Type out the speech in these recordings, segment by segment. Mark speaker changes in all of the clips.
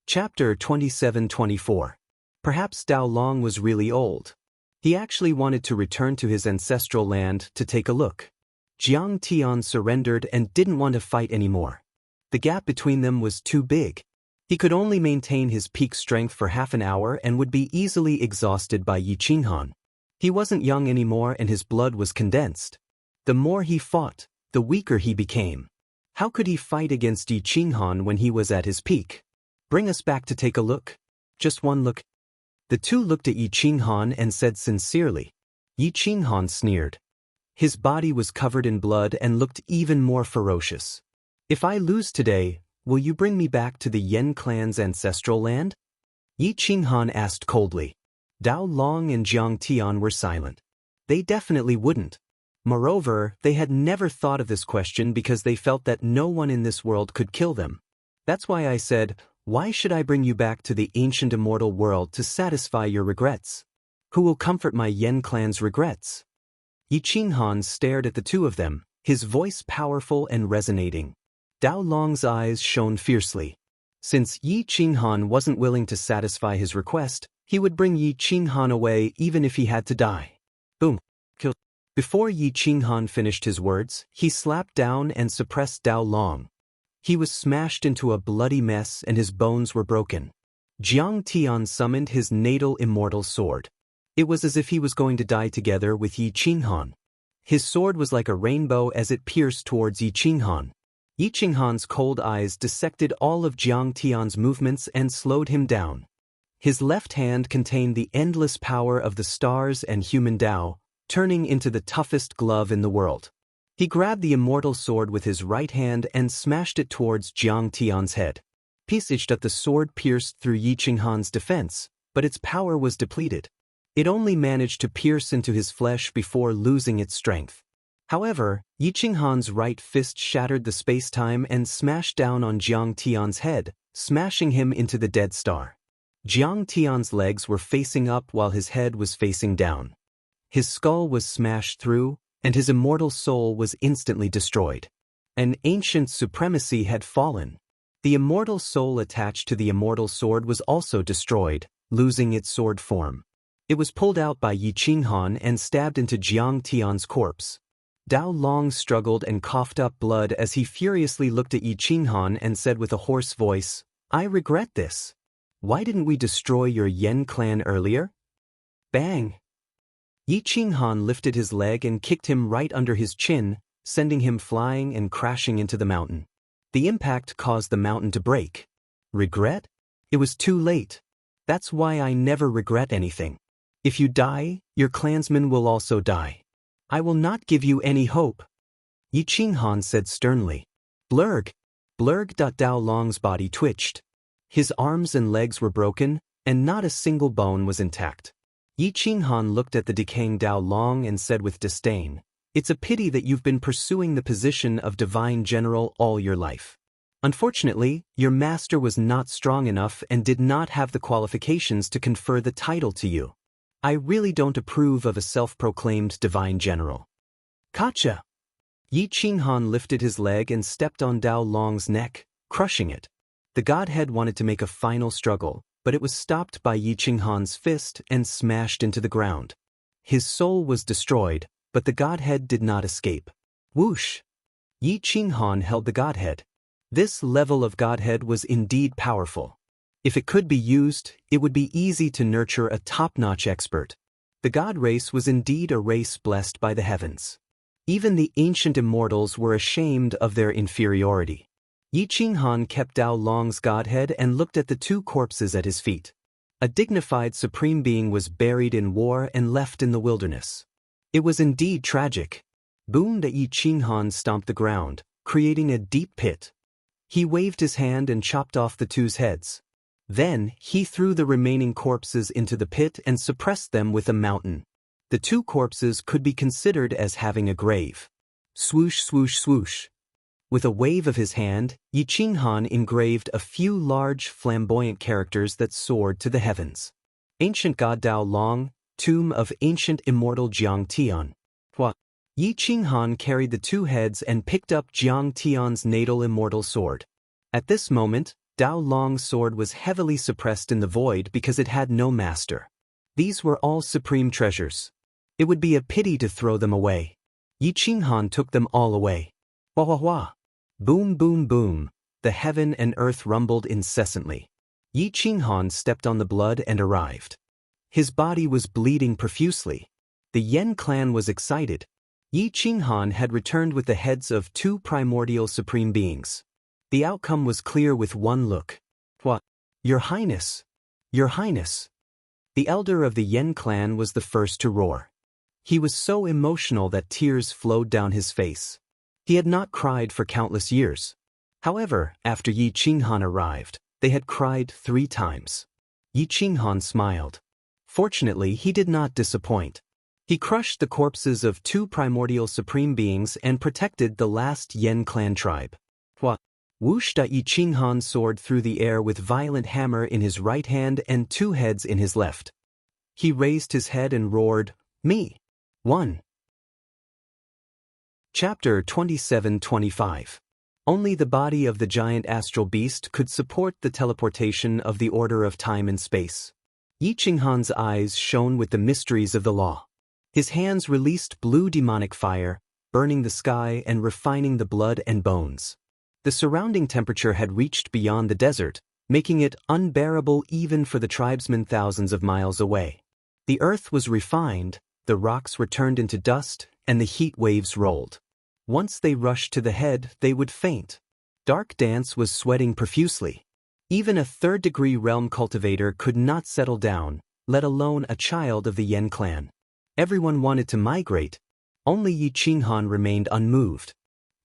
Speaker 1: Chapter 27-24. Perhaps Dao Long was really old. He actually wanted to return to his ancestral land to take a look. Jiang Tian surrendered and didn't want to fight anymore. The gap between them was too big. He could only maintain his peak strength for half an hour and would be easily exhausted by Yi Qinghan. He wasn't young anymore and his blood was condensed. The more he fought, the weaker he became. How could he fight against Yi Qinghan when he was at his peak? Bring us back to take a look. Just one look. The two looked at Yi Qinghan and said sincerely. Yi Qinghan sneered. His body was covered in blood and looked even more ferocious. If I lose today, will you bring me back to the Yan clan's ancestral land? Yi Qinghan asked coldly. Dao Long and Jiang Tian were silent. They definitely wouldn't. Moreover, they had never thought of this question because they felt that no one in this world could kill them. That's why I said, why should I bring you back to the ancient immortal world to satisfy your regrets? Who will comfort my Yan clan's regrets? Yi Qinghan stared at the two of them, his voice powerful and resonating. Dao Long's eyes shone fiercely. Since Yi Qinghan wasn't willing to satisfy his request, he would bring Yi Qinghan away even if he had to die. Boom. Kill. Before Yi Qinghan finished his words, he slapped down and suppressed Dao Long. He was smashed into a bloody mess and his bones were broken. Jiang Tian summoned his natal immortal sword. It was as if he was going to die together with Yi Qinghan. His sword was like a rainbow as it pierced towards Yi Qinghan. Yi Qinghan's cold eyes dissected all of Jiang Tian's movements and slowed him down. His left hand contained the endless power of the stars and human Dao, turning into the toughest glove in the world. He grabbed the immortal sword with his right hand and smashed it towards Jiang Tian's head. The sword pierced through Yi Qinghan's defense, but its power was depleted. It only managed to pierce into his flesh before losing its strength. However, Yi Qinghan's right fist shattered the space-time and smashed down on Jiang Tian's head, smashing him into the dead star. Jiang Tian's legs were facing up while his head was facing down. His skull was smashed through, and his immortal soul was instantly destroyed. An ancient supremacy had fallen. The immortal soul attached to the immortal sword was also destroyed, losing its sword form. It was pulled out by Yi Qinghan and stabbed into Jiang Tian's corpse. Dao Long struggled and coughed up blood as he furiously looked at Yi Qinghan and said with a hoarse voice, I regret this. Why didn't we destroy your Yan clan earlier? Bang! Yi Qinghan lifted his leg and kicked him right under his chin, sending him flying and crashing into the mountain. The impact caused the mountain to break. Regret? It was too late. That's why I never regret anything. If you die, your clansmen will also die. I will not give you any hope. Yi Qinghan said sternly. Blurg! Blurg! Dao Long's body twitched. His arms and legs were broken, and not a single bone was intact. Yi Qinghan looked at the decaying Dao Long and said with disdain, It's a pity that you've been pursuing the position of divine general all your life. Unfortunately, your master was not strong enough and did not have the qualifications to confer the title to you. I really don't approve of a self-proclaimed divine general. Gotcha! Yi Qinghan lifted his leg and stepped on Dao Long's neck, crushing it. The godhead wanted to make a final struggle, but it was stopped by Yi Qinghan's fist and smashed into the ground. His soul was destroyed, but the godhead did not escape. Whoosh! Yi Qinghan held the godhead. This level of godhead was indeed powerful. If it could be used, it would be easy to nurture a top-notch expert. The god race was indeed a race blessed by the heavens. Even the ancient immortals were ashamed of their inferiority. Yi Qinghan kept Dao Long's godhead and looked at the two corpses at his feet. A dignified supreme being was buried in war and left in the wilderness. It was indeed tragic. Boom! Yi Qinghan stomped the ground, creating a deep pit. He waved his hand and chopped off the two's heads. Then, he threw the remaining corpses into the pit and suppressed them with a mountain. The two corpses could be considered as having a grave. Swoosh, swoosh, swoosh. With a wave of his hand, Yi Qinghan engraved a few large, flamboyant characters that soared to the heavens. Ancient God Dao Long, Tomb of Ancient Immortal Jiang Tian. Yi Qinghan carried the two heads and picked up Jiang Tian's natal immortal sword. At this moment, Dao Long's sword was heavily suppressed in the void because it had no master. These were all supreme treasures. It would be a pity to throw them away. Yi Qinghan took them all away. Wah wah wah. Boom boom boom. The heaven and earth rumbled incessantly. Yi Qinghan stepped on the blood and arrived. His body was bleeding profusely. The Yen clan was excited. Yi Qinghan had returned with the heads of 2 primordial supreme beings. The outcome was clear with one look. What? Your Highness! Your Highness! The elder of the Yen clan was the first to roar. He was so emotional that tears flowed down his face. He had not cried for countless years. However, after Yi Qinghan arrived, they had cried 3 times. Yi Qinghan smiled. Fortunately, he did not disappoint. He crushed the corpses of 2 primordial supreme beings and protected the last Yen clan tribe. What? Whoosh! Yi Qinghan soared through the air with violent hammer in his right hand and 2 heads in his left. He raised his head and roared, "Me! 1." Chapter 27-25. Only the body of the giant astral beast could support the teleportation of the order of time and space. Yi Qinghan's eyes shone with the mysteries of the law. His hands released blue demonic fire, burning the sky and refining the blood and bones. The surrounding temperature had reached beyond the desert, making it unbearable even for the tribesmen thousands of miles away. The earth was refined, the rocks were turned into dust, and the heat waves rolled. Once they rushed to the head, they would faint. Dark Dance was sweating profusely. Even a 3rd-degree realm cultivator could not settle down, let alone a child of the Yen clan. Everyone wanted to migrate. Only Yi Qinghan remained unmoved.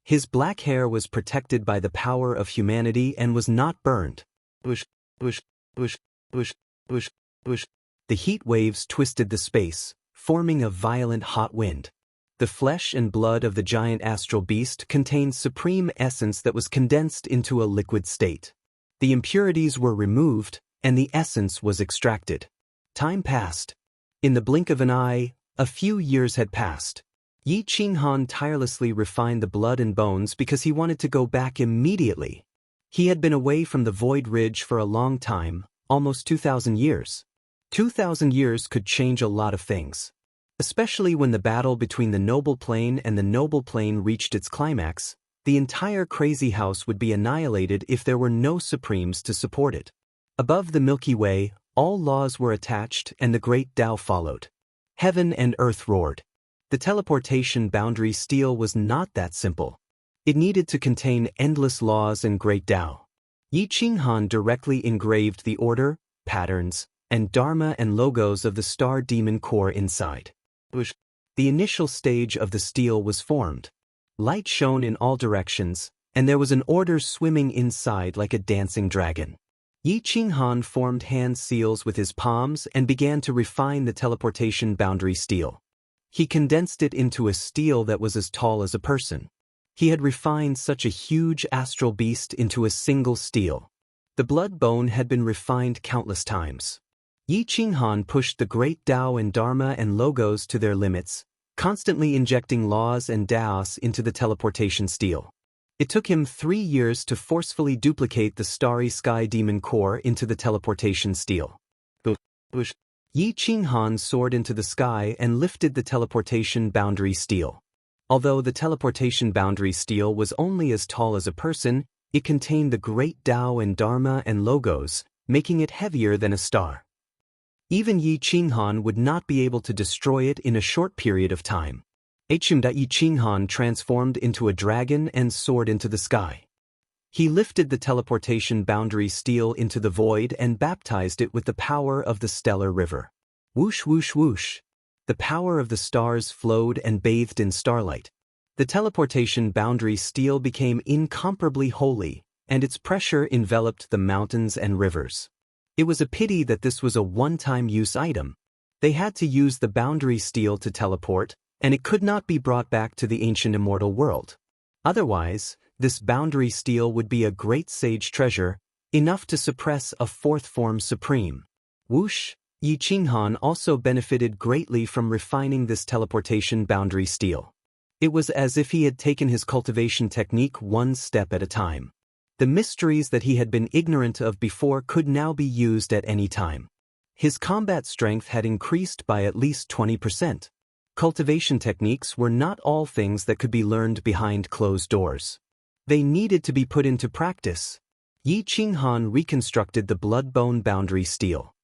Speaker 1: His black hair was protected by the power of humanity and was not burned. Bush, bush, bush, bush, bush, bush. The heat waves twisted the space, forming a violent hot wind. The flesh and blood of the giant astral beast contained supreme essence that was condensed into a liquid state. The impurities were removed, and the essence was extracted. Time passed. In the blink of an eye, a few years had passed. Yi Qinghan tirelessly refined the blood and bones because he wanted to go back immediately. He had been away from the Void Ridge for a long time, almost 2,000 years. 2,000 years could change a lot of things. Especially when the battle between the Noble Plane and the Noble Plane reached its climax, the entire crazy house would be annihilated if there were no Supremes to support it. Above the Milky Way, all laws were attached and the great Tao followed. Heaven and earth roared. The teleportation boundary steel was not that simple. It needed to contain endless laws and great Tao. Yi Qinghan directly engraved the order, patterns, and dharma and logos of the star demon core inside. The initial stage of the steel was formed. Light shone in all directions, and there was an order swimming inside like a dancing dragon. Yi Qinghan formed hand seals with his palms and began to refine the teleportation boundary steel. He condensed it into a steel that was as tall as a person. He had refined such a huge astral beast into a single steel. The blood bone had been refined countless times. Yi Qinghan pushed the great Tao and Dharma and logos to their limits, constantly injecting laws and Taos into the teleportation steel. It took him 3 years to forcefully duplicate the starry sky demon core into the teleportation steel. Yi Qinghan soared into the sky and lifted the teleportation boundary steel. Although the teleportation boundary steel was only as tall as a person, it contained the great Tao and Dharma and logos, making it heavier than a star. Even Yi Qinghan would not be able to destroy it in a short period of time. Yi Qinghan transformed into a dragon and soared into the sky. He lifted the teleportation boundary steel into the void and baptized it with the power of the stellar river. Whoosh whoosh whoosh. The power of the stars flowed and bathed in starlight. The teleportation boundary steel became incomparably holy, and its pressure enveloped the mountains and rivers. It was a pity that this was a one-time use item. They had to use the boundary steel to teleport, and it could not be brought back to the ancient immortal world. Otherwise, this boundary steel would be a great sage treasure, enough to suppress a 4th form supreme. Whoosh! Yi Qinghan also benefited greatly from refining this teleportation boundary steel. It was as if he had taken his cultivation technique one step at a time. The mysteries that he had been ignorant of before could now be used at any time. His combat strength had increased by at least 20%. Cultivation techniques were not all things that could be learned behind closed doors. They needed to be put into practice. Yi Qinghan reconstructed the blood-bone boundary steel.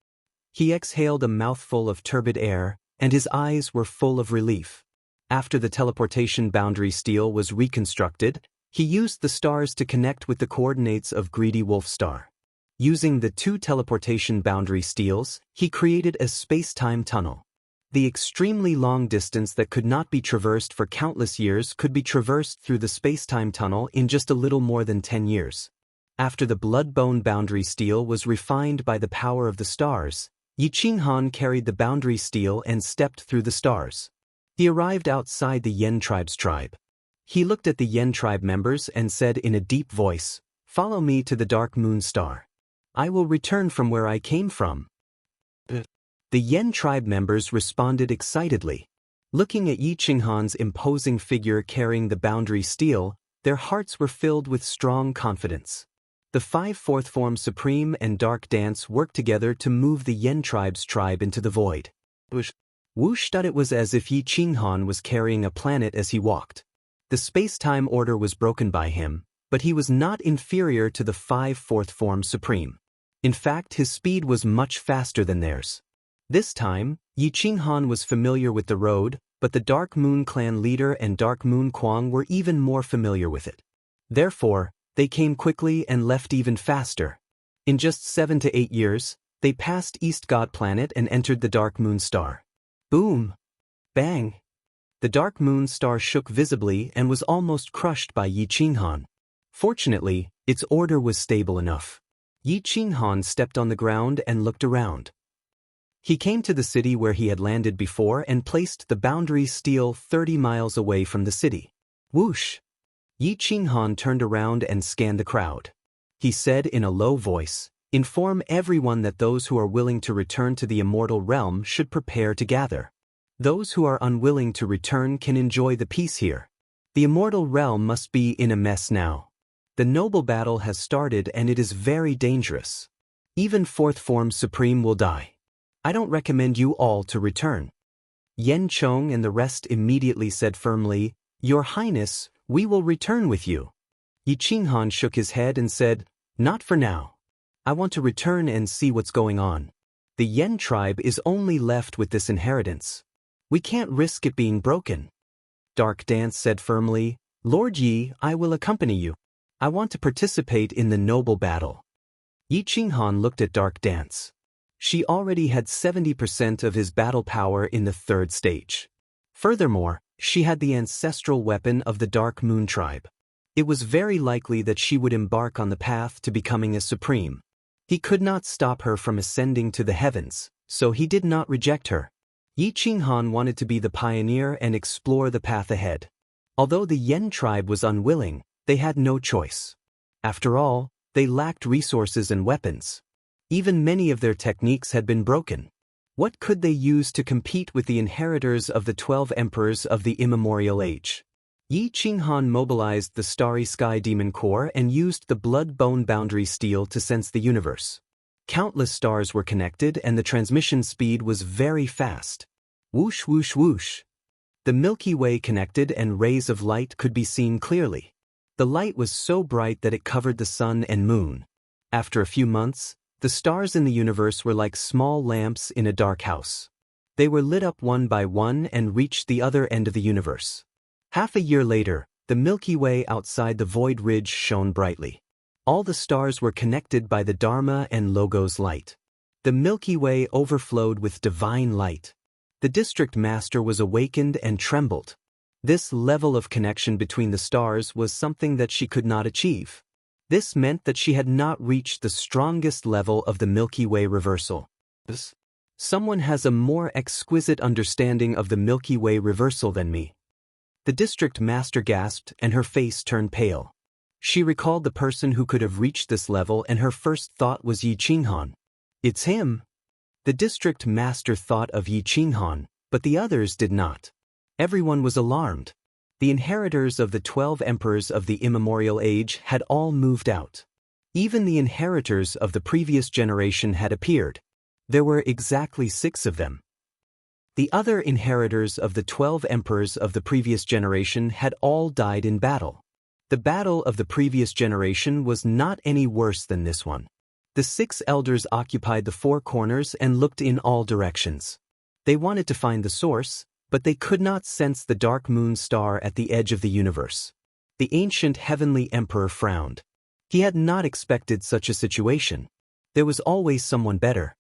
Speaker 1: He exhaled a mouthful of turbid air, and his eyes were full of relief. After the teleportation boundary steel was reconstructed, he used the stars to connect with the coordinates of Greedy Wolf Star. Using the two teleportation boundary steels, he created a space-time tunnel. The extremely long distance that could not be traversed for countless years could be traversed through the space-time tunnel in just a little more than 10 years. After the blood-bone boundary steel was refined by the power of the stars, Yi Qinghan carried the boundary steel and stepped through the stars. He arrived outside the Yen tribe's tribe. He looked at the Yen tribe members and said in a deep voice, "Follow me to the Dark Moon Star. I will return from where I came from." The Yen tribe members responded excitedly. Looking at Yi Qinghan's imposing figure carrying the boundary steel, their hearts were filled with strong confidence. The 5 Fourth Form Supreme and Dark Dance worked together to move the Yen tribe's tribe into the void. Whoosh! It was as if Yi Qinghan was carrying a planet as he walked. The space-time order was broken by him, but he was not inferior to the 5 Fourth Form Supreme. In fact, his speed was much faster than theirs. This time, Yi Qinghan was familiar with the road, but the Dark Moon Clan leader and Dark Moon Quang were even more familiar with it. Therefore, they came quickly and left even faster. In just 7 to 8 years, they passed East God Planet and entered the Dark Moon Star. Boom! Bang! The Dark Moon Star shook visibly and was almost crushed by Yi Qinghan. Fortunately, its order was stable enough. Yi Qinghan stepped on the ground and looked around. He came to the city where he had landed before and placed the boundary steel 30 miles away from the city. Whoosh! Yi Qinghan turned around and scanned the crowd. He said in a low voice, "Inform everyone that those who are willing to return to the immortal realm should prepare to gather. Those who are unwilling to return can enjoy the peace here. The immortal realm must be in a mess now. The noble battle has started and it is very dangerous. Even 4th Form Supreme will die. I don't recommend you all to return." Yen Chong and the rest immediately said firmly, "Your Highness, we will return with you." Yi Qinghan shook his head and said, "Not for now. I want to return and see what's going on. The Yen tribe is only left with this inheritance. We can't risk it being broken." Dark Dance said firmly, "Lord Yi, I will accompany you. I want to participate in the noble battle." Yi Qinghan looked at Dark Dance. She already had 70% of his battle power in the 3rd stage. Furthermore, she had the ancestral weapon of the Dark Moon tribe. It was very likely that she would embark on the path to becoming a supreme. He could not stop her from ascending to the heavens, so he did not reject her. Yi Qinghan wanted to be the pioneer and explore the path ahead. Although the Yen tribe was unwilling, they had no choice. After all, they lacked resources and weapons. Even many of their techniques had been broken. What could they use to compete with the inheritors of the 12 emperors of the immemorial age? Yi Qinghan mobilized the Starry Sky Demon Core and used the blood-bone boundary steel to sense the universe. Countless stars were connected and the transmission speed was very fast. Whoosh whoosh whoosh. The Milky Way connected and rays of light could be seen clearly. The light was so bright that it covered the sun and moon. After a few months, the stars in the universe were like small lamps in a dark house. They were lit up one by one and reached the other end of the universe. Half a year later, the Milky Way outside the Void Ridge shone brightly. All the stars were connected by the Dharma and Logos light. The Milky Way overflowed with divine light. The district master was awakened and trembled. This level of connection between the stars was something that she could not achieve. This meant that she had not reached the strongest level of the Milky Way reversal. Someone has a more exquisite understanding of the Milky Way reversal than me. The district master gasped and her face turned pale. She recalled the person who could have reached this level and her first thought was Yi Qinghan. It's him. The district master thought of Yi Qinghan, but the others did not. Everyone was alarmed. The inheritors of the 12 emperors of the immemorial age had all moved out. Even the inheritors of the previous generation had appeared. There were exactly 6 of them. The other inheritors of the 12 emperors of the previous generation had all died in battle. The battle of the previous generation was not any worse than this one. The 6 elders occupied the 4 corners and looked in all directions. They wanted to find the source, but they could not sense the dark moon star at the edge of the universe. The ancient heavenly emperor frowned. He had not expected such a situation. There was always someone better.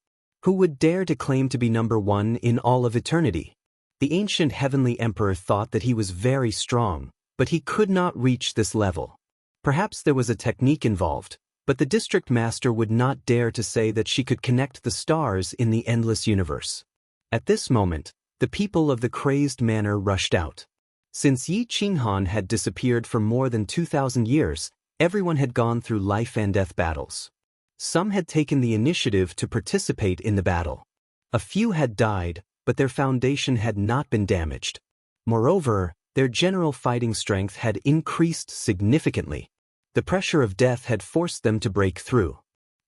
Speaker 1: Who would dare to claim to be number 1 in all of eternity? The ancient heavenly emperor thought that he was very strong, but he could not reach this level. Perhaps there was a technique involved, but the district master would not dare to say that she could connect the stars in the endless universe. At this moment, the people of the crazed manor rushed out. Since Yi Qinghan had disappeared for more than 2,000 years, everyone had gone through life and death battles. Some had taken the initiative to participate in the battle. A few had died, but their foundation had not been damaged. Moreover, their general fighting strength had increased significantly. The pressure of death had forced them to break through.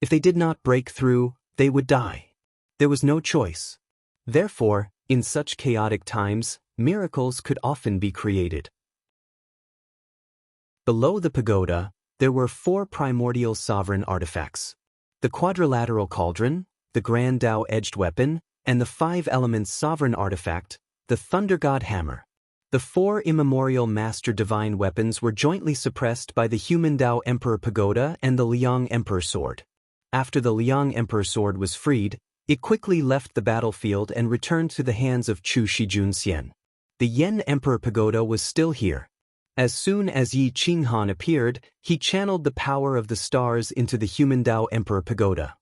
Speaker 1: If they did not break through, they would die. There was no choice. Therefore, in such chaotic times, miracles could often be created. Below the pagoda, there were 4 primordial sovereign artifacts: the quadrilateral cauldron, the grand Tao edged weapon, and the 5 elements sovereign artifact, the thunder god hammer. The 4 immemorial master divine weapons were jointly suppressed by the human Tao Emperor Pagoda and the Liang Emperor Sword. After the Liang Emperor Sword was freed, it quickly left the battlefield and returned to the hands of Chu Shijun Xian. The Yen Emperor Pagoda was still here. As soon as Yi Qinghan appeared, he channeled the power of the stars into the human Tao Emperor Pagoda.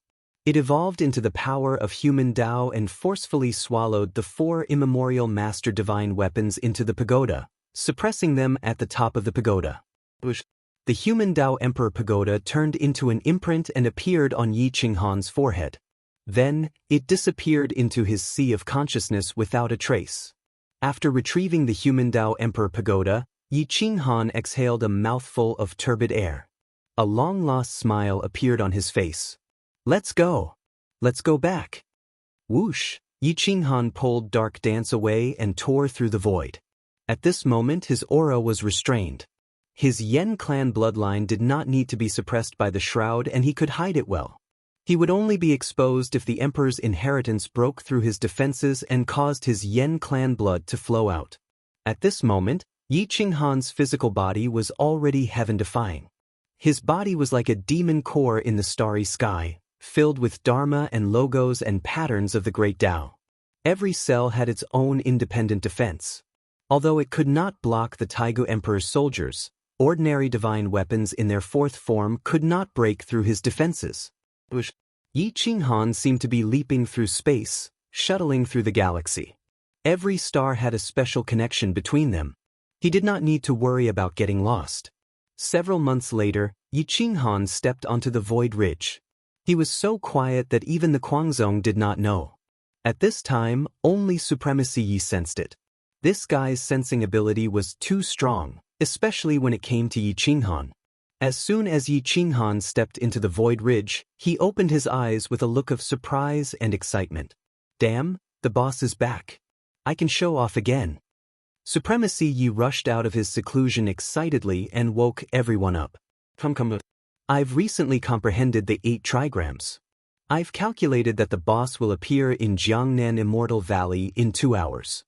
Speaker 1: It evolved into the power of human Tao and forcefully swallowed the 4 immemorial master divine weapons into the pagoda, suppressing them at the top of the pagoda. The human Tao Emperor Pagoda turned into an imprint and appeared on Yi Qinghan's forehead. Then, it disappeared into his sea of consciousness without a trace. After retrieving the human Tao Emperor Pagoda, Yi Qinghan exhaled a mouthful of turbid air. A long-lost smile appeared on his face. Let's go. Let's go back. Whoosh! Yi Qinghan pulled dark dance away and tore through the void. At this moment his aura was restrained. His Yen clan bloodline did not need to be suppressed by the shroud and he could hide it well. He would only be exposed if the emperor's inheritance broke through his defenses and caused his Yen clan blood to flow out. At this moment, Yi Qinghan's physical body was already heaven-defying. His body was like a demon core in the starry sky, filled with dharma and logos and patterns of the great Tao. Every cell had its own independent defense. Although it could not block the Taigu Emperor's soldiers, ordinary divine weapons in their 4th form could not break through his defenses. Yi Qinghan seemed to be leaping through space, shuttling through the galaxy. Every star had a special connection between them. He did not need to worry about getting lost. Several months later, Yi Qinghan stepped onto the Void Ridge. He was so quiet that even the Guangzong did not know. At this time, only Supremacy Yi sensed it. This guy's sensing ability was too strong, especially when it came to Yi Qinghan. As soon as Yi Qinghan stepped into the Void Ridge, he opened his eyes with a look of surprise and excitement. Damn, the boss is back. I can show off again. Supremacy Yi rushed out of his seclusion excitedly and woke everyone up. Come. I've recently comprehended the 8 trigrams. I've calculated that the boss will appear in Jiangnan Immortal Valley in 2 hours.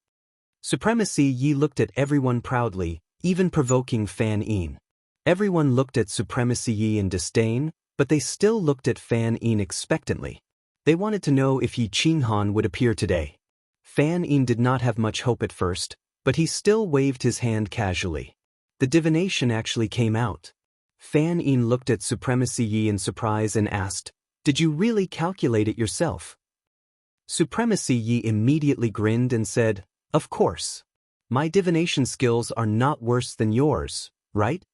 Speaker 1: Supremacy Yi looked at everyone proudly, even provoking Fan Yin. Everyone looked at Supremacy Yi in disdain, but they still looked at Fan Yin expectantly. They wanted to know if Yi Qinghan would appear today. Fan Yin did not have much hope at first, but he still waved his hand casually. The divination actually came out. Fan Yin looked at Supremacy Yi in surprise and asked, "Did you really calculate it yourself?" Supremacy Yi immediately grinned and said, "Of course. My divination skills are not worse than yours, right?"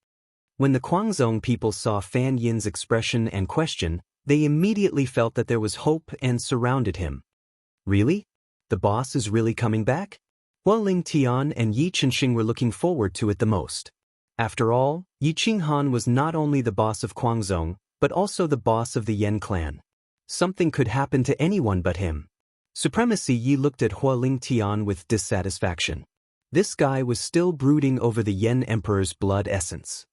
Speaker 1: When the Guangzong people saw Fan Yin's expression and question, they immediately felt that there was hope and surrounded him. Really? The boss is really coming back? Hualing Tian and Yi Chenxing were looking forward to it the most. After all, Yi Qinghan was not only the boss of Guangzhong, but also the boss of the Yan clan. Something could happen to anyone but him. Supremacy Yi looked at Hualing Tian with dissatisfaction. This guy was still brooding over the Yan Emperor's blood essence.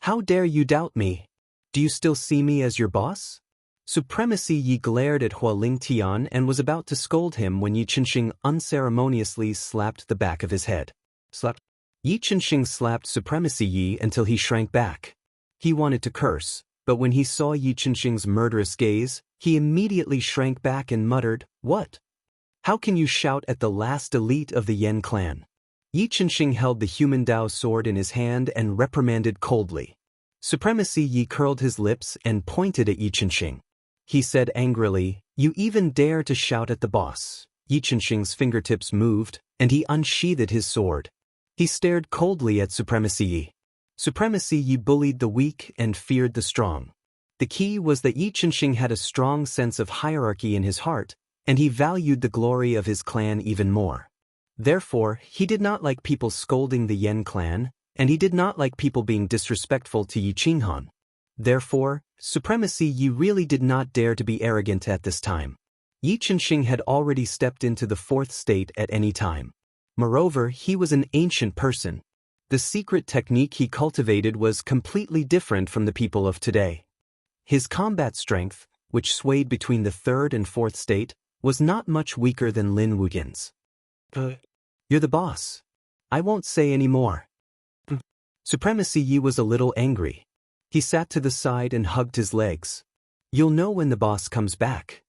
Speaker 1: How dare you doubt me? Do you still see me as your boss? Supremacy Yi glared at Hualing Tian and was about to scold him when Yi Chenxing unceremoniously slapped the back of his head. Slap. Yi Chenxing slapped Supremacy Yi until he shrank back. He wanted to curse, but when he saw Yi Chenxing's murderous gaze, he immediately shrank back and muttered, "What? How can you shout at the last elite of the Yan clan?" Yi Chenxing held the human Dao sword in his hand and reprimanded coldly. Supremacy Yi curled his lips and pointed at Yi Chenxing. He said angrily, "You even dare to shout at the boss." Yi Chenxing's fingertips moved, and he unsheathed his sword. He stared coldly at Supremacy Yi. Supremacy Yi bullied the weak and feared the strong. The key was that Yi Chenxing had a strong sense of hierarchy in his heart, and he valued the glory of his clan even more. Therefore, he did not like people scolding the Yan clan, and he did not like people being disrespectful to Yi Qinghan. Therefore, Supremacy Yi really did not dare to be arrogant at this time. Yi Chenxing had already stepped into the fourth state at any time. Moreover, he was an ancient person. The secret technique he cultivated was completely different from the people of today. His combat strength, which swayed between the third and fourth state, was not much weaker than Lin Wugen's. You're the boss. I won't say any more. Supremacy Yi was a little angry. He sat to the side and hugged his legs. You'll know when the boss comes back.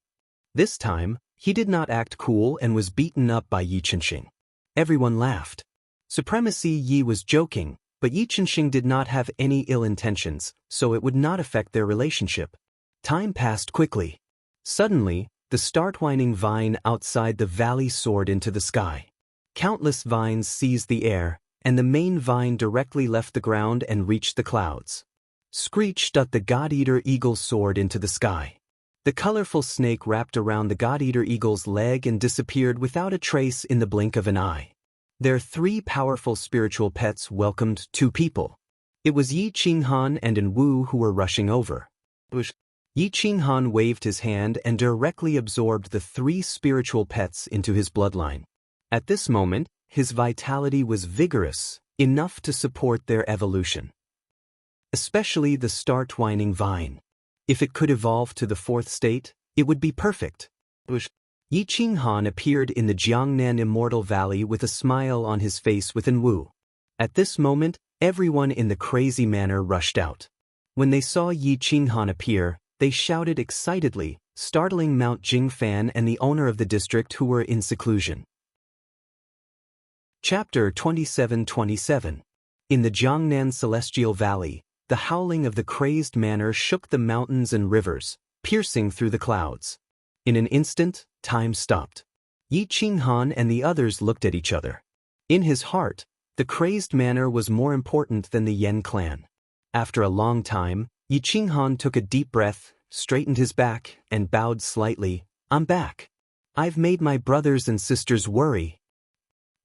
Speaker 1: This time, he did not act cool and was beaten up by Yi Chenxing. Everyone laughed. Supremacy Yi was joking, but Yi Chenxing did not have any ill intentions, so it would not affect their relationship. Time passed quickly. Suddenly, the star-twining vine outside the valley soared into the sky. Countless vines seized the air, and the main vine directly left the ground and reached the clouds. Screeched, the God-Eater eagle soared into the sky. The colorful snake wrapped around the God-Eater eagle's leg and disappeared without a trace in the blink of an eye. Their three powerful spiritual pets welcomed two people. It was Yi Qinghan and An Wu who were rushing over. Yi Qinghan waved his hand and directly absorbed the three spiritual pets into his bloodline. At this moment, his vitality was vigorous, enough to support their evolution. Especially the star-twining vine. If it could evolve to the fourth state, it would be perfect. Yi Qinghan appeared in the Jiangnan Immortal Valley with a smile on his face with An Wu. At this moment, everyone in the crazy manor rushed out. When they saw Yi Qinghan appear, they shouted excitedly, startling Mount Jingfan and the owner of the district who were in seclusion. Chapter 27:27. In the Jiangnan Celestial Valley, the howling of the crazed manor shook the mountains and rivers, piercing through the clouds. In an instant, time stopped. Yi Qinghan and the others looked at each other. In his heart, the crazed manor was more important than the Yan clan. After a long time, Yi Qinghan took a deep breath, straightened his back, and bowed slightly. I'm back. I've made my brothers and sisters worry.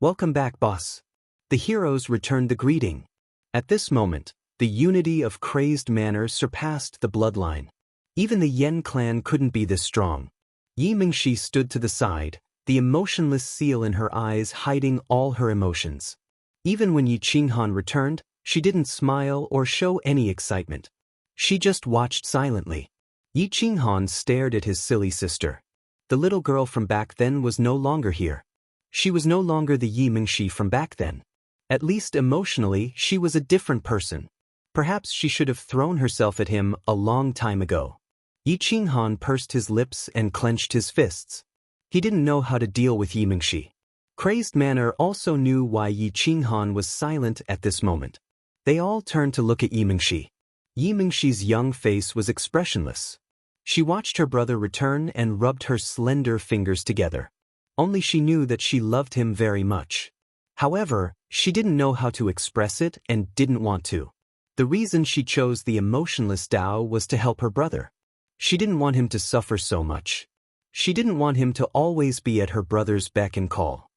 Speaker 1: Welcome back, boss. The heroes returned the greeting. At this moment, the unity of crazed manor surpassed the bloodline. Even the Yan clan couldn't be this strong. Yi Mingxi stood to the side, the emotionless seal in her eyes hiding all her emotions. Even when Yi Qinghan returned, she didn't smile or show any excitement. She just watched silently. Yi Qinghan stared at his silly sister. The little girl from back then was no longer here. She was no longer the Yi Mingxi from back then. At least emotionally, she was a different person. Perhaps she should have thrown herself at him a long time ago. Yi Qinghan pursed his lips and clenched his fists. He didn't know how to deal with Yi Mingxi. Crazed Manor also knew why Yi Qinghan was silent at this moment. They all turned to look at Yi Mingxi. Yi Mingxi's young face was expressionless. She watched her brother return and rubbed her slender fingers together. Only she knew that she loved him very much. However, she didn't know how to express it and didn't want to. The reason she chose the emotionless Dao was to help her brother. She didn't want him to suffer so much. She didn't want him to always be at her brother's beck and call.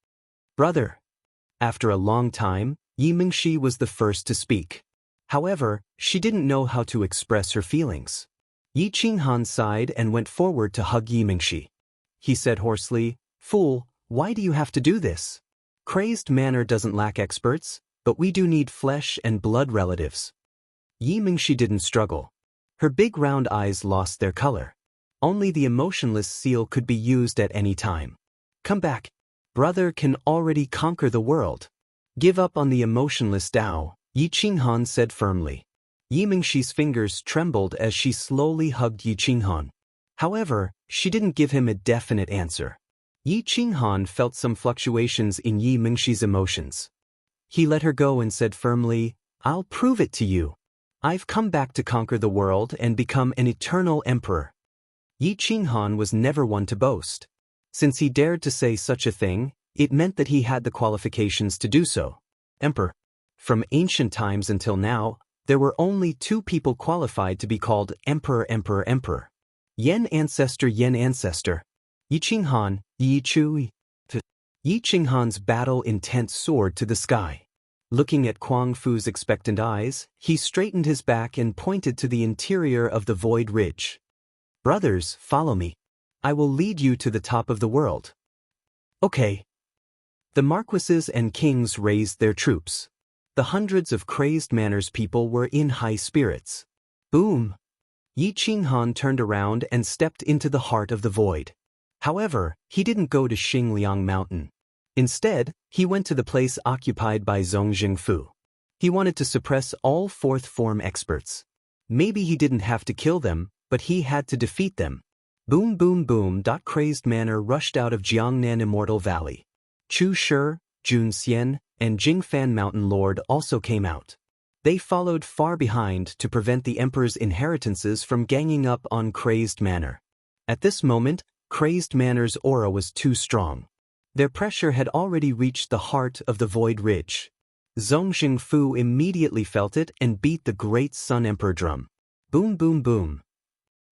Speaker 1: Brother, After a long time, Yi Mingxi was the first to speak. However, she didn't know how to express her feelings. Yi Qinghan sighed and went forward to hug Yi Mingxi. He said hoarsely, "Fool, why do you have to do this? Crazed manner doesn't lack experts, but we do need flesh and blood relatives." Yi Mingxi didn't struggle. Her big round eyes lost their color. Only the emotionless seal could be used at any time. "Come back. Brother can already conquer the world. Give up on the emotionless Tao," Yi Qinghan said firmly. Yi Mingxi's fingers trembled as she slowly hugged Yi Qinghan. However, she didn't give him a definite answer. Yi Qinghan felt some fluctuations in Yi Mingxi's emotions. He let her go and said firmly, "I'll prove it to you. I've come back to conquer the world and become an eternal emperor." Yi Qinghan was never one to boast. Since he dared to say such a thing, it meant that he had the qualifications to do so. Emperor. From ancient times until now, there were only two people qualified to be called emperor. Yan ancestor. Yi Qinghan, Yi Chu. Yi Qinghan's battle-intent soared to the sky. Looking at Kuang Fu's expectant eyes, he straightened his back and pointed to the interior of the Void Ridge. "Brothers, follow me. I will lead you to the top of the world." "Okay." The marquises and kings raised their troops. The hundreds of crazed manners people were in high spirits. Boom! Yi Qinghan turned around and stepped into the heart of the void. However, he didn't go to Xingliang Mountain. Instead, he went to the place occupied by Zhong Jingfu. He wanted to suppress all fourth form experts. Maybe he didn't have to kill them, but he had to defeat them. Boom boom boom. Crazed manner rushed out of Jiangnan Immortal Valley. Chu Shi, Jun Xian, and Jingfan Mountain Lord also came out. They followed far behind to prevent the emperor's inheritances from ganging up on Crazed Manor. At this moment, Crazed Manor's aura was too strong. Their pressure had already reached the heart of the Void Ridge. Zhong Jingfu immediately felt it and beat the great Sun Emperor drum. Boom boom boom.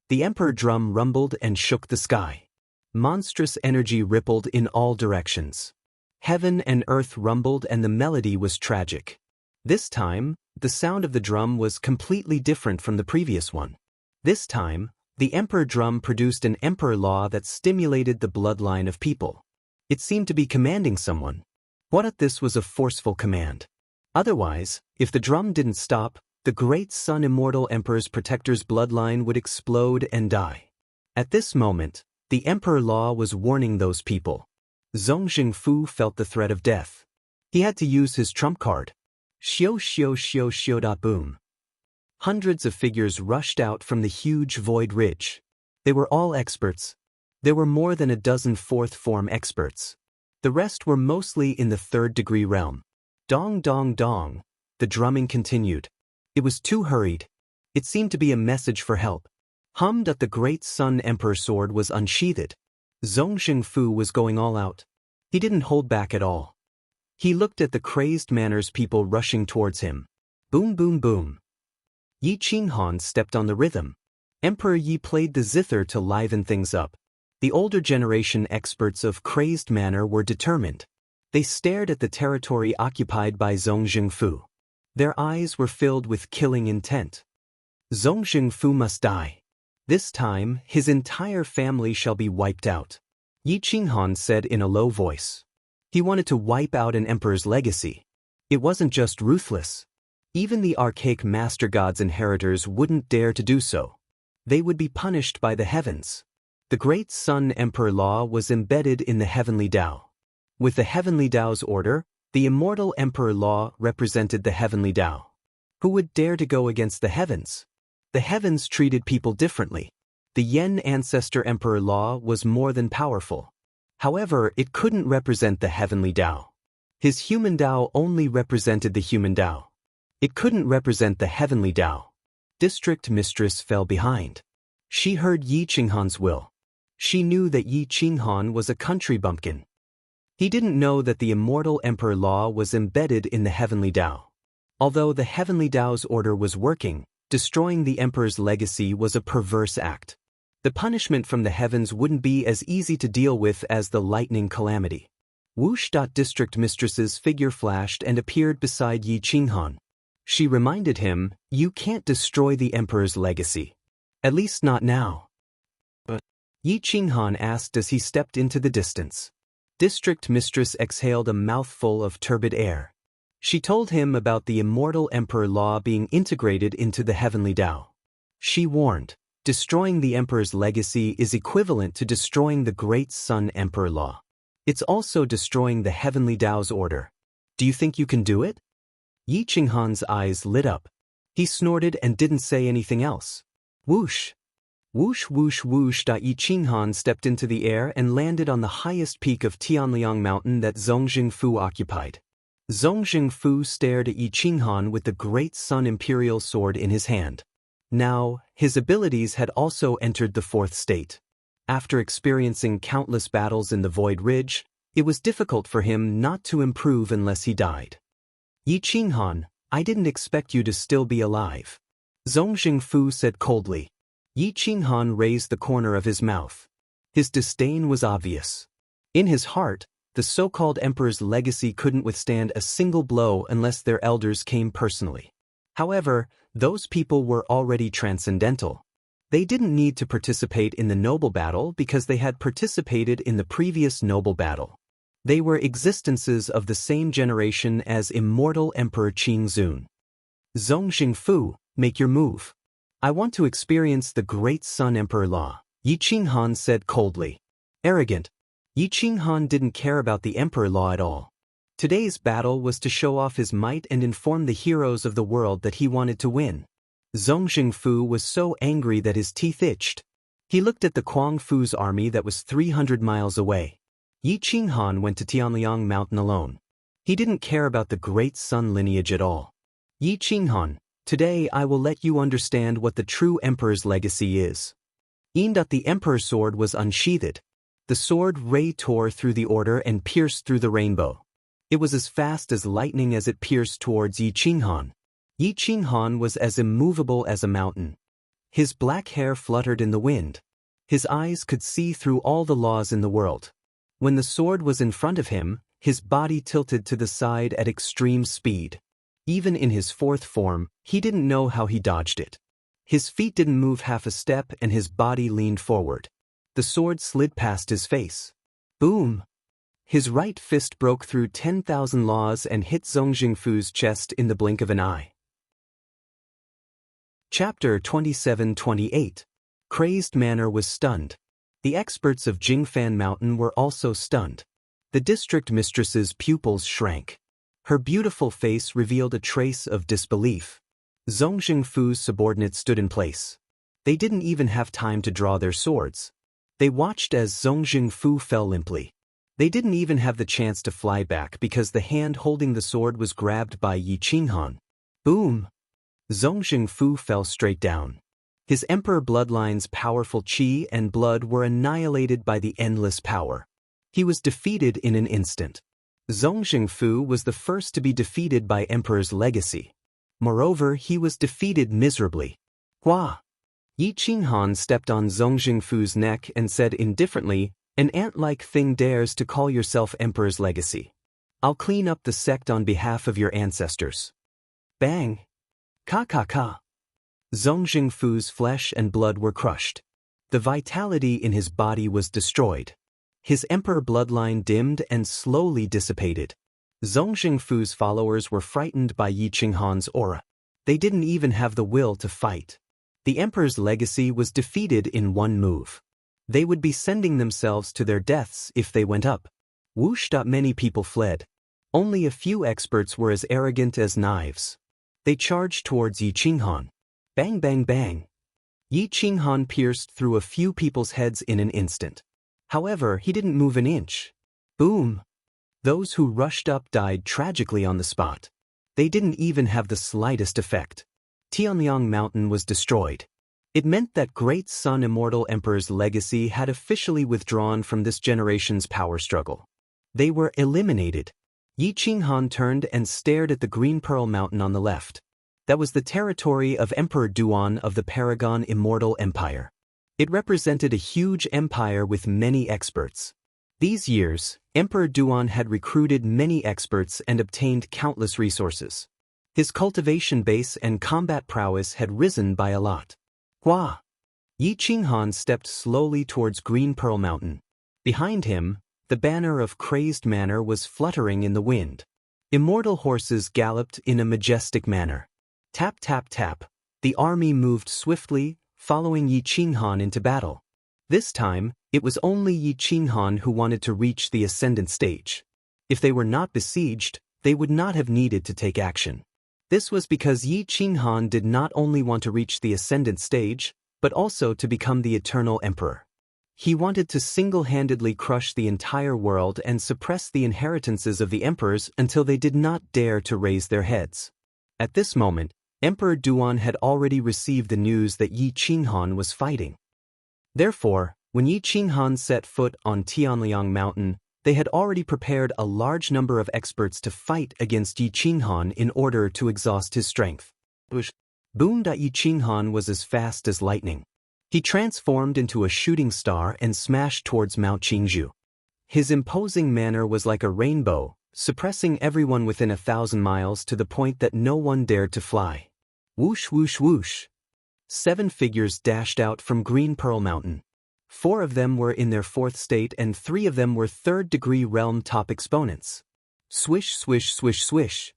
Speaker 1: The Emperor drum rumbled and shook the sky. Monstrous energy rippled in all directions. Heaven and earth rumbled and the melody was tragic. This time, the sound of the drum was completely different from the previous one. This time, the Emperor drum produced an Emperor law that stimulated the bloodline of people. It seemed to be commanding someone. What if this was a forceful command? Otherwise, if the drum didn't stop, the great Sun Immortal Emperor's protector's bloodline would explode and die. At this moment, the Emperor law was warning those people. Zhong Jingfu felt the threat of death. He had to use his trump card. Xiao. Boom. Hundreds of figures rushed out from the huge Void Ridge. They were all experts. There were more than a dozen fourth form experts. The rest were mostly in the third-degree realm. Dong dong dong. The drumming continued. It was too hurried. It seemed to be a message for help. Hummed at the great Sun Emperor sword was unsheathed. Zhong Jingfu was going all out. He didn't hold back at all. He looked at the Crazed Manor's people rushing towards him. Boom boom boom. Yi Qinghan stepped on the rhythm. Emperor Yi played the zither to liven things up. The older generation experts of Crazed Manor were determined. They stared at the territory occupied by Zhong Jingfu. Their eyes were filled with killing intent. Zhong Jingfu must die. This time, his entire family shall be wiped out. Yi Qinghan said in a low voice. He wanted to wipe out an emperor's legacy. It wasn't just ruthless. Even the archaic Master God's inheritors wouldn't dare to do so. They would be punished by the heavens. The great Sun Emperor law was embedded in the heavenly Tao. With the heavenly Tao's order, the immortal Emperor law represented the heavenly Tao. Who would dare to go against the heavens? The heavens treated people differently. The Yen Ancestor Emperor law was more than powerful. However, it couldn't represent the heavenly Tao. His human Tao only represented the human Tao. It couldn't represent the heavenly Tao. District Mistress fell behind. She heard Yi Qinghan's will. She knew that Yi Qinghan was a country bumpkin. He didn't know that the immortal Emperor law was embedded in the heavenly Tao. Although the heavenly Tao's order was working, destroying the emperor's legacy was a perverse act. The punishment from the heavens wouldn't be as easy to deal with as the lightning calamity. Whoosh! District mistress's figure flashed and appeared beside Yi Qinghan. She reminded him, "You can't destroy the emperor's legacy. At least not now." But Yi Qinghan asked as he stepped into the distance. District mistress exhaled a mouthful of turbid air. She told him about the immortal emperor law being integrated into the heavenly Tao. She warned, destroying the emperor's legacy is equivalent to destroying the great sun emperor law. It's also destroying the heavenly Tao's order. Do you think you can do it? Yi Qinghan's eyes lit up. He snorted and didn't say anything else. Whoosh! Whoosh whoosh whoosh! Yi Qinghan stepped into the air and landed on the highest peak of Tianliang Mountain that Zongjing Fu occupied. Zongjing Fu stared at Yi Qinghan with the great sun imperial sword in his hand. Now, his abilities had also entered the fourth state. After experiencing countless battles in the Void Ridge, it was difficult for him not to improve unless he died. Yi Qinghan, I didn't expect you to still be alive. Zongjing Fu said coldly. Yi Qinghan raised the corner of his mouth. His disdain was obvious. In his heart, the so-called emperor's legacy couldn't withstand a single blow unless their elders came personally. However, those people were already transcendental. They didn't need to participate in the noble battle because they had participated in the previous noble battle. They were existences of the same generation as immortal Emperor Qingzun. Zongjing Fu, make your move. I want to experience the great Sun Emperor law, Yi Qinghan said coldly. Arrogant. Yi Qinghan didn't care about the Emperor law at all. Today's battle was to show off his might and inform the heroes of the world that he wanted to win. Zongjing Fu was so angry that his teeth itched. He looked at the Kuang Fu's army that was 300 miles away. Yi Qinghan went to Tianliang Mountain alone. He didn't care about the great Sun lineage at all. Yi Qinghan, today I will let you understand what the true emperor's legacy is. The emperor's sword was unsheathed. The sword ray tore through the order and pierced through the rainbow. It was as fast as lightning as it pierced towards Yi Qinghan. Yi Qinghan was as immovable as a mountain. His black hair fluttered in the wind. His eyes could see through all the laws in the world. When the sword was in front of him, his body tilted to the side at extreme speed. Even in his fourth form, he didn't know how he dodged it. His feet didn't move half a step and his body leaned forward. The sword slid past his face. Boom! His right fist broke through 10,000 laws and hit Zongjing Fu's chest in the blink of an eye. Chapter 27-28. Crazed Manor was stunned. The experts of Jingfan Mountain were also stunned. The district mistress's pupils shrank. Her beautiful face revealed a trace of disbelief. Zongjing Fu's subordinates stood in place. They didn't even have time to draw their swords. They watched as Zongjing Fu fell limply. They didn't even have the chance to fly back because the hand holding the sword was grabbed by Yi Qinghan. Boom! Zongjing Fu fell straight down. His emperor bloodline's powerful qi and blood were annihilated by the endless power. He was defeated in an instant. Zongjing Fu was the first to be defeated by emperor's legacy. Moreover, he was defeated miserably. Hua! Yi Qinghan stepped on Zongjing Fu's neck and said indifferently, "An ant-like thing dares to call yourself emperor's legacy. I'll clean up the sect on behalf of your ancestors." Bang! Ka ka ka! Zongjing Fu's flesh and blood were crushed. The vitality in his body was destroyed. His emperor bloodline dimmed and slowly dissipated. Zongjing Fu's followers were frightened by Yi Qinghan's aura. They didn't even have the will to fight. The emperor's legacy was defeated in one move. They would be sending themselves to their deaths if they went up. Whoosh! Many people fled. Only a few experts were as arrogant as knives. They charged towards Yi Qinghan. Bang bang bang! Yi Qinghan pierced through a few people's heads in an instant. However, he didn't move an inch. Boom! Those who rushed up died tragically on the spot. They didn't even have the slightest effect. Tianliang Mountain was destroyed. It meant that Great Sun Immortal Emperor's legacy had officially withdrawn from this generation's power struggle. They were eliminated. Yi Qinghan turned and stared at the Green Pearl Mountain on the left. That was the territory of Emperor Duan of the Paragon Immortal Empire. It represented a huge empire with many experts. These years, Emperor Duan had recruited many experts and obtained countless resources. His cultivation base and combat prowess had risen by a lot. Hua! Yi Qinghan stepped slowly towards Green Pearl Mountain. Behind him, the banner of Crazed Manor was fluttering in the wind. Immortal horses galloped in a majestic manner. Tap tap tap, the army moved swiftly, following Yi Qinghan into battle. This time, it was only Yi Qinghan who wanted to reach the ascendant stage. If they were not besieged, they would not have needed to take action. This was because Yi Qinghan did not only want to reach the ascendant stage, but also to become the eternal emperor. He wanted to single-handedly crush the entire world and suppress the inheritances of the emperors until they did not dare to raise their heads. At this moment, Emperor Duan had already received the news that Yi Qinghan was fighting. Therefore, when Yi Qinghan set foot on Tianliang Mountain, they had already prepared a large number of experts to fight against Yi Qinghan in order to exhaust his strength. Boom! Yi Qinghan was as fast as lightning. He transformed into a shooting star and smashed towards Mount Qingzhou. His imposing manner was like a rainbow, suppressing everyone within 1,000 miles to the point that no one dared to fly. Whoosh whoosh whoosh. 7 figures dashed out from Green Pearl Mountain. 4 of them were in their 4th state and 3 of them were 3rd-degree realm top exponents. Swish swish swish swish.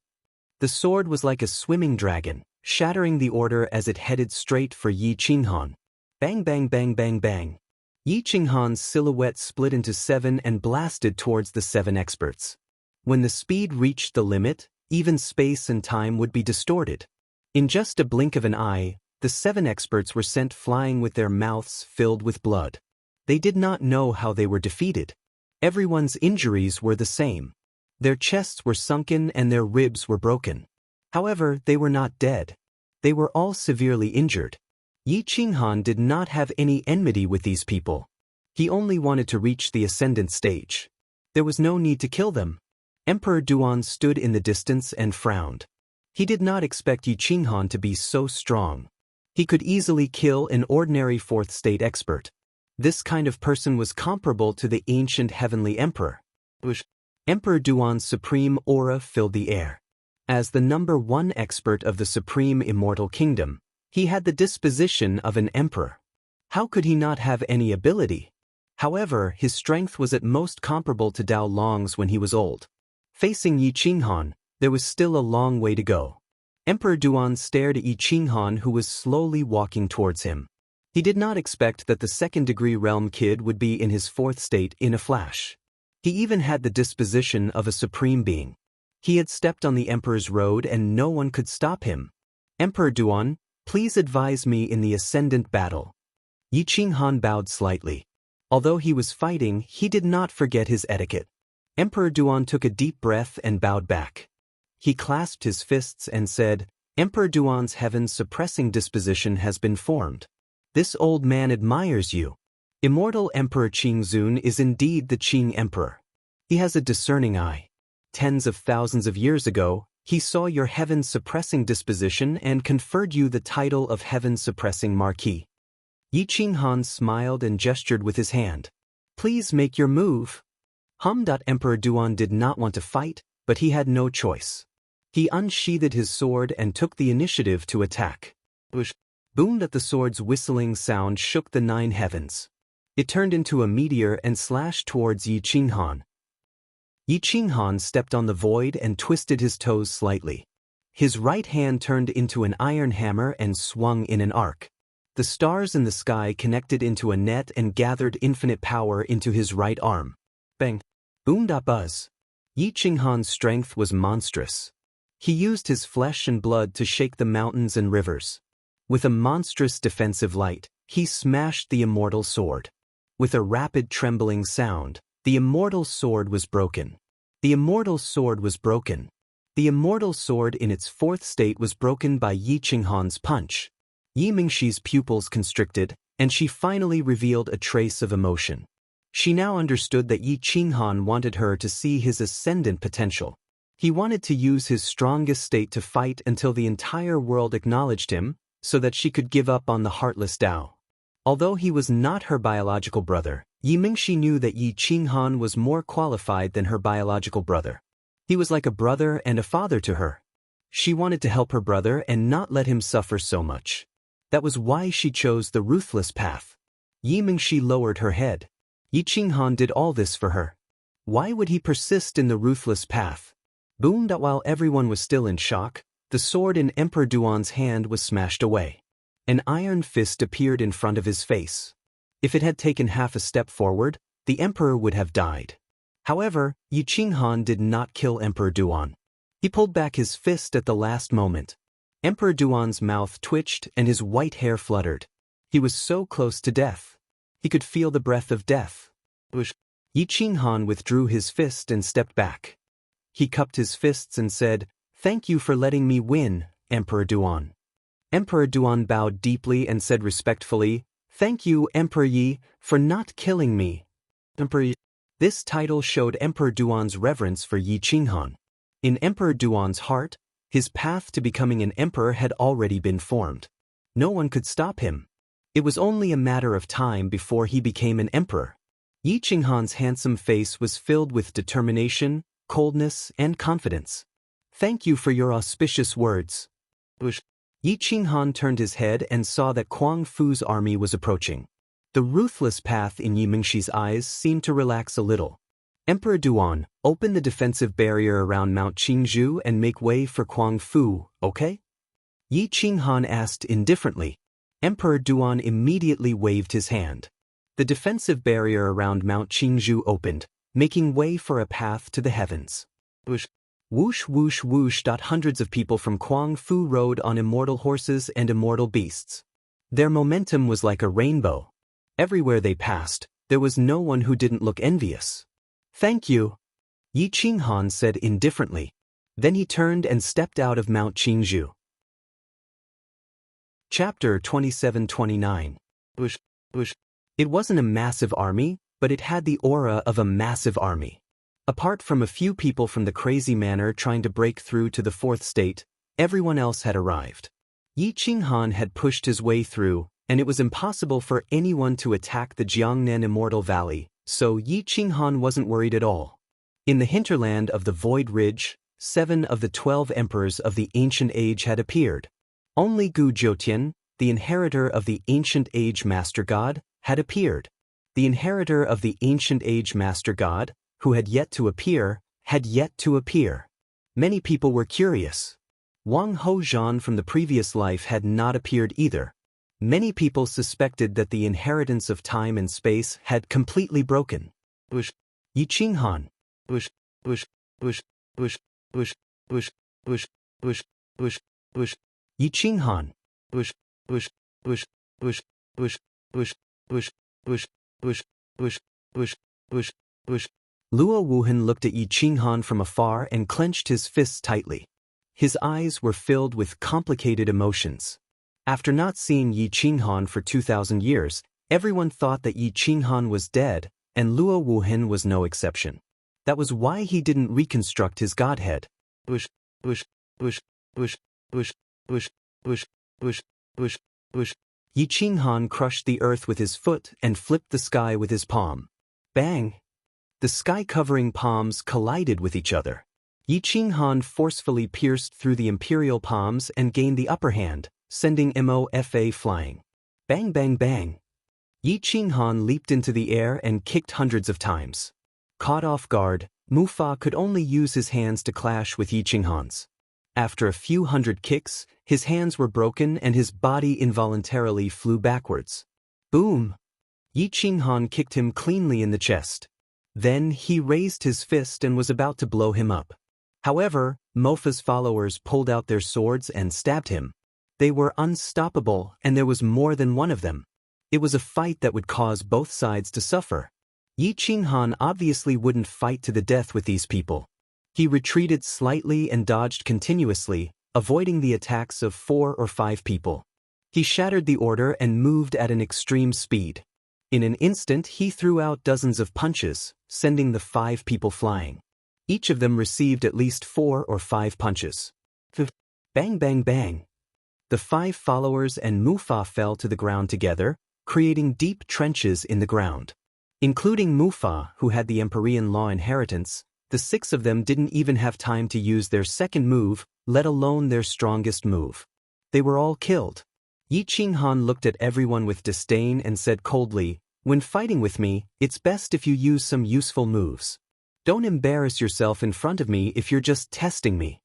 Speaker 1: The sword was like a swimming dragon, shattering the order as it headed straight for Yi Qinghan. Bang bang bang bang bang. Yi Qinghan's silhouette split into 7 and blasted towards the 7 experts. When the speed reached the limit, even space and time would be distorted. In just a blink of an eye, the 7 experts were sent flying with their mouths filled with blood. They did not know how they were defeated. Everyone's injuries were the same. Their chests were sunken and their ribs were broken. However, they were not dead. They were all severely injured. Yi Qinghan did not have any enmity with these people. He only wanted to reach the ascendant stage. There was no need to kill them. Emperor Duan stood in the distance and frowned. He did not expect Yi Qinghan to be so strong. He could easily kill an ordinary 4th state expert. This kind of person was comparable to the ancient heavenly emperor. Emperor Duan's supreme aura filled the air. As the number 1 expert of the supreme immortal kingdom, he had the disposition of an emperor. How could he not have any ability? However, his strength was at most comparable to Dao Long's when he was old. Facing Yi Qinghan, there was still a long way to go. Emperor Duan stared at Yi Qinghan, who was slowly walking towards him. He did not expect that the 2nd-degree realm kid would be in his 4th state in a flash. He even had the disposition of a supreme being. He had stepped on the emperor's road and no one could stop him. Emperor Duan, please advise me in the ascendant battle. Yi Qinghan bowed slightly. Although he was fighting, he did not forget his etiquette. Emperor Duan took a deep breath and bowed back. He clasped his fists and said, Emperor Duan's heaven-suppressing disposition has been formed. This old man admires you. Immortal Emperor Qingzun is indeed the Qing Emperor. He has a discerning eye. Tens of thousands of years ago, he saw your heaven-suppressing disposition and conferred you the title of heaven-suppressing Marquis. Yi Qinghan smiled and gestured with his hand. Please make your move. Emperor Duan did not want to fight, but he had no choice. He unsheathed his sword and took the initiative to attack. Boom! The sword's whistling sound shook the 9 heavens. It turned into a meteor and slashed towards Yi Qinghan. Yi Qinghan stepped on the void and twisted his toes slightly. His right hand turned into an iron hammer and swung in an arc. The stars in the sky connected into a net and gathered infinite power into his right arm. Bang! Boom! Buzz! Yi Qinghan's strength was monstrous. He used his flesh and blood to shake the mountains and rivers. With a monstrous defensive light, he smashed the immortal sword. With a rapid trembling sound, the immortal sword was broken. The immortal sword was broken. The immortal sword in its 4th state was broken by Yi Qinghan's punch. Yi Mingxi's pupils constricted, and she finally revealed a trace of emotion. She now understood that Yi Qinghan wanted her to see his ascendant potential. He wanted to use his strongest state to fight until the entire world acknowledged him, so that she could give up on the heartless Dao. Although he was not her biological brother, Yi Mingxi knew that Yi Qinghan was more qualified than her biological brother. He was like a brother and a father to her. She wanted to help her brother and not let him suffer so much. That was why she chose the ruthless path. Yi Mingxi lowered her head. Yi Qinghan did all this for her. Why would he persist in the ruthless path? Boom! While everyone was still in shock, the sword in Emperor Duan's hand was smashed away. An iron fist appeared in front of his face. If it had taken half a step forward, the emperor would have died. However, Yi Qinghan did not kill Emperor Duan. He pulled back his fist at the last moment. Emperor Duan's mouth twitched and his white hair fluttered. He was so close to death. He could feel the breath of death. Yi Qinghan withdrew his fist and stepped back. He cupped his fists and said, "Thank you for letting me win, Emperor Duan." Emperor Duan bowed deeply and said respectfully, "Thank you, Emperor Yi, for not killing me." Emperor Yi. This title showed Emperor Duan's reverence for Yi Qinghan. In Emperor Duan's heart, his path to becoming an emperor had already been formed. No one could stop him. It was only a matter of time before he became an emperor. Yi Qinghan's handsome face was filled with determination, coldness, and confidence. "Thank you for your auspicious words." Yi Qinghan turned his head and saw that Kuang Fu's army was approaching. The ruthless path in Yi Mingxi's eyes seemed to relax a little. "Emperor Duan, open the defensive barrier around Mount Qingzhou and make way for Kuang Fu, okay?" Yi Qinghan asked indifferently. Emperor Duan immediately waved his hand. The defensive barrier around Mount Qingzhou opened, making way for a path to the heavens. Whoosh whoosh whoosh. Hundreds of people from Kuang Fu rode on immortal horses and immortal beasts. Their momentum was like a rainbow. Everywhere they passed, there was no one who didn't look envious. "Thank you," Yi Qinghan said indifferently. Then he turned and stepped out of Mount Qingzhou. Chapter 27-29. It wasn't a massive army, but it had the aura of a massive army. Apart from a few people from the crazy manor trying to break through to the fourth state, everyone else had arrived. Yi Qinghan had pushed his way through, and it was impossible for anyone to attack the Jiangnan Immortal Valley, so Yi Qinghan wasn't worried at all. In the hinterland of the Void Ridge, 7 of the 12 emperors of the Ancient Age had appeared. Only Gu Jiutian, the inheritor of the Ancient Age Master God, had appeared. The inheritor of the Ancient Age Master God, who had yet to appear, had yet to appear. Many people were curious. Wang Hozhan from the previous life had not appeared either. Many people suspected that the inheritance of time and space had completely broken. Yi Qinghan. Yi Qinghan. Luo Wuhan looked at Yi Qinghan from afar and clenched his fists tightly. His eyes were filled with complicated emotions. After not seeing Yi Qinghan for 2,000 years, everyone thought that Yi Qinghan was dead, and Luo Wuhan was no exception. That was why he didn't reconstruct his godhead. Yi Qinghan crushed the earth with his foot and flipped the sky with his palm. Bang! The sky-covering palms collided with each other. Yi Qinghan forcefully pierced through the imperial palms and gained the upper hand, sending Mofa flying. Bang bang bang! Yi Qinghan leaped into the air and kicked hundreds of times. Caught off guard, Mufa could only use his hands to clash with Yi Qinghan's. After a few hundred kicks, his hands were broken and his body involuntarily flew backwards. Boom! Yi Qinghan kicked him cleanly in the chest. Then he raised his fist and was about to blow him up. However, Mofa's followers pulled out their swords and stabbed him. They were unstoppable, and there was more than one of them. It was a fight that would cause both sides to suffer. Yi Qinghan obviously wouldn't fight to the death with these people. He retreated slightly and dodged continuously, avoiding the attacks of 4 or 5 people. He shattered the order and moved at an extreme speed. In an instant he threw out dozens of punches, sending the 5 people flying. Each of them received at least 4 or 5 punches. Bang bang bang! The 5 followers and Mufa fell to the ground together, creating deep trenches in the ground. Including Mufa, who had the Empyrean law inheritance, the 6 of them didn't even have time to use their second move, let alone their strongest move. They were all killed. Yi Qinghan looked at everyone with disdain and said coldly, "When fighting with me, it's best if you use some useful moves. Don't embarrass yourself in front of me if you're just testing me."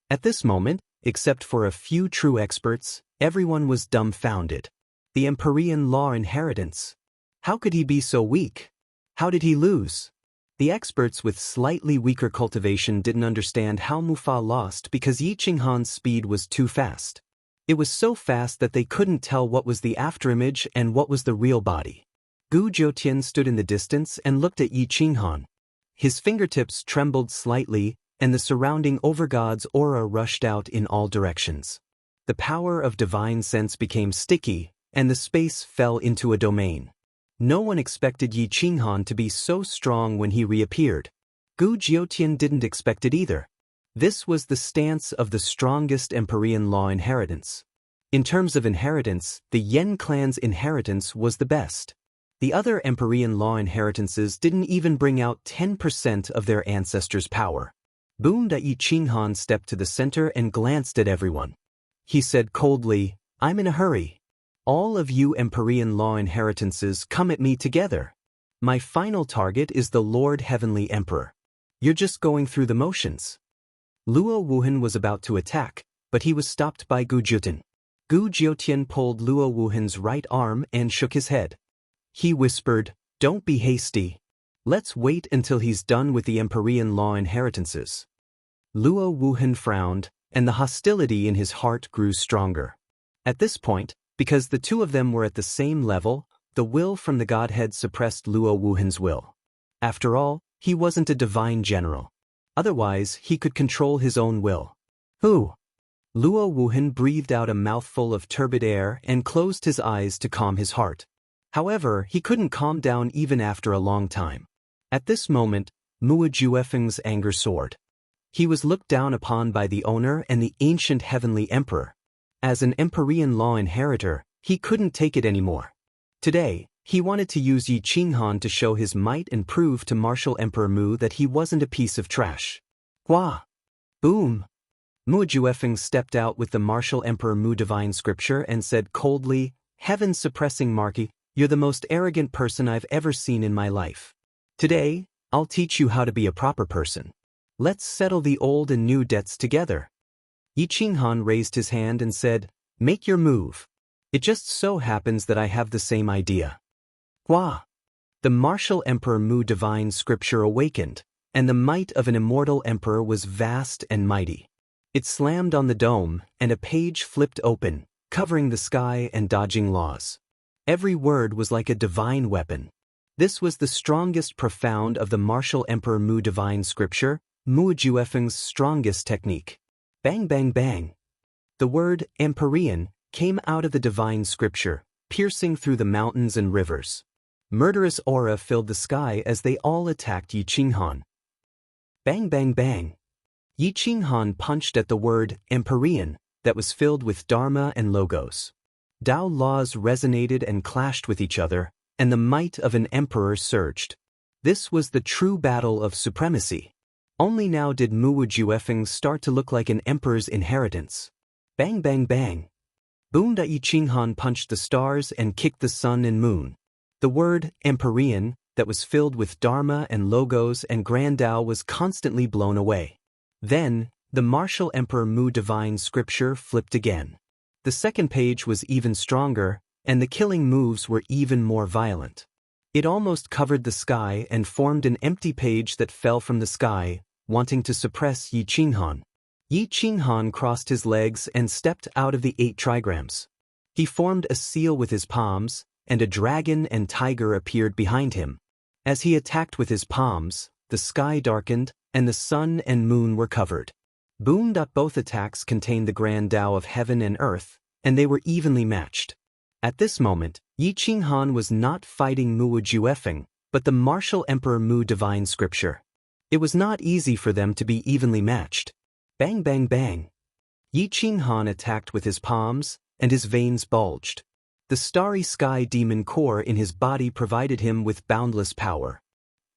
Speaker 1: At this moment, except for a few true experts, everyone was dumbfounded. The Empyrean law inheritance. How could he be so weak? How did he lose? The experts with slightly weaker cultivation didn't understand how Mufa lost because Yi Qinghan's speed was too fast. It was so fast that they couldn't tell what was the afterimage and what was the real body. Gu Jiutian stood in the distance and looked at Yi Qinghan. His fingertips trembled slightly, and the surrounding overgod's aura rushed out in all directions. The power of divine sense became sticky, and the space fell into a domain. No one expected Yi Qinghan to be so strong when he reappeared. Gu Jiutian didn't expect it either. This was the stance of the strongest Empyrean law inheritance. In terms of inheritance, the Yen clan's inheritance was the best. The other Empyrean law inheritances didn't even bring out 10% of their ancestors' power. Yi Qinghan stepped to the center and glanced at everyone. He said coldly, "I'm in a hurry. All of you Empyrean law inheritances come at me together. My final target is the Lord Heavenly Emperor. You're just going through the motions." Luo Wuhan was about to attack, but he was stopped by Gu Jiutian. Gu Jiutian pulled Luo Wuhan's right arm and shook his head. He whispered, "Don't be hasty. Let's wait until he's done with the Empyrean law inheritances." Luo Wuhan frowned, and the hostility in his heart grew stronger. At this point, because the two of them were at the same level, the will from the Godhead suppressed Luo Wuhan's will. After all, he wasn't a divine general. Otherwise, he could control his own will. Who? Luo Wuhan breathed out a mouthful of turbid air and closed his eyes to calm his heart. However, he couldn't calm down even after a long time. At this moment, Mu Juefeng's anger soared. He was looked down upon by the owner and the ancient heavenly emperor. As an Empyrean law inheritor, he couldn't take it anymore. Today, he wanted to use Yi Qinghan to show his might and prove to Martial Emperor Mu that he wasn't a piece of trash. Hua! Boom! Mu Juefeng stepped out with the Martial Emperor Mu divine scripture and said coldly, "Heaven-suppressing Marquis, you're the most arrogant person I've ever seen in my life. Today, I'll teach you how to be a proper person. Let's settle the old and new debts together." Yi Qinghan raised his hand and said, "Make your move. It just so happens that I have the same idea." Hua! The Martial Emperor Mu divine scripture awakened, and the might of an immortal emperor was vast and mighty. It slammed on the dome, and a page flipped open, covering the sky and dodging laws. Every word was like a divine weapon. This was the strongest profound of the Martial Emperor Mu divine scripture, Mu Juefeng's strongest technique. Bang bang bang. The word Empyrean came out of the divine scripture, piercing through the mountains and rivers. Murderous aura filled the sky as they all attacked Yi Qinghan. Bang bang bang. Yi Qinghan punched at the word Empyrean that was filled with Dharma and Logos. Tao laws resonated and clashed with each other, and the might of an emperor surged. This was the true battle of supremacy. Only now did Mu Juefeng start to look like an emperor's inheritance. Bang bang bang. Yi Qinghan punched the stars and kicked the sun and moon. The word Empyrean that was filled with Dharma and Logos and Grand Tao was constantly blown away. Then, the Martial Emperor Mu divine scripture flipped again. The second page was even stronger, and the killing moves were even more violent. It almost covered the sky and formed an empty page that fell from the sky, wanting to suppress Yi Qinghan. Yi Qinghan crossed his legs and stepped out of the 8 trigrams. He formed a seal with his palms, and a dragon and tiger appeared behind him. As he attacked with his palms, the sky darkened, and the sun and moon were covered. Both attacks contained the grand Tao of heaven and earth, and they were evenly matched. At this moment, Yi Qinghan was not fighting Mu Juefeng, but the Martial Emperor Mu divine scripture. It was not easy for them to be evenly matched. Bang bang bang. Yi Qinghan attacked with his palms, and his veins bulged. The starry sky demon core in his body provided him with boundless power.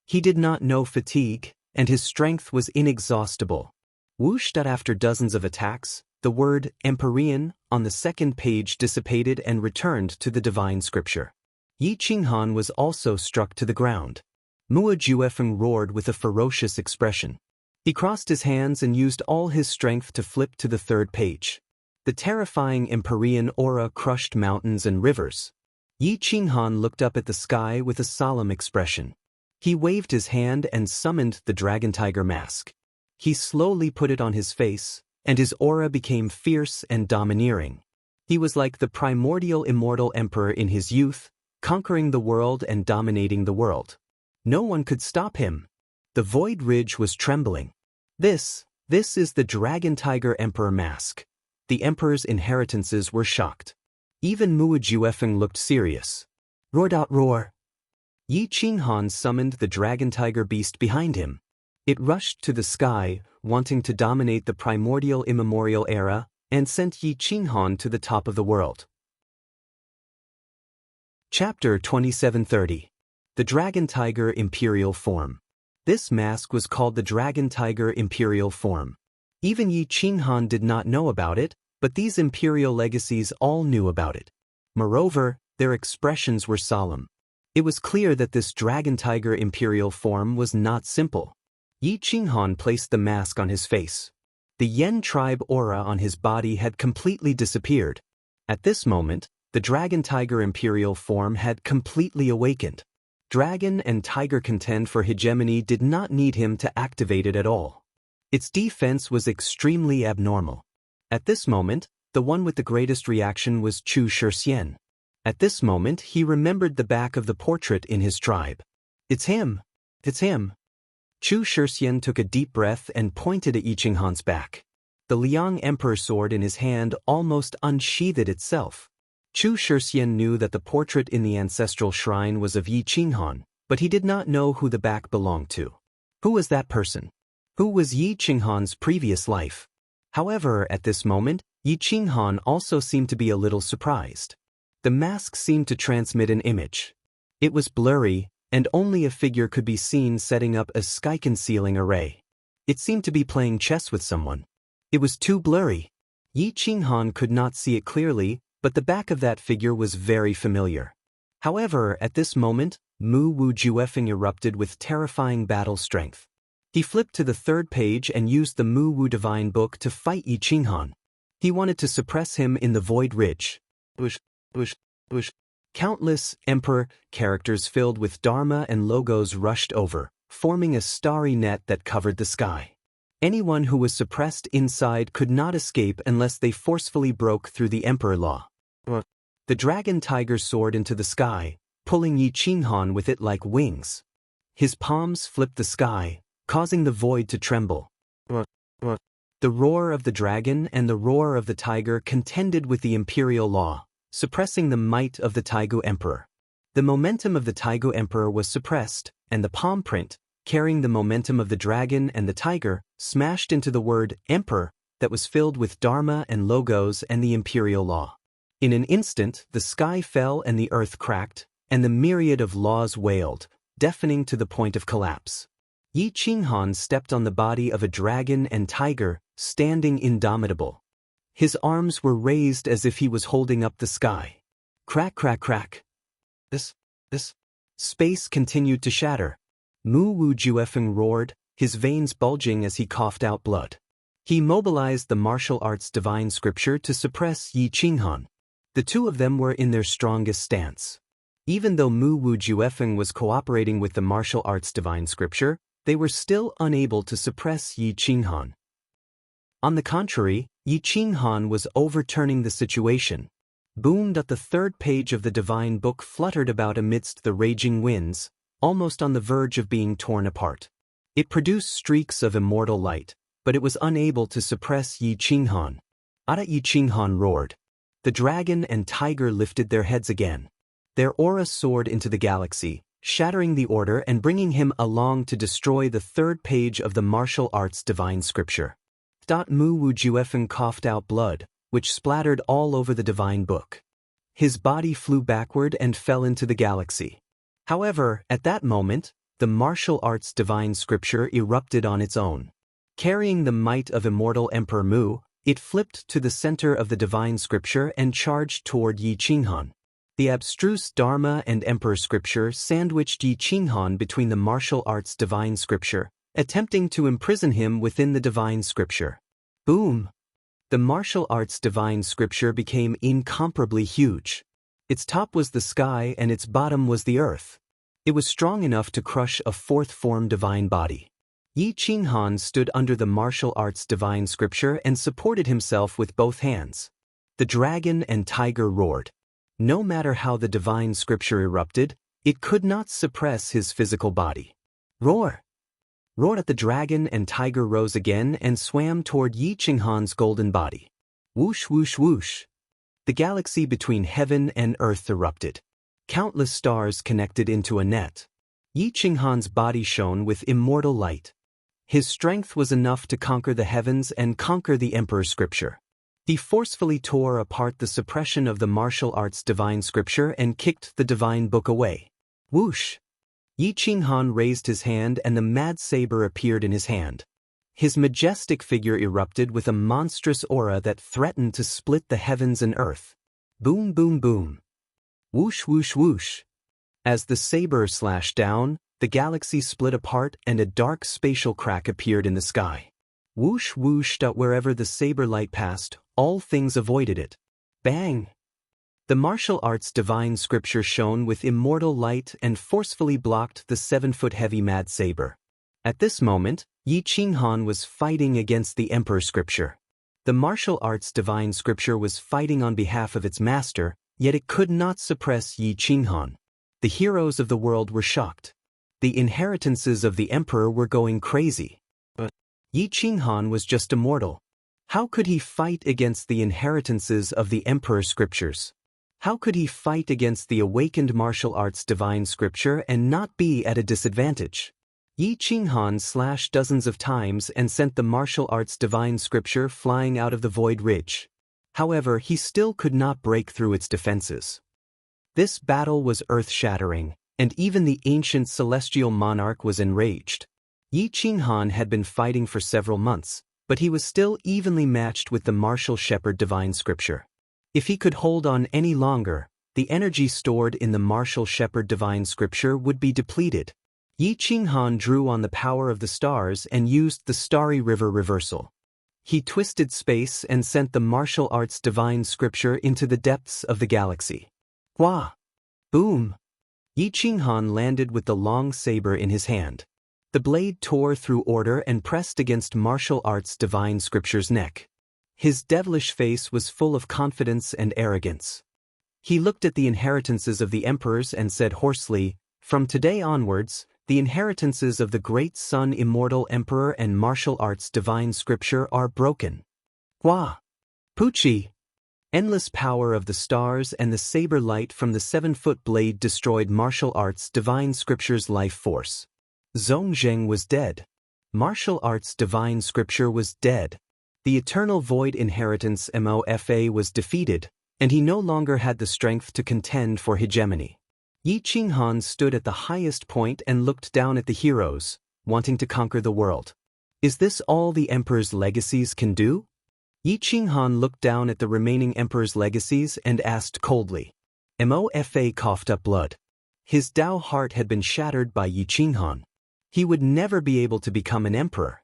Speaker 1: He did not know fatigue, and his strength was inexhaustible. Whoosh! After dozens of attacks, the word Empyrean on the second page dissipated and returned to the divine scripture. Yi Qinghan was also struck to the ground. Mu Juefeng roared with a ferocious expression. He crossed his hands and used all his strength to flip to the third page. The terrifying Empyrean aura crushed mountains and rivers. Yi Qinghan looked up at the sky with a solemn expression. He waved his hand and summoned the dragon tiger mask. He slowly put it on his face, and his aura became fierce and domineering. He was like the primordial immortal emperor in his youth, conquering the world and dominating the world. No one could stop him. The Void Ridge was trembling. This is the Dragon Tiger Emperor mask. The Emperor's inheritances were shocked. Even Mu Juefeng looked serious. Roar! Yi Qinghan summoned the Dragon Tiger beast behind him. It rushed to the sky, wanting to dominate the primordial immemorial era, and sent Yi Qinghan to the top of the world. Chapter 2730. The Dragon Tiger Imperial Form. This mask was called the Dragon Tiger Imperial Form. Even Yi Qinghan did not know about it, but these imperial legacies all knew about it. Moreover, their expressions were solemn. It was clear that this Dragon Tiger Imperial Form was not simple. Yi Qinghan placed the mask on his face. The Yen tribe aura on his body had completely disappeared. At this moment, the Dragon Tiger Imperial Form had completely awakened. Dragon and Tiger contend for hegemony did not need him to activate it at all. Its defense was extremely abnormal. At this moment, the one with the greatest reaction was Chu Shixian. At this moment, he remembered the back of the portrait in his tribe. It's him! Chu Shixian took a deep breath and pointed at Yi Qinghan's back. The Liang Emperor sword in his hand almost unsheathed itself. Chu Shixian knew that the portrait in the ancestral shrine was of Yi Qinghan, but he did not know who the back belonged to. Who was that person? Who was Yi Qinghan's previous life? However, at this moment, Yi Qinghan also seemed to be a little surprised. The mask seemed to transmit an image. It was blurry, and only a figure could be seen setting up a sky-concealing array. It seemed to be playing chess with someone. It was too blurry. Yi Qinghan could not see it clearly, but the back of that figure was very familiar. However, at this moment, Mu Juefeng erupted with terrifying battle strength. He flipped to the third page and used the Mu Wu Divine Book to fight Yi Qinghan. He wanted to suppress him in the Void Ridge. Countless Emperor characters filled with Dharma and logos rushed over, forming a starry net that covered the sky. Anyone who was suppressed inside could not escape unless they forcefully broke through the Emperor Law. The Dragon Tiger soared into the sky, pulling Yi Qinghan with it like wings. His palms flipped the sky, causing the void to tremble. The roar of the dragon and the roar of the tiger contended with the imperial law, suppressing the might of the Taigu Emperor. The momentum of the Taigu Emperor was suppressed, and the palm print, carrying the momentum of the dragon and the tiger, smashed into the word Emperor that was filled with Dharma and logos and the imperial law. In an instant, the sky fell and the earth cracked, and the myriad of laws wailed, deafening to the point of collapse. Yi Qinghan stepped on the body of a dragon and tiger, standing indomitable. His arms were raised as if he was holding up the sky. Crack, crack, crack. This. Space continued to shatter. Mu Wu Juefeng roared, his veins bulging as he coughed out blood. He mobilized the martial arts divine scripture to suppress Yi Qinghan. The two of them were in their strongest stance. Even though Mu Wu Juefeng was cooperating with the martial arts divine scripture, they were still unable to suppress Yi Qinghan. On the contrary, Yi Qinghan was overturning the situation. Boom! The third page of the divine book fluttered about amidst the raging winds, almost on the verge of being torn apart. It produced streaks of immortal light, but it was unable to suppress Yi Qinghan. Yi Qinghan roared. The dragon and tiger lifted their heads again. Their aura soared into the galaxy, shattering the order and bringing him along to destroy the third page of the martial arts divine scripture. Mu Wu Juefeng coughed out blood, which splattered all over the divine book. His body flew backward and fell into the galaxy. However, at that moment, the martial arts divine scripture erupted on its own. Carrying the might of immortal Emperor Mu, it flipped to the center of the divine scripture and charged toward Yi Qinghan. The abstruse Dharma and Emperor scripture sandwiched Yi Qinghan between the martial arts divine scripture, attempting to imprison him within the divine scripture. Boom! The martial arts divine scripture became incomparably huge. Its top was the sky and its bottom was the earth. It was strong enough to crush a fourth form divine body. Yi Qinghan stood under the martial arts divine scripture and supported himself with both hands. The dragon and tiger roared. No matter how the divine scripture erupted, it could not suppress his physical body. Roar! Roared at the dragon and tiger rose again and swam toward Yi Qinghan's golden body. Whoosh whoosh whoosh! The galaxy between heaven and earth erupted. Countless stars connected into a net. Yi Qinghan's body shone with immortal light. His strength was enough to conquer the heavens and conquer the Emperor's scripture. He forcefully tore apart the suppression of the martial arts divine scripture and kicked the divine book away. Whoosh! Yi Qinghan raised his hand and the mad saber appeared in his hand. His majestic figure erupted with a monstrous aura that threatened to split the heavens and earth. Boom boom boom! Whoosh whoosh whoosh! As the saber slashed down, the galaxy split apart and a dark spatial crack appeared in the sky. Whoosh whoosh! Wherever the saber light passed, all things avoided it. Bang! The martial arts divine scripture shone with immortal light and forcefully blocked the 7-foot-heavy mad saber. At this moment, Yi Qinghan was fighting against the Emperor scripture. The martial arts divine scripture was fighting on behalf of its master, yet it could not suppress Yi Qinghan. The heroes of the world were shocked. The inheritances of the Emperor were going crazy. But Yi Qinghan was just a mortal. How could he fight against the inheritances of the Emperor's scriptures? How could he fight against the awakened martial arts divine scripture and not be at a disadvantage? Yi Qinghan slashed dozens of times and sent the martial arts divine scripture flying out of the void ridge. However, he still could not break through its defenses. This battle was earth-shattering, and even the ancient celestial monarch was enraged. Yi Qinghan had been fighting for several months, but he was still evenly matched with the martial shepherd divine scripture. If he could hold on any longer, the energy stored in the martial shepherd divine scripture would be depleted. Yi Qinghan drew on the power of the stars and used the starry river reversal. He twisted space and sent the martial arts divine scripture into the depths of the galaxy. Wah! Boom! Yi Qinghan landed with the long saber in his hand. The blade tore through order and pressed against martial arts divine scripture's neck. His devilish face was full of confidence and arrogance. He looked at the inheritances of the emperors and said hoarsely, "From today onwards, the inheritances of the great sun immortal emperor and martial arts divine scripture are broken." Wah! Poochie! Endless power of the stars and the saber light from the 7-foot blade destroyed martial arts divine scripture's life force. Zhongzheng was dead. Martial arts divine scripture was dead. The eternal void inheritance MOFA was defeated, and he no longer had the strength to contend for hegemony. Yi Qinghan stood at the highest point and looked down at the heroes, wanting to conquer the world. Is this all the emperor's legacies can do? Yi Qinghan looked down at the remaining emperor's legacies and asked coldly. MOFA coughed up blood. His Dao heart had been shattered by Yi Qinghan. He would never be able to become an emperor.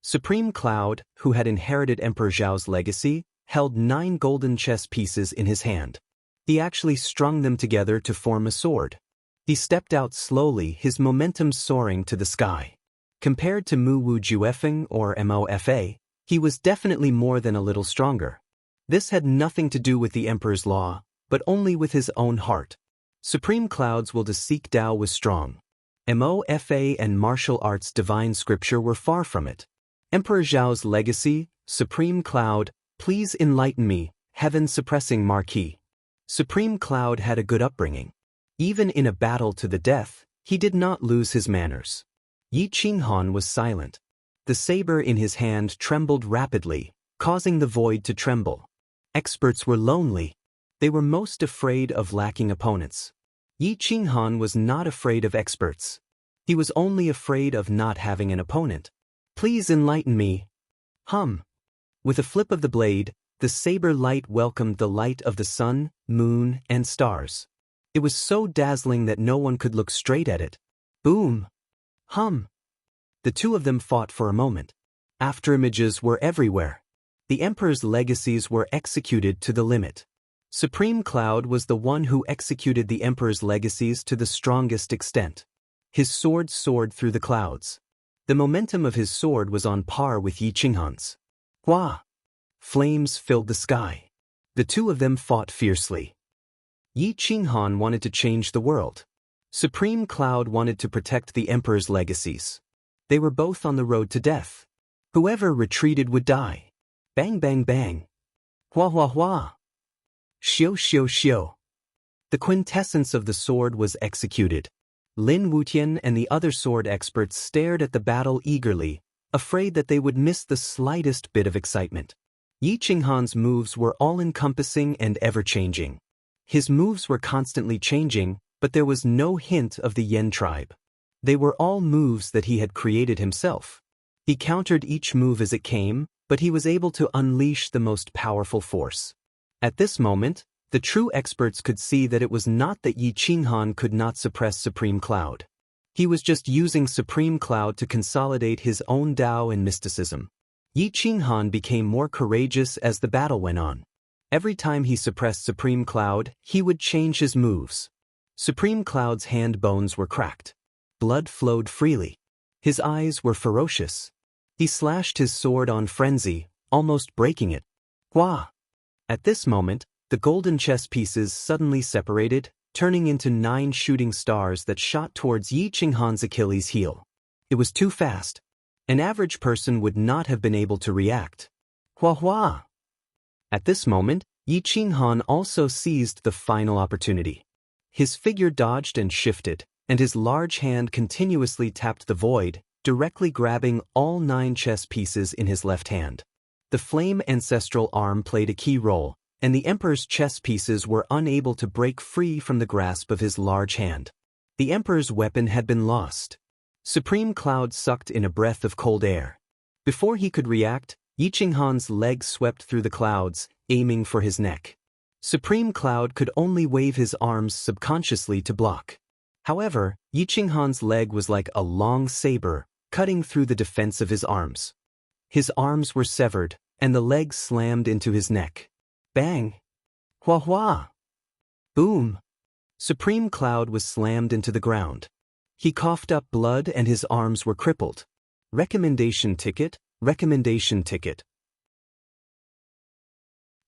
Speaker 1: Supreme Cloud, who had inherited Emperor Zhao's legacy, held 9 golden chess pieces in his hand. He actually strung them together to form a sword. He stepped out slowly, his momentum soaring to the sky. Compared to Mu Wu Juefeng or MOFA, he was definitely more than a little stronger. This had nothing to do with the Emperor's law, but only with his own heart. Supreme Cloud's will to seek Dao was strong. MOFA and martial arts divine scripture were far from it. Emperor Zhao's legacy, Supreme Cloud, please enlighten me, heaven-suppressing Marquis. Supreme Cloud had a good upbringing. Even in a battle to the death, he did not lose his manners. Yi Qinghan was silent. The saber in his hand trembled rapidly, causing the void to tremble. Experts were lonely. They were most afraid of lacking opponents. Yi Qinghan was not afraid of experts. He was only afraid of not having an opponent. Please enlighten me. With a flip of the blade, the saber light welcomed the light of the sun, moon, and stars. It was so dazzling that no one could look straight at it. Boom! The two of them fought for a moment. Afterimages were everywhere. The Emperor's legacies were executed to the limit. Supreme Cloud was the one who executed the Emperor's legacies to the strongest extent. His sword soared through the clouds. The momentum of his sword was on par with Yi Qinghan's. Hua! Flames filled the sky. The two of them fought fiercely. Yi Qinghan wanted to change the world. Supreme Cloud wanted to protect the Emperor's legacies. They were both on the road to death. Whoever retreated would die. Bang bang bang. Hua hua hua. Xiu xiu xiu. The quintessence of the sword was executed. Lin Wutian and the other sword experts stared at the battle eagerly, afraid that they would miss the slightest bit of excitement. Yi Qinghan's moves were all-encompassing and ever-changing. His moves were constantly changing, but there was no hint of the Yen tribe. They were all moves that he had created himself. He countered each move as it came, but he was able to unleash the most powerful force. At this moment, the true experts could see that it was not that Yi Qinghan could not suppress Supreme Cloud. He was just using Supreme Cloud to consolidate his own Dao and mysticism. Yi Qinghan became more courageous as the battle went on. Every time he suppressed Supreme Cloud, he would change his moves. Supreme Cloud's hand bones were cracked. Blood flowed freely. His eyes were ferocious. He slashed his sword on frenzy, almost breaking it. Hua! At this moment, the golden chess pieces suddenly separated, turning into 9 shooting stars that shot towards Yi Qinghan's Achilles heel. It was too fast. An average person would not have been able to react. Hua hua! At this moment, Yi Qinghan also seized the final opportunity. His figure dodged and shifted, and his large hand continuously tapped the void, directly grabbing all 9 chess pieces in his left hand. The flame ancestral arm played a key role, and the Emperor's chess pieces were unable to break free from the grasp of his large hand. The Emperor's weapon had been lost. Supreme Cloud sucked in a breath of cold air. Before he could react, Yi Qinghan's leg swept through the clouds, aiming for his neck. Supreme Cloud could only wave his arms subconsciously to block. However, Yi Qinghan's leg was like a long saber, cutting through the defense of his arms. His arms were severed, and the leg slammed into his neck. Bang! Hua hua! Boom! Supreme Cloud was slammed into the ground. He coughed up blood and his arms were crippled. Recommendation ticket, recommendation ticket.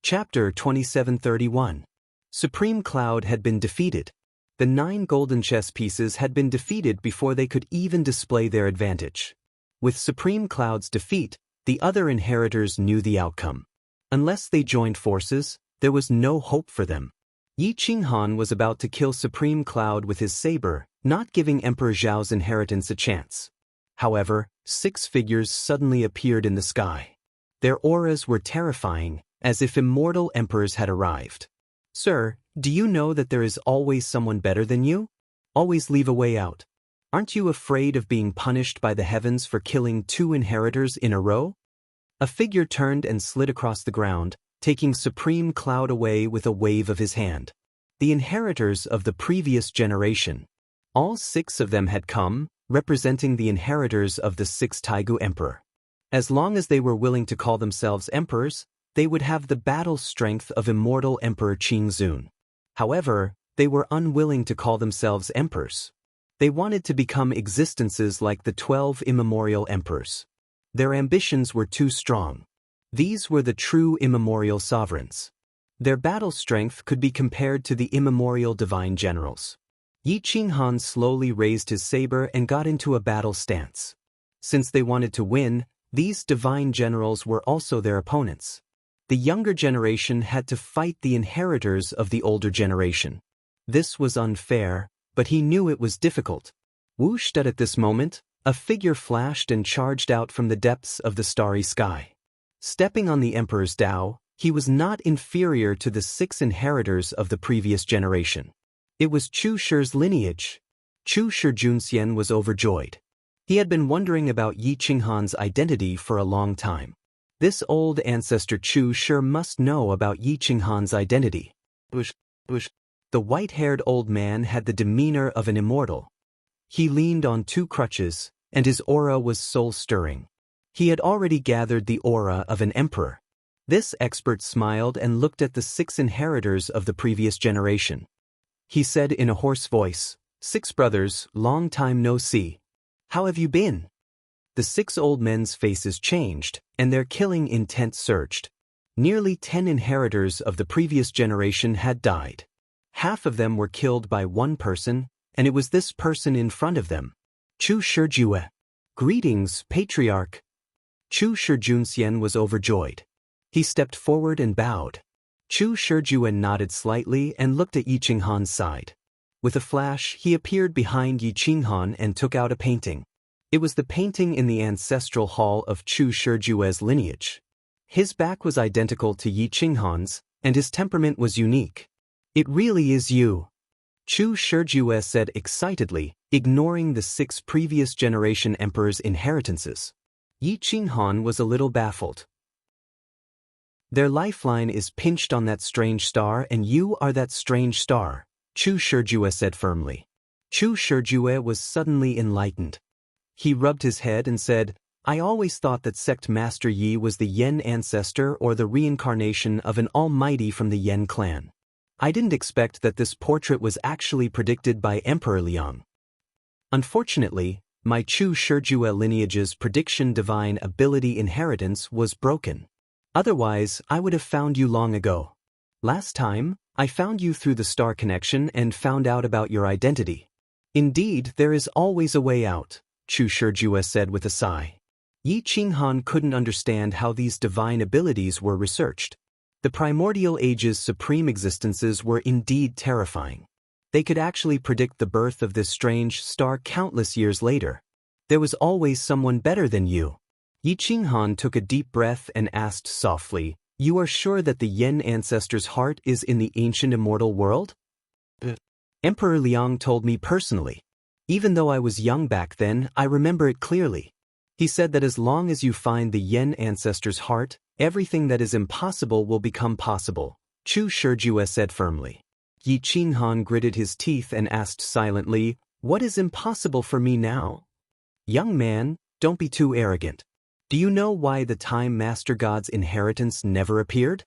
Speaker 1: Chapter 2731. Supreme Cloud had been defeated. The 9 golden chess pieces had been defeated before they could even display their advantage. With Supreme Cloud's defeat, the other inheritors knew the outcome. Unless they joined forces, there was no hope for them. Yi Qinghan was about to kill Supreme Cloud with his saber, not giving Emperor Zhao's inheritance a chance. However, 6 figures suddenly appeared in the sky. Their auras were terrifying, as if immortal emperors had arrived. Sir, do you know that there is always someone better than you? Always leave a way out. Aren't you afraid of being punished by the heavens for killing 2 inheritors in a row? A figure turned and slid across the ground, taking Supreme Cloud away with a wave of his hand. The inheritors of the previous generation. All 6 of them had come, representing the inheritors of the 6th Taigu Emperor. As long as they were willing to call themselves emperors, they would have the battle strength of immortal Emperor Qingzun. However, they were unwilling to call themselves emperors. They wanted to become existences like the 12 immemorial emperors. Their ambitions were too strong. These were the true immemorial sovereigns. Their battle strength could be compared to the immemorial divine generals. Yi Qinghan slowly raised his saber and got into a battle stance. Since they wanted to win, these divine generals were also their opponents. The younger generation had to fight the inheritors of the older generation. This was unfair, but he knew it was difficult. Whooshed at this moment, a figure flashed and charged out from the depths of the starry sky. Stepping on the Emperor's Dao, He was not inferior to the 6 inheritors of the previous generation. It was Chu Shi's lineage. Chu Shijunxian was overjoyed. He had been wondering about Yi Qinghan's identity for a long time. This old ancestor Chu Shi must know about Yi Qinghan's identity. The white-haired old man had the demeanor of an immortal. He leaned on 2 crutches, and his aura was soul-stirring. He had already gathered the aura of an emperor. This expert smiled and looked at the 6 inheritors of the previous generation. He said in a hoarse voice, "6 brothers, long time no see. How have you been?" The 6 old men's faces changed, and their killing intent surged. Nearly 10 inheritors of the previous generation had died. Half of them were killed by one person, and it was this person in front of them. Chu Shijue. "Greetings, Patriarch." Chu Shijunxian was overjoyed. He stepped forward and bowed. Chu Shijue nodded slightly and looked at Yi Qinghan's side. With a flash, he appeared behind Yi Qinghan and took out a painting. It was the painting in the ancestral hall of Chu Shijue's lineage. His back was identical to Yi Qinghan's, and his temperament was unique. "It really is you," Chu Shijue said excitedly, ignoring the 6 previous generation emperors' inheritances. Yi Qinghan was a little baffled. "Their lifeline is pinched on that strange star, and you are that strange star," Chu Shijue said firmly. Chu Shijue was suddenly enlightened. He rubbed his head and said, "I always thought that Sect Master Yi was the Yen ancestor or the reincarnation of an almighty from the Yen clan. I didn't expect that this portrait was actually predicted by Emperor Liang. Unfortunately, my Chu Shijue lineage's prediction divine ability inheritance was broken. Otherwise, I would have found you long ago. Last time, I found you through the star connection and found out about your identity. Indeed, there is always a way out," Chu Shijue said with a sigh. Yi Qinghan couldn't understand how these divine abilities were researched. The primordial age's supreme existences were indeed terrifying. They could actually predict the birth of this strange star countless years later. There was always someone better than you. Yi Qinghan took a deep breath and asked softly, "You are sure that the Yen ancestor's heart is in the ancient immortal world?" "Emperor Liang told me personally. Even though I was young back then, I remember it clearly. He said that as long as you find the Yen ancestor's heart, everything that is impossible will become possible," Chu Shijue said firmly. Yi Qinghan gritted his teeth and asked silently, "What is impossible for me now?" "Young man, don't be too arrogant. Do you know why the Time Master God's inheritance never appeared?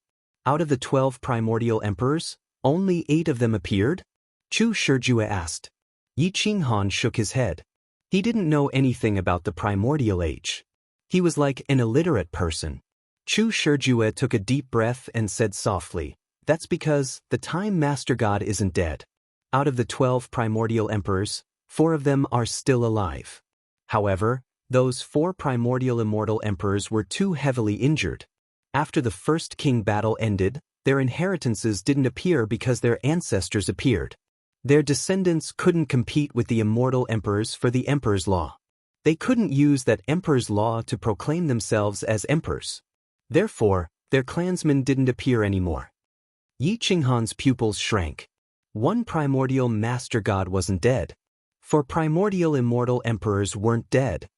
Speaker 1: Out of the 12 primordial emperors, only 8 of them appeared?" Chu Shijue asked. Yi Qinghan shook his head. He didn't know anything about the primordial age. He was like an illiterate person. Chu Shijue took a deep breath and said softly, "That's because the Time Master God isn't dead. Out of the 12 primordial emperors, 4 of them are still alive. However, those 4 primordial immortal emperors were too heavily injured. After the first king battle ended, their inheritances didn't appear because their ancestors appeared. Their descendants couldn't compete with the immortal emperors for the Emperor's Law. They couldn't use that Emperor's Law to proclaim themselves as emperors. Therefore, their clansmen didn't appear anymore." Yi Qinghan's pupils shrank. One primordial master god wasn't dead. 4 primordial immortal emperors weren't dead.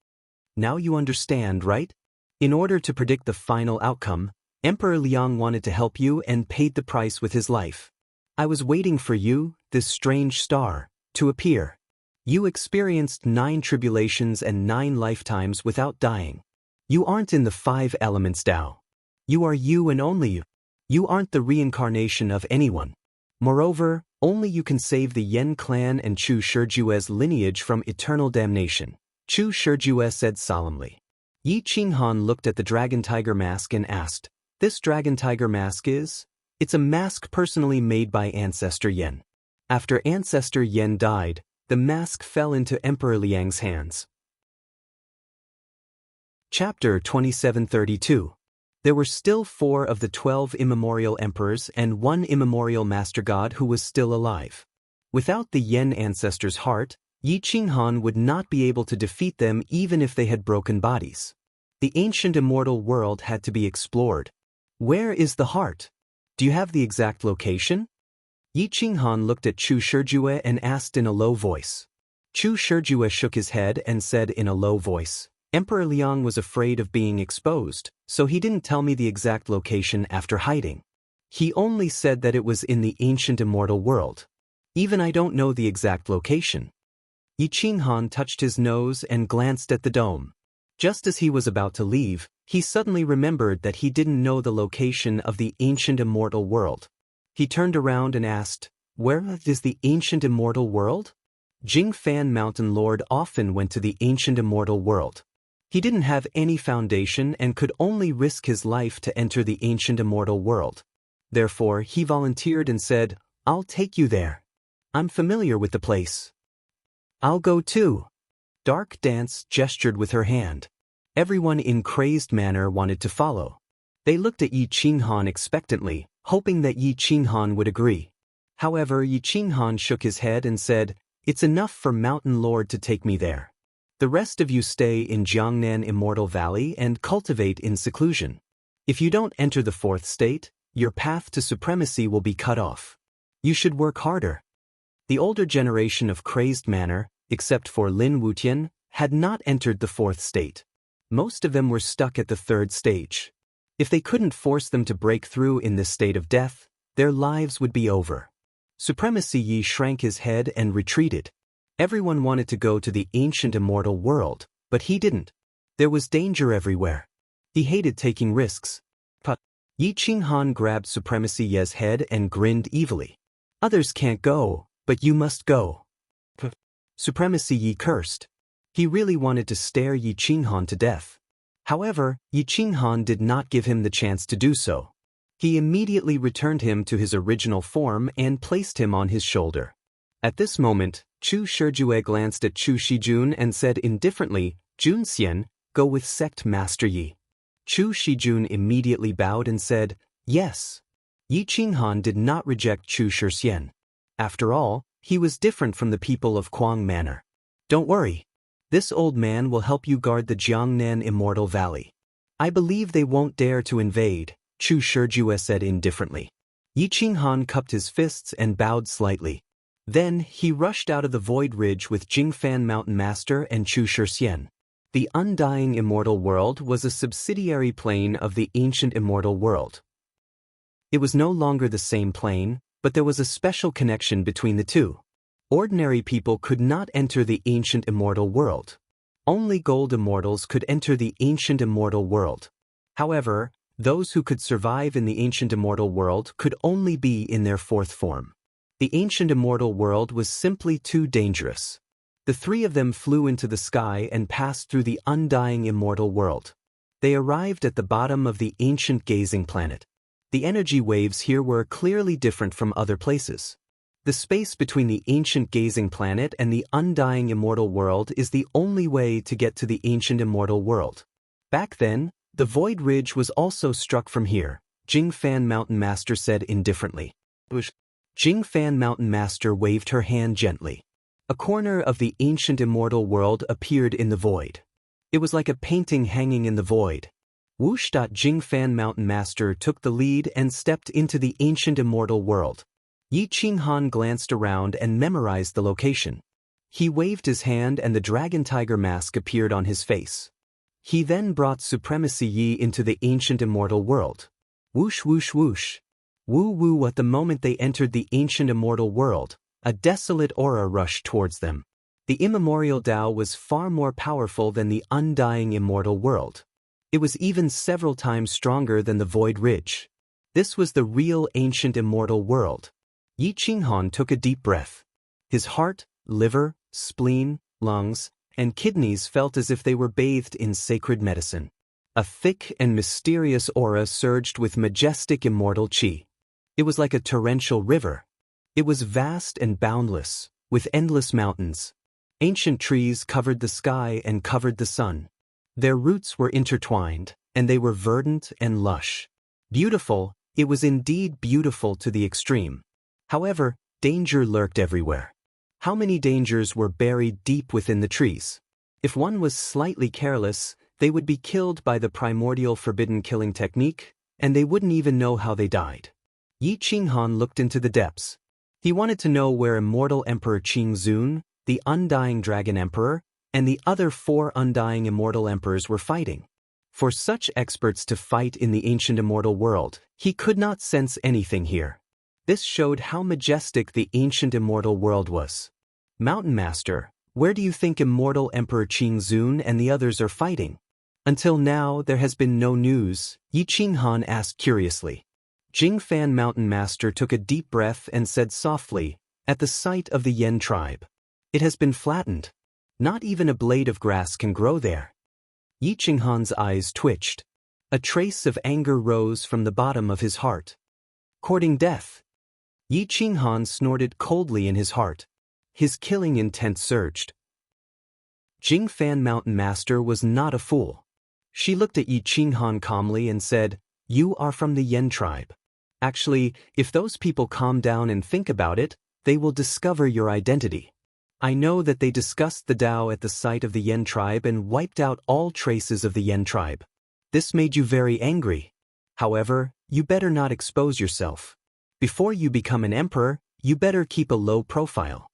Speaker 1: Now you understand, right? In order to predict the final outcome, Emperor Liang wanted to help you and paid the price with his life. I was waiting for you, this strange star, to appear. You experienced 9 tribulations and 9 lifetimes without dying. You aren't in the 5 elements Tao. You are you and only you. You aren't the reincarnation of anyone. Moreover, only you can save the Yen clan and Chu Shijue's lineage from eternal damnation," Chu Shijue said solemnly. Yi Qinghan looked at the dragon tiger mask and asked, "This dragon tiger mask is?" "It's a mask personally made by Ancestor Yen. After Ancestor Yen died, the mask fell into Emperor Liang's hands." Chapter 2732. There were still 4 of the 12 immemorial emperors and 1 immemorial master god who was still alive. Without the Yen ancestor's heart, Yi Qinghan would not be able to defeat them even if they had broken bodies. The ancient immortal world had to be explored. Where is the heart? Do you have the exact location? Yi Qinghan looked at Chu Shijue and asked in a low voice. Chu Shijue shook his head and said in a low voice, Emperor Liang was afraid of being exposed, so he didn't tell me the exact location after hiding. He only said that it was in the ancient immortal world. Even I don't know the exact location. Yi Qinghan touched his nose and glanced at the dome. Just as he was about to leave, he suddenly remembered that he didn't know the location of the ancient immortal world. He turned around and asked, Where is the ancient immortal world? Jingfan Mountain Lord often went to the ancient immortal world. He didn't have any foundation and could only risk his life to enter the ancient immortal world. Therefore, he volunteered and said, I'll take you there. I'm familiar with the place. I'll go too. Dark Dance gestured with her hand. Everyone in crazed manner wanted to follow. They looked at Yi Qinghan expectantly, hoping that Yi Qinghan would agree. However, Yi Qinghan shook his head and said, It's enough for Mountain Lord to take me there. The rest of you stay in Jiangnan Immortal Valley and cultivate in seclusion. If you don't enter the fourth state, your path to supremacy will be cut off. You should work harder. The older generation of crazed manner, except for Lin Wutian, had not entered the fourth state. Most of them were stuck at the third stage. If they couldn't force them to break through in this state of death, their lives would be over. Supremacy Yi shrank his head and retreated. Everyone wanted to go to the ancient immortal world, but he didn't. There was danger everywhere. He hated taking risks. But Yi Qinghan grabbed Supremacy Ye's head and grinned evilly. Others can't go, but you must go. Supremacy Yi cursed. He really wanted to stare Yi Qinghan to death. However, Yi Qinghan did not give him the chance to do so. He immediately returned him to his original form and placed him on his shoulder. At this moment, Chu Shijue glanced at Chu Shijun and said indifferently, Jun Xian, go with Sect Master Yi. Chu Shijun immediately bowed and said, Yes. Yi Qinghan did not reject Chu Shixian. After all, he was different from the people of Kuang Manor. Don't worry. This old man will help you guard the Jiangnan Immortal Valley. I believe they won't dare to invade, Chu Shijue said indifferently. Yi Qinghan cupped his fists and bowed slightly. Then, he rushed out of the Void Ridge with Jingfan Mountain Master and Chu Shixian. The Undying Immortal World was a subsidiary plane of the Ancient Immortal World. It was no longer the same plane, but there was a special connection between the two. Ordinary people could not enter the Ancient Immortal World. Only Gold Immortals could enter the Ancient Immortal World. However, those who could survive in the Ancient Immortal World could only be in their fourth form. The Ancient Immortal World was simply too dangerous. The three of them flew into the sky and passed through the Undying Immortal World. They arrived at the bottom of the ancient gazing planet. The energy waves here were clearly different from other places. The space between the ancient gazing planet and the undying immortal world is the only way to get to the ancient immortal world. Back then, the Void Ridge was also struck from here, Jingfan Mountain Master said indifferently. Jingfan Mountain Master waved her hand gently. A corner of the ancient immortal world appeared in the void. It was like a painting hanging in the void. Whoosh! Jingfan Mountain Master took the lead and stepped into the ancient immortal world. Yi Qinghan glanced around and memorized the location. He waved his hand and the dragon tiger mask appeared on his face. He then brought Supremacy Yi into the ancient immortal world. Whoosh whoosh whoosh. Woo woo! At the moment they entered the ancient immortal world, a desolate aura rushed towards them. The immemorial Tao was far more powerful than the undying immortal world. It was even several times stronger than the Void Ridge. This was the real ancient immortal world. Yi Qinghan took a deep breath. His heart, liver, spleen, lungs, and kidneys felt as if they were bathed in sacred medicine. A thick and mysterious aura surged with majestic immortal qi. It was like a torrential river. It was vast and boundless, with endless mountains. Ancient trees covered the sky and covered the sun. Their roots were intertwined, and they were verdant and lush. Beautiful, it was indeed beautiful to the extreme. However, danger lurked everywhere. How many dangers were buried deep within the trees? If one was slightly careless, they would be killed by the primordial forbidden killing technique, and they wouldn't even know how they died. Yi Qinghan looked into the depths. He wanted to know where immortal Emperor Qingzun, the Undying Dragon Emperor, and the other 4 undying immortal emperors were fighting. For such experts to fight in the ancient immortal world, he could not sense anything here. This showed how majestic the ancient immortal world was. Mountain Master, where do you think immortal Emperor Qingzun and the others are fighting? Until now, there has been no news, Yi Qinghan asked curiously. Jingfan Mountain Master took a deep breath and said softly, at the site of the Yen tribe. It has been flattened. Not even a blade of grass can grow there. Yi Qinghan's eyes twitched. A trace of anger rose from the bottom of his heart. Courting death. Yi Qinghan snorted coldly in his heart. His killing intent surged. Jingfan Mountain Master was not a fool. She looked at Yi Qinghan calmly and said, "You are from the Yen tribe. Actually, if those people calm down and think about it, they will discover your identity. I know that they discussed the Tao at the site of the Yen tribe and wiped out all traces of the Yen tribe. This made you very angry. However, you better not expose yourself. Before you become an emperor, you better keep a low profile."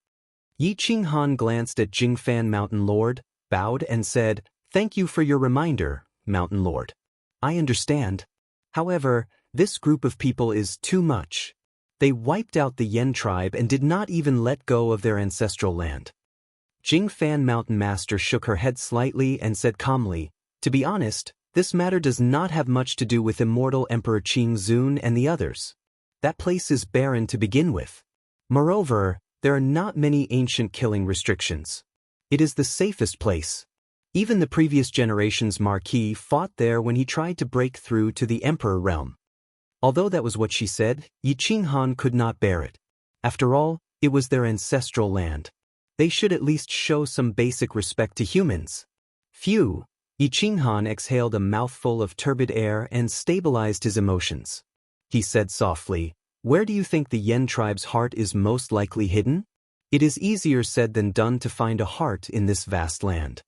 Speaker 1: Yi Qinghan glanced at Jingfan Mountain Lord, bowed and said, "Thank you for your reminder, Mountain Lord. I understand. However, this group of people is too much. They wiped out the Yen tribe and did not even let go of their ancestral land." Jingfan Mountain Master shook her head slightly and said calmly, "To be honest, this matter does not have much to do with immortal Emperor Qingzun and the others. That place is barren to begin with. Moreover, there are not many ancient killing restrictions. It is the safest place. Even the previous generation's marquis fought there when he tried to break through to the emperor realm." Although that was what she said, Yi Qinghan could not bear it. After all, it was their ancestral land. They should at least show some basic respect to humans. Phew! Yi Qinghan exhaled a mouthful of turbid air and stabilized his emotions. He said softly, "Where do you think the Yen tribe's heart is most likely hidden? It is easier said than done to find a heart in this vast land.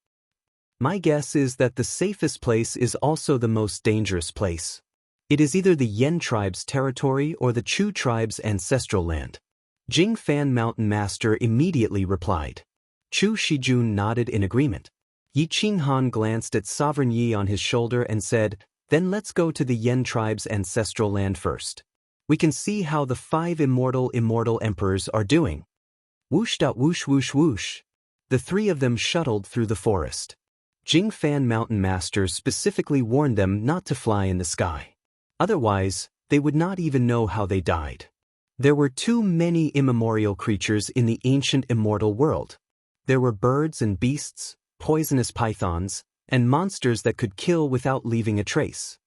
Speaker 1: My guess is that the safest place is also the most dangerous place. It is either the Yen tribe's territory or the Chu tribe's ancestral land." Jingfan Mountain Master immediately replied. Chu Shijun nodded in agreement. Yi Qinghan glanced at Sovereign Yi on his shoulder and said, "Then let's go to the Yen tribe's ancestral land first. We can see how the 5 immortal emperors are doing." Whoosh dot whoosh whoosh whoosh. The 3 of them shuttled through the forest. Jingfan Mountain Master specifically warned them not to fly in the sky. Otherwise, they would not even know how they died. There were too many immemorial creatures in the ancient immortal world. There were birds and beasts, poisonous pythons, and monsters that could kill without leaving a trace.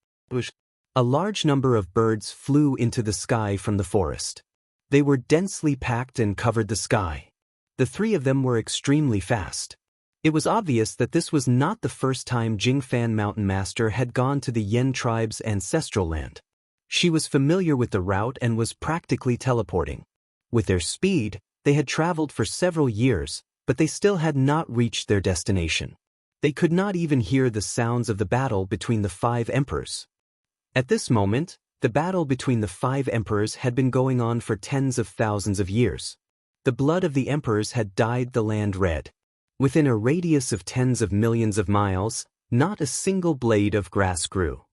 Speaker 1: A large number of birds flew into the sky from the forest. They were densely packed and covered the sky. The 3 of them were extremely fast. It was obvious that this was not the first time Jingfan Mountain Master had gone to the Yen tribe's ancestral land. She was familiar with the route and was practically teleporting. With their speed, they had traveled for several years, but they still had not reached their destination. They could not even hear the sounds of the battle between the 5 emperors. At this moment, the battle between the 5 emperors had been going on for tens of thousands of years. The blood of the emperors had dyed the land red. Within a radius of tens of millions of miles, not a single blade of grass grew.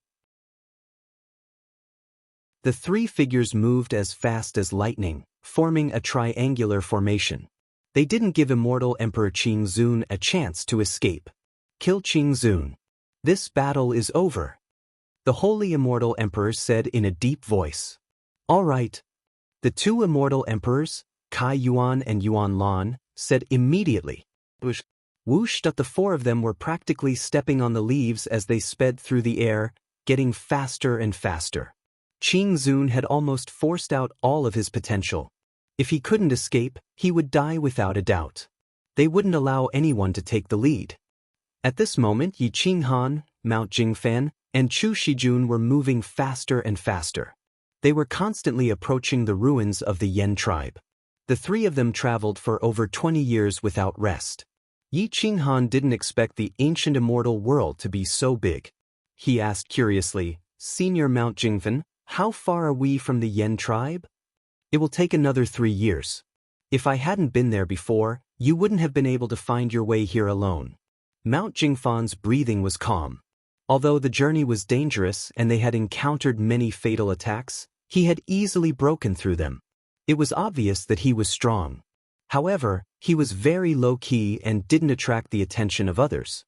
Speaker 1: The 3 figures moved as fast as lightning, forming a triangular formation. They didn't give immortal Emperor Qingzun a chance to escape. "Kill Qingzun. This battle is over," the holy immortal emperor said in a deep voice. "All right." The 2 immortal emperors, Kai Yuan and Yuan Lan, said immediately. Whoosh! The 4 of them were practically stepping on the leaves as they sped through the air, getting faster and faster. Qingzun had almost forced out all of his potential. If he couldn't escape, he would die without a doubt. They wouldn't allow anyone to take the lead. At this moment, Yi Qinghan, Mount Jingfan, and Chu Shijun were moving faster and faster. They were constantly approaching the ruins of the Yen tribe. The 3 of them traveled for over 20 years without rest. Yi Qinghan didn't expect the ancient immortal world to be so big. He asked curiously, Senior Mount Jingfen, how far are we from the Yen tribe? It will take another 3 years. If I hadn't been there before, you wouldn't have been able to find your way here alone. Mount Jingfan's breathing was calm. Although the journey was dangerous and they had encountered many fatal attacks, he had easily broken through them. It was obvious that he was strong. However, he was very low-key and didn't attract the attention of others.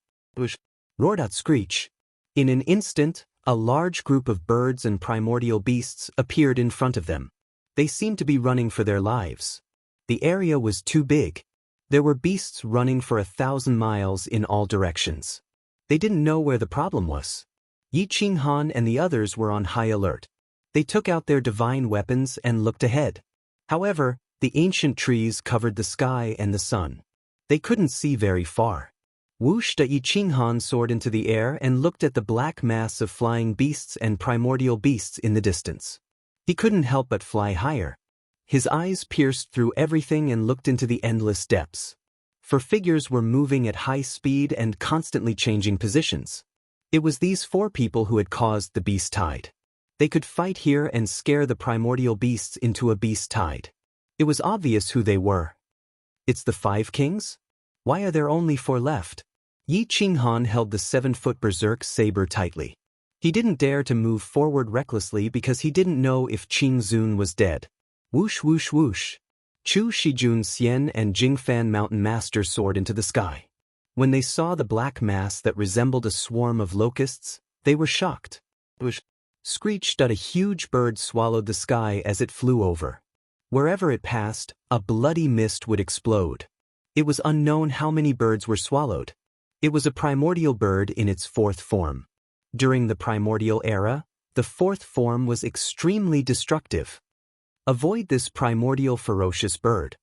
Speaker 1: Roared out Screech. In an instant, a large group of birds and primordial beasts appeared in front of them. They seemed to be running for their lives. The area was too big. There were beasts running for 1,000 miles in all directions. They didn't know where the problem was. Yi Qinghan and the others were on high alert. They took out their divine weapons and looked ahead. However, the ancient trees covered the sky and the sun. They couldn't see very far. Whoosh! Yi Qinghan soared into the air and looked at the black mass of flying beasts and primordial beasts in the distance. He couldn't help but fly higher. His eyes pierced through everything and looked into the endless depths. For figures were moving at high speed and constantly changing positions. It was these 4 people who had caused the beast tide. They could fight here and scare the primordial beasts into a beast tide. It was obvious who they were. It's the 5 kings? Why are there only 4 left? Yi Qinghan held the 7-foot berserk saber tightly. He didn't dare to move forward recklessly because he didn't know if Qing Zun was dead. Whoosh whoosh whoosh. Chu Shijun Xian and Jingfan Mountain Master soared into the sky. When they saw the black mass that resembled a swarm of locusts, they were shocked. Screeched at a huge bird swallowed the sky as it flew over. Wherever it passed, a bloody mist would explode. It was unknown how many birds were swallowed. It was a primordial bird in its 4th form. During the primordial era, the 4th form was extremely destructive. Avoid this primordial ferocious bird.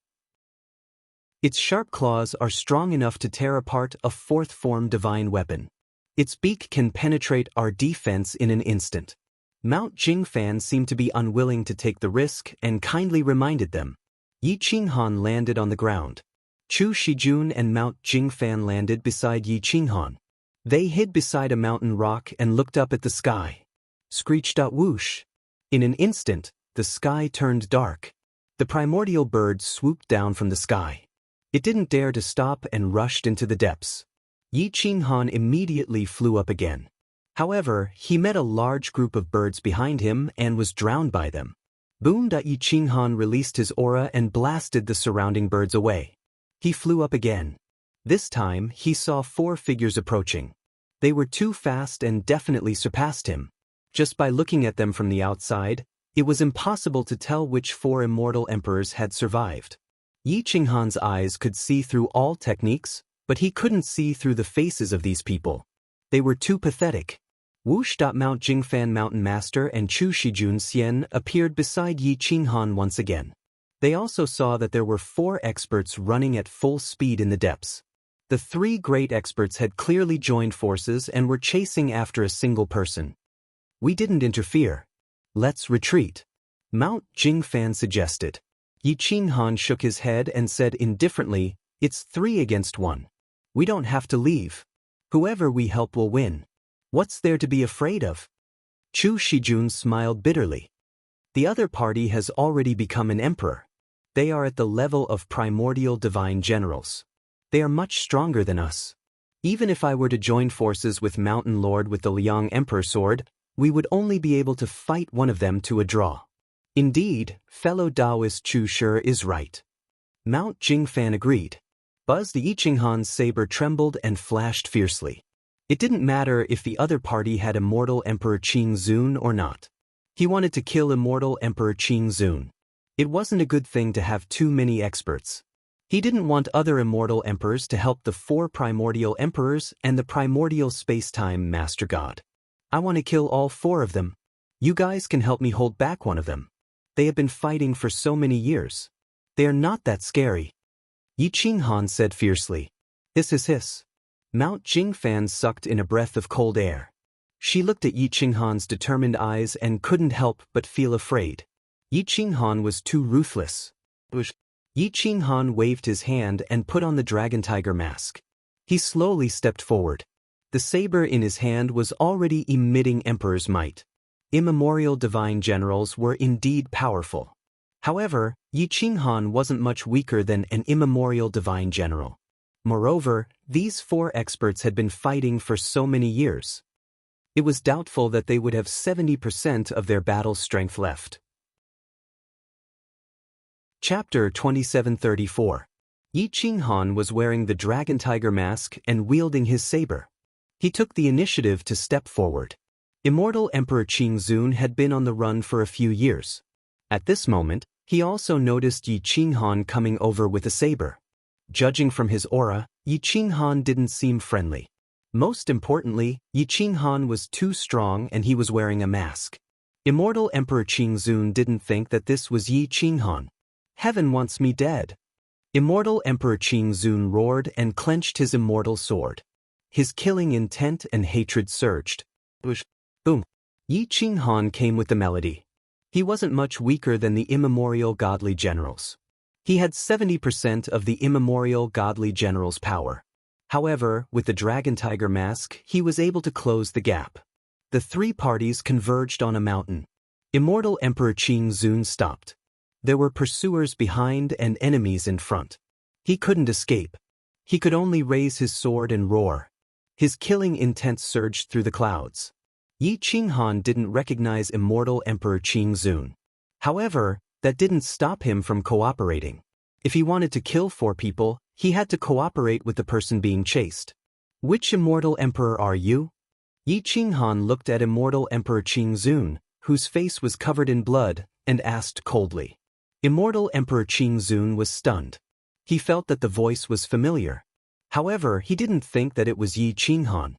Speaker 1: Its sharp claws are strong enough to tear apart a 4th form divine weapon. Its beak can penetrate our defense in an instant. Mount Jingfan seemed to be unwilling to take the risk and kindly reminded them. Yi Qinghan landed on the ground. Chu Shijun and Mount Jingfan landed beside Yi Qinghan. They hid beside a mountain rock and looked up at the sky. Screeched out whoosh. In an instant, the sky turned dark. The primordial bird swooped down from the sky. It didn't dare to stop and rushed into the depths. Yi Qinghan immediately flew up again. However, he met a large group of birds behind him and was drowned by them. Boom! Yi Qinghan released his aura and blasted the surrounding birds away. He flew up again. This time, he saw 4 figures approaching. They were too fast and definitely surpassed him. Just by looking at them from the outside, it was impossible to tell which 4 immortal emperors had survived. Yi Qinghan's eyes could see through all techniques, but he couldn't see through the faces of these people. They were too pathetic. Whoosh! Mount Jingfan Mountain Master and Chu Shijun Xian appeared beside Yi Qinghan once again. They also saw that there were 4 experts running at full speed in the depths. The 3 great experts had clearly joined forces and were chasing after a single person. We didn't interfere. Let's retreat. Mount Jingfan suggested. Yi Qinghan shook his head and said indifferently, it's 3 against 1. We don't have to leave. Whoever we help will win. What's there to be afraid of? Chu Shijun smiled bitterly. The other party has already become an emperor. They are at the level of primordial divine generals. They are much stronger than us. Even if I were to join forces with Mountain Lord with the Liang Emperor sword, we would only be able to fight one of them to a draw. Indeed, fellow Taoist Chu Shi is right. Mount Jingfan agreed. Buzz the Yi Qinghan's saber trembled and flashed fiercely. It didn't matter if the other party had immortal Emperor Qing Zun or not. He wanted to kill immortal Emperor Qing Zun. It wasn't a good thing to have too many experts. He didn't want other immortal emperors to help the 4 primordial emperors and the primordial space-time master god. I want to kill all 4 of them. You guys can help me hold back one of them. They have been fighting for so many years. They are not that scary. Yi Qinghan said fiercely. Hiss hiss hiss. Mount Jingfan sucked in a breath of cold air. She looked at Yi Qinghan's determined eyes and couldn't help but feel afraid. Yi Qinghan was too ruthless. Yi Qinghan waved his hand and put on the dragon tiger mask. He slowly stepped forward. The saber in his hand was already emitting emperor's might. Immemorial divine generals were indeed powerful. However, Yi Qinghan wasn't much weaker than an immemorial divine general. Moreover, these 4 experts had been fighting for so many years. It was doubtful that they would have 70% of their battle strength left. Chapter 2734. Yi Qinghan was wearing the dragon tiger mask and wielding his saber. He took the initiative to step forward. Immortal Emperor Qingzun had been on the run for a few years. At this moment, he also noticed Yi Qinghan coming over with a saber. Judging from his aura, Yi Qinghan didn't seem friendly. Most importantly, Yi Qinghan was too strong and he was wearing a mask. Immortal Emperor Qingzun didn't think that this was Yi Qinghan. Heaven wants me dead. Immortal Emperor Qingzun roared and clenched his immortal sword. His killing intent and hatred surged. Whoosh, boom. Yi Qinghan came with the melody. He wasn't much weaker than the immemorial godly generals. He had 70% of the immemorial godly general's power. However, with the dragon tiger mask, he was able to close the gap. The 3 parties converged on a mountain. Immortal Emperor Qingzun stopped. There were pursuers behind and enemies in front. He couldn't escape. He could only raise his sword and roar. His killing intent surged through the clouds. Yi Qinghan didn't recognize Immortal Emperor Qingzun. However, that didn't stop him from cooperating. If he wanted to kill 4 people, he had to cooperate with the person being chased. Which Immortal Emperor are you? Yi Qinghan looked at Immortal Emperor Qingzun, whose face was covered in blood, and asked coldly. Immortal Emperor Qingzun was stunned. He felt that the voice was familiar. However, he didn't think that it was Yi Qinghan.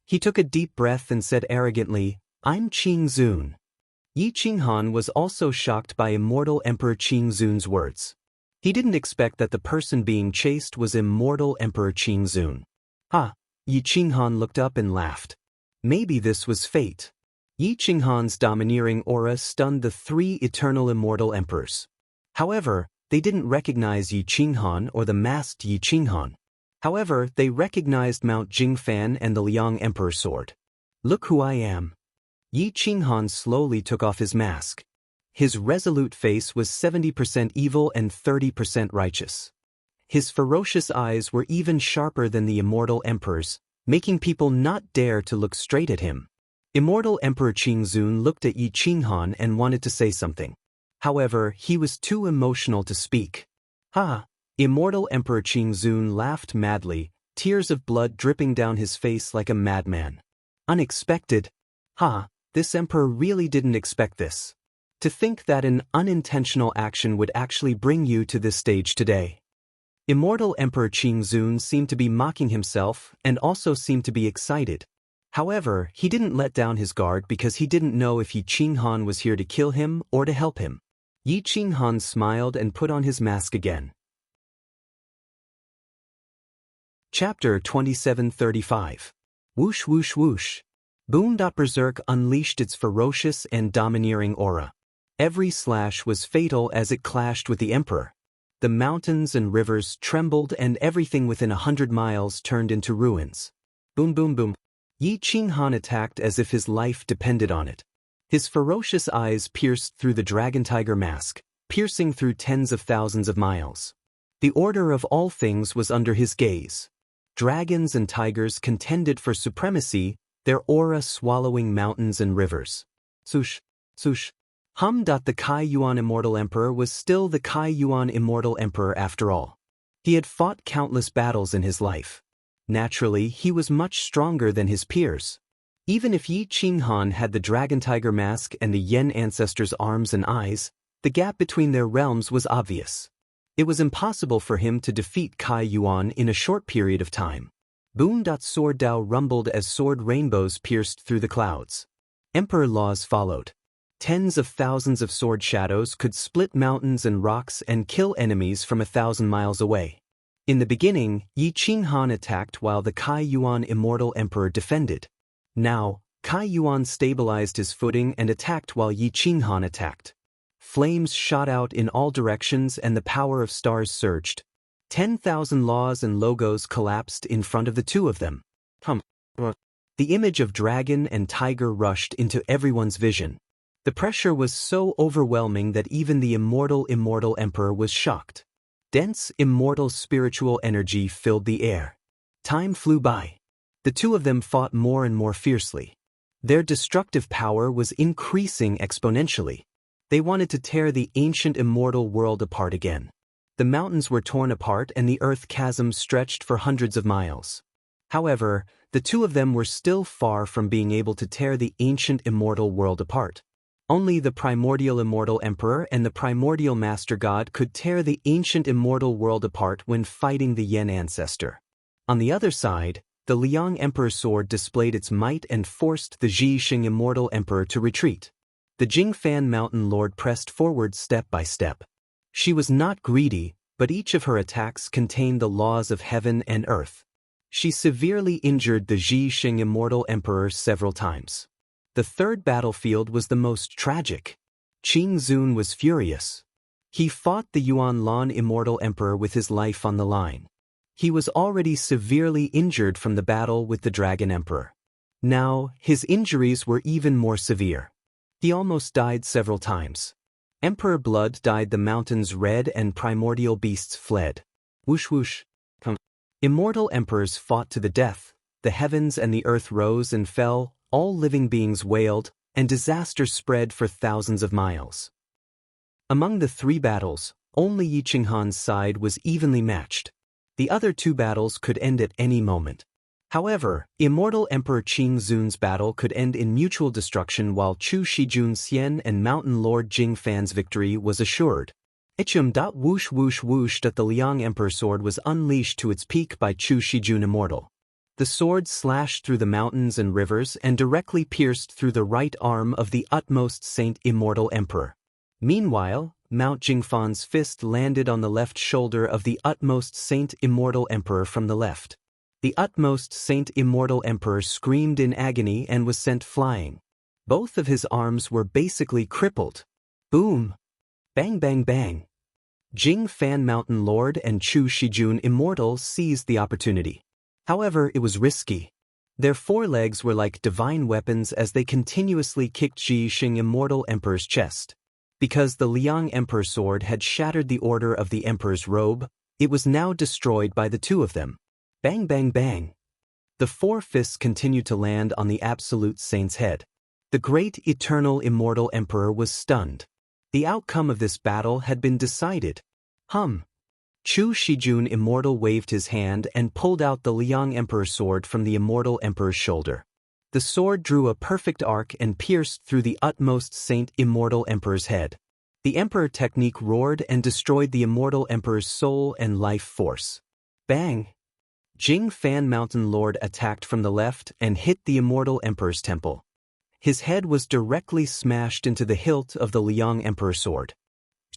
Speaker 1: He took a deep breath and said arrogantly, "I'm Qingzun." Yi Qinghan was also shocked by Immortal Emperor Qingzun's words. He didn't expect that the person being chased was Immortal Emperor Qingzun. Ha! Yi Qinghan looked up and laughed. Maybe this was fate. Yi Qinghan's domineering aura stunned the 3 eternal immortal emperors. However, they didn't recognize Yi Qinghan or the masked Yi Qinghan. However, they recognized Mount Jingfan and the Liang Emperor sword. Look who I am. Yi Qinghan slowly took off his mask. His resolute face was 70% evil and 30% righteous. His ferocious eyes were even sharper than the immortal emperor's, making people not dare to look straight at him. Immortal Emperor Qingzun looked at Yi Qinghan and wanted to say something. However, he was too emotional to speak. Ha! Immortal Emperor Qingzun laughed madly, tears of blood dripping down his face like a madman. Unexpected. Ha! This emperor really didn't expect this. To think that an unintentional action would actually bring you to this stage today. Immortal Emperor Qingzun seemed to be mocking himself and also seemed to be excited. However, he didn't let down his guard because he didn't know if Yi Qinghan was here to kill him or to help him. Yi Qinghan smiled and put on his mask again. Chapter 2735. Whoosh whoosh whoosh. Berserk unleashed its ferocious and domineering aura. Every slash was fatal as it clashed with the emperor. The mountains and rivers trembled and everything within 100 miles turned into ruins. Boom boom boom. Yi Qinghan attacked as if his life depended on it. His ferocious eyes pierced through the dragon tiger mask, piercing through tens of thousands of miles. The order of all things was under his gaze. Dragons and tigers contended for supremacy, their aura swallowing mountains and rivers. Swoosh, swoosh. The Kai Yuan Immortal Emperor was still the Kai Yuan Immortal Emperor after all. He had fought countless battles in his life. Naturally, he was much stronger than his peers. Even if Yi Qinghan had the Dragon Tiger Mask and the Yen ancestors' arms and eyes, the gap between their realms was obvious. It was impossible for him to defeat Kai Yuan in a short period of time. Boom! Sword Dao rumbled as sword rainbows pierced through the clouds. Emperor laws followed. Tens of thousands of sword shadows could split mountains and rocks and kill enemies from 1,000 miles away. In the beginning, Yi Qinghan attacked while the Kai Yuan Immortal Emperor defended. Now, Kai Yuan stabilized his footing and attacked while Yi Qinghan attacked. Flames shot out in all directions and the power of stars surged. 10,000 laws and logos collapsed in front of the two of them. The image of dragon and tiger rushed into everyone's vision. The pressure was so overwhelming that even the immortal emperor was shocked. Dense, immortal spiritual energy filled the air. Time flew by. The two of them fought more and more fiercely. Their destructive power was increasing exponentially. They wanted to tear the ancient immortal world apart again. The mountains were torn apart and the earth chasm stretched for hundreds of miles. However, the two of them were still far from being able to tear the ancient immortal world apart. Only the primordial immortal emperor and the primordial master god could tear the ancient immortal world apart when fighting the Yen ancestor. On the other side, the Liang emperor's sword displayed its might and forced the Zhixing immortal emperor to retreat. The Jingfan mountain lord pressed forward step by step. She was not greedy, but each of her attacks contained the laws of heaven and earth. She severely injured the Zhixing immortal emperor several times. The third battlefield was the most tragic. Qing Zun was furious. He fought the Yuanlan immortal emperor with his life on the line. He was already severely injured from the battle with the dragon emperor. Now, his injuries were even more severe. He almost died several times. Emperor blood dyed the mountains red and primordial beasts fled. Whoosh whoosh. Immortal emperors fought to the death. The heavens and the earth rose and fell, all living beings wailed, and disaster spread for thousands of miles. Among the three battles, only Yi Qinghan's side was evenly matched. The other two battles could end at any moment. However, immortal Emperor Qing Zun's battle could end in mutual destruction while Chu Shijun Xian and Mountain Lord Jingfan's victory was assured. Ichum. Whoosh whoosh whoosh. The Liang Emperor's sword was unleashed to its peak by Chu Shijun Immortal. The sword slashed through the mountains and rivers and directly pierced through the right arm of the utmost saint immortal emperor. Meanwhile, Mount Jingfan's fist landed on the left shoulder of the utmost saint immortal emperor from the left. The utmost saint immortal emperor screamed in agony and was sent flying. Both of his arms were basically crippled. Boom! Bang bang bang! Jingfan Mountain Lord and Chu Shijun Immortal seized the opportunity. However, it was risky. Their forelegs were like divine weapons as they continuously kicked Zhixing Immortal Emperor's chest. Because the Liang Emperor's sword had shattered the order of the Emperor's robe, it was now destroyed by the two of them. Bang bang bang! The four fists continued to land on the Absolute Saint's head. The great eternal immortal Emperor was stunned. The outcome of this battle had been decided. Chu Shijun Immortal waved his hand and pulled out the Liang Emperor's sword from the Immortal Emperor's shoulder. The sword drew a perfect arc and pierced through the utmost saint immortal Emperor's head. The Emperor technique roared and destroyed the Immortal Emperor's soul and life force. Bang! Jingfan Mountain Lord attacked from the left and hit the Immortal Emperor's temple. His head was directly smashed into the hilt of the Liang Emperor's sword.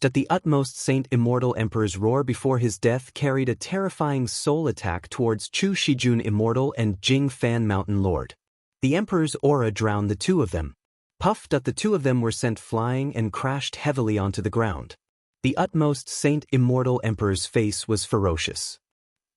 Speaker 1: The utmost saint immortal emperor's roar before his death carried a terrifying soul attack towards Chu Shijun Immortal and Jingfan Mountain Lord. The emperor's aura drowned the two of them. Puffed. The two of them were sent flying and crashed heavily onto the ground. The utmost saint immortal emperor's face was ferocious.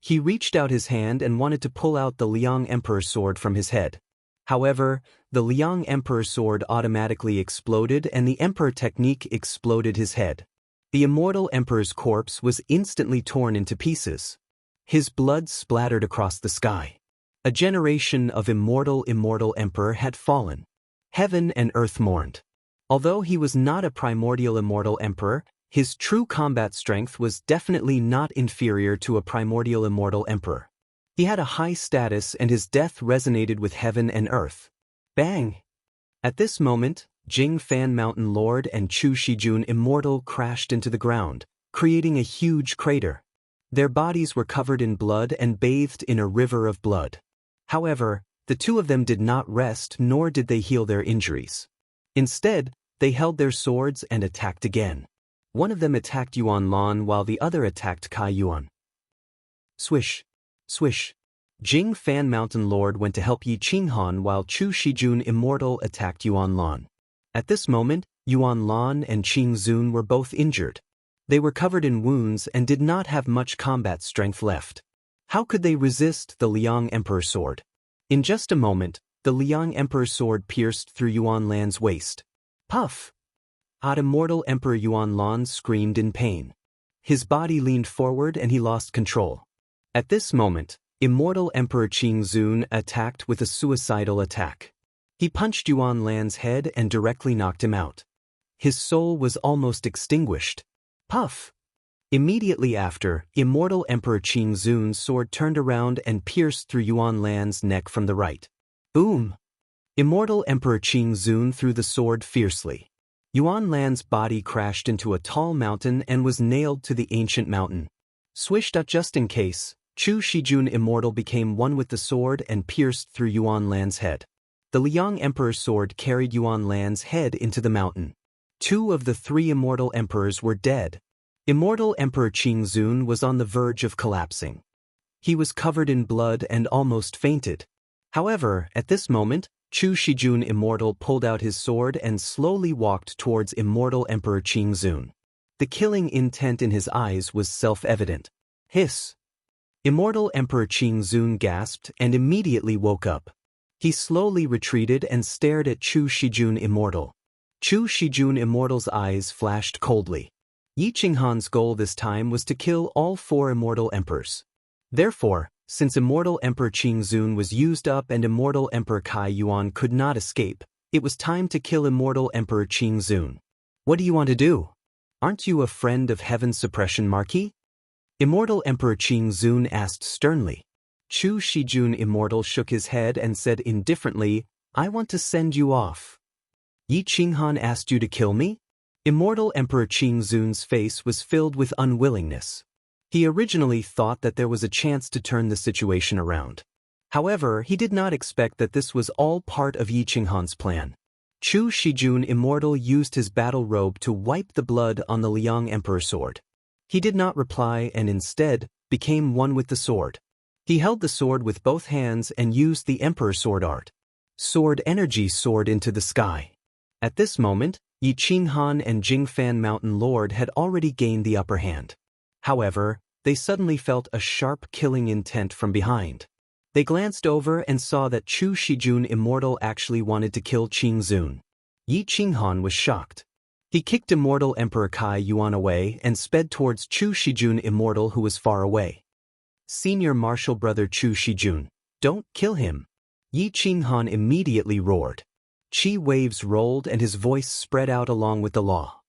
Speaker 1: He reached out his hand and wanted to pull out the Liang Emperor's sword from his head. However, the Liang Emperor's sword automatically exploded and the Emperor technique exploded his head. The immortal Emperor's corpse was instantly torn into pieces. His blood splattered across the sky. A generation of immortal Emperor had fallen. Heaven and earth mourned. Although he was not a primordial immortal emperor, his true combat strength was definitely not inferior to a primordial immortal emperor. He had a high status and his death resonated with heaven and earth. Bang! At this moment, Jingfan Mountain Lord and Chu Shijun Immortal crashed into the ground, creating a huge crater. Their bodies were covered in blood and bathed in a river of blood. However, the two of them did not rest nor did they heal their injuries. Instead, they held their swords and attacked again. One of them attacked Yuan Lan while the other attacked Kai Yuan. Swish! Swish! Jingfan Mountain Lord went to help Yi Qinghan while Chu Shijun Immortal attacked Yuan Lan. At this moment, Yuan Lan and Qing Zun were both injured. They were covered in wounds and did not have much combat strength left. How could they resist the Liang Emperor's sword? In just a moment, The Liang Emperor's sword pierced through Yuan Lan's waist. Puff! Immortal Emperor Yuan Lan screamed in pain. His body leaned forward and he lost control. At this moment, Immortal Emperor Qing Zun attacked with a suicidal attack. He punched Yuan Lan's head and directly knocked him out. His soul was almost extinguished. Puff! Immediately after, Immortal Emperor Qing Zun's sword turned around and pierced through Yuan Lan's neck from the right. Boom! Immortal Emperor Qing Zun threw the sword fiercely. Yuan Lan's body crashed into a tall mountain and was nailed to the ancient mountain. Swished out just in case, Chu Shijun Immortal became one with the sword and pierced through Yuan Lan's head. The Liang Emperor's sword carried Yuan Lan's head into the mountain. 2 of the 3 immortal emperors were dead. Immortal Emperor Qing Zun was on the verge of collapsing. He was covered in blood and almost fainted. However, at this moment, Chu Shijun Immortal pulled out his sword and slowly walked towards Immortal Emperor Qing Zun. The killing intent in his eyes was self-evident. Hiss! Immortal Emperor Qing Zun gasped and immediately woke up. He slowly retreated and stared at Chu Shijun Immortal. Chu Shijun Immortal's eyes flashed coldly. Yi Qinghan's goal this time was to kill all 4 immortal emperors. Therefore, since Immortal Emperor Qing Zun was used up and Immortal Emperor Kai Yuan could not escape, it was time to kill Immortal Emperor Qing Zun. What do you want to do? Aren't you a friend of Heaven's Suppression Marquis? Immortal Emperor Qing Zun asked sternly. Chu Shijun Immortal shook his head and said indifferently, I want to send you off. Yi Qinghan asked you to kill me? Immortal Emperor Qing Zun's face was filled with unwillingness. He originally thought that there was a chance to turn the situation around. However, he did not expect that this was all part of Yi Qinghan's plan. Chu Shijun Immortal used his battle robe to wipe the blood on the Liang Emperor's sword. He did not reply and instead became one with the sword. He held the sword with both hands and used the Emperor's sword art. Sword energy soared into the sky. At this moment, Yi Qinghan and Jingfan Mountain Lord had already gained the upper hand. However, they suddenly felt a sharp killing intent from behind. They glanced over and saw that Chu Shijun Immortal actually wanted to kill Qing Zun. Yi Qinghan was shocked. He kicked Immortal Emperor Kai Yuan away and sped towards Chu Shijun Immortal who was far away. Senior Martial Brother Chu Shijun, don't kill him. Yi Qinghan immediately roared. Qi waves rolled and his voice spread out along with the law.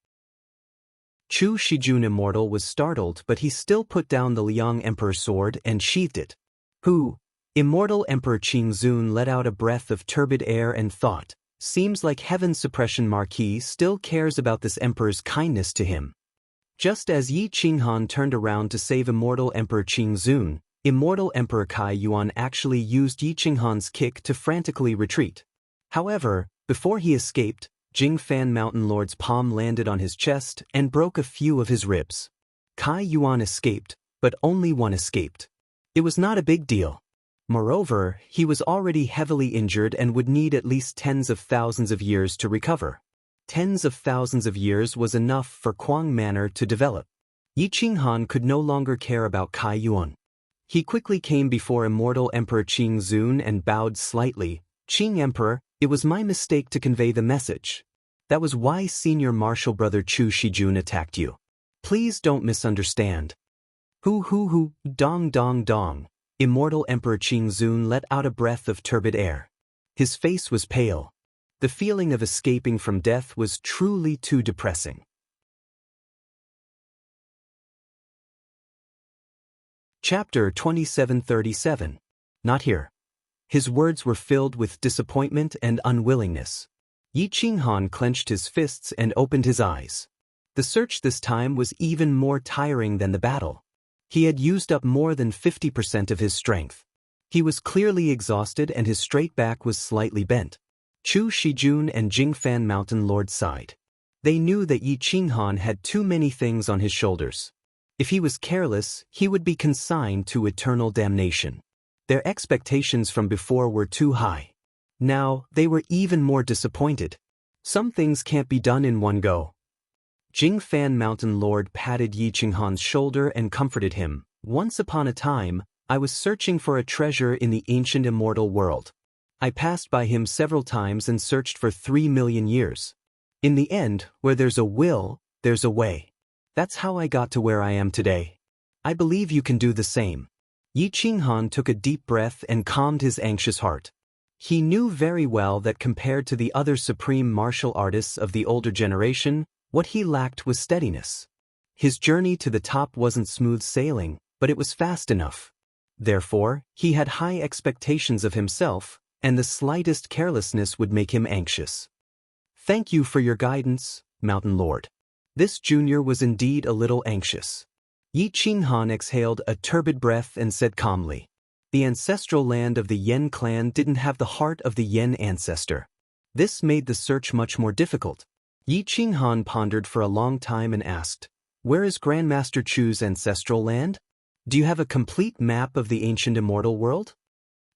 Speaker 1: Chu Shijun Immortal was startled but he still put down the Liang Emperor's sword and sheathed it. Who? Immortal Emperor Qing Zun let out a breath of turbid air and thought, seems like Heaven's Suppression Marquis still cares about this emperor's kindness to him. Just as Yi Qinghan turned around to save Immortal Emperor Qing Zun, Immortal Emperor Kai Yuan actually used Yi Qinghan's kick to frantically retreat. However, before he escaped, Jingfan Mountain Lord's palm landed on his chest and broke a few of his ribs. Kai Yuan escaped, but only one escaped. It was not a big deal. Moreover, he was already heavily injured and would need at least tens of thousands of years to recover. Tens of thousands of years was enough for Kuang Manor to develop. Yi Qinghan could no longer care about Kai Yuan. He quickly came before Immortal Emperor Qing Zun and bowed slightly. Qing Emperor, it was my mistake to convey the message. That was why Senior Martial Brother Chu Shijun attacked you. Please don't misunderstand. Hoo, dong dong dong. Immortal Emperor Qing Zun let out a breath of turbid air. His face was pale. The feeling of escaping from death was truly too depressing. Chapter 2737. Not here. His words were filled with disappointment and unwillingness. Yi Qinghan clenched his fists and opened his eyes. The search this time was even more tiring than the battle. He had used up more than 50% of his strength. He was clearly exhausted and his straight back was slightly bent. Chu Shijun and Jingfan Mountain Lord sighed. They knew that Yi Qinghan had too many things on his shoulders. If he was careless, he would be consigned to eternal damnation. Their expectations from before were too high. Now, they were even more disappointed. Some things can't be done in one go. Jingfan Mountain Lord patted Yi Qinghan's shoulder and comforted him. Once upon a time, I was searching for a treasure in the ancient immortal world. I passed by him several times and searched for 3 million years. In the end, where there's a will, there's a way. That's how I got to where I am today. I believe you can do the same." Yi Qinghan took a deep breath and calmed his anxious heart. He knew very well that compared to the other supreme martial artists of the older generation, what he lacked was steadiness. His journey to the top wasn't smooth sailing, but it was fast enough. Therefore, he had high expectations of himself, and the slightest carelessness would make him anxious. "Thank you for your guidance, Mountain Lord." This junior was indeed a little anxious. Yi Qinghan exhaled a turbid breath and said calmly, "The ancestral land of the Yen clan didn't have the heart of the Yen ancestor. This made the search much more difficult." Yi Qinghan pondered for a long time and asked, "Where is Grandmaster Chu's ancestral land? Do you have a complete map of the ancient immortal world?"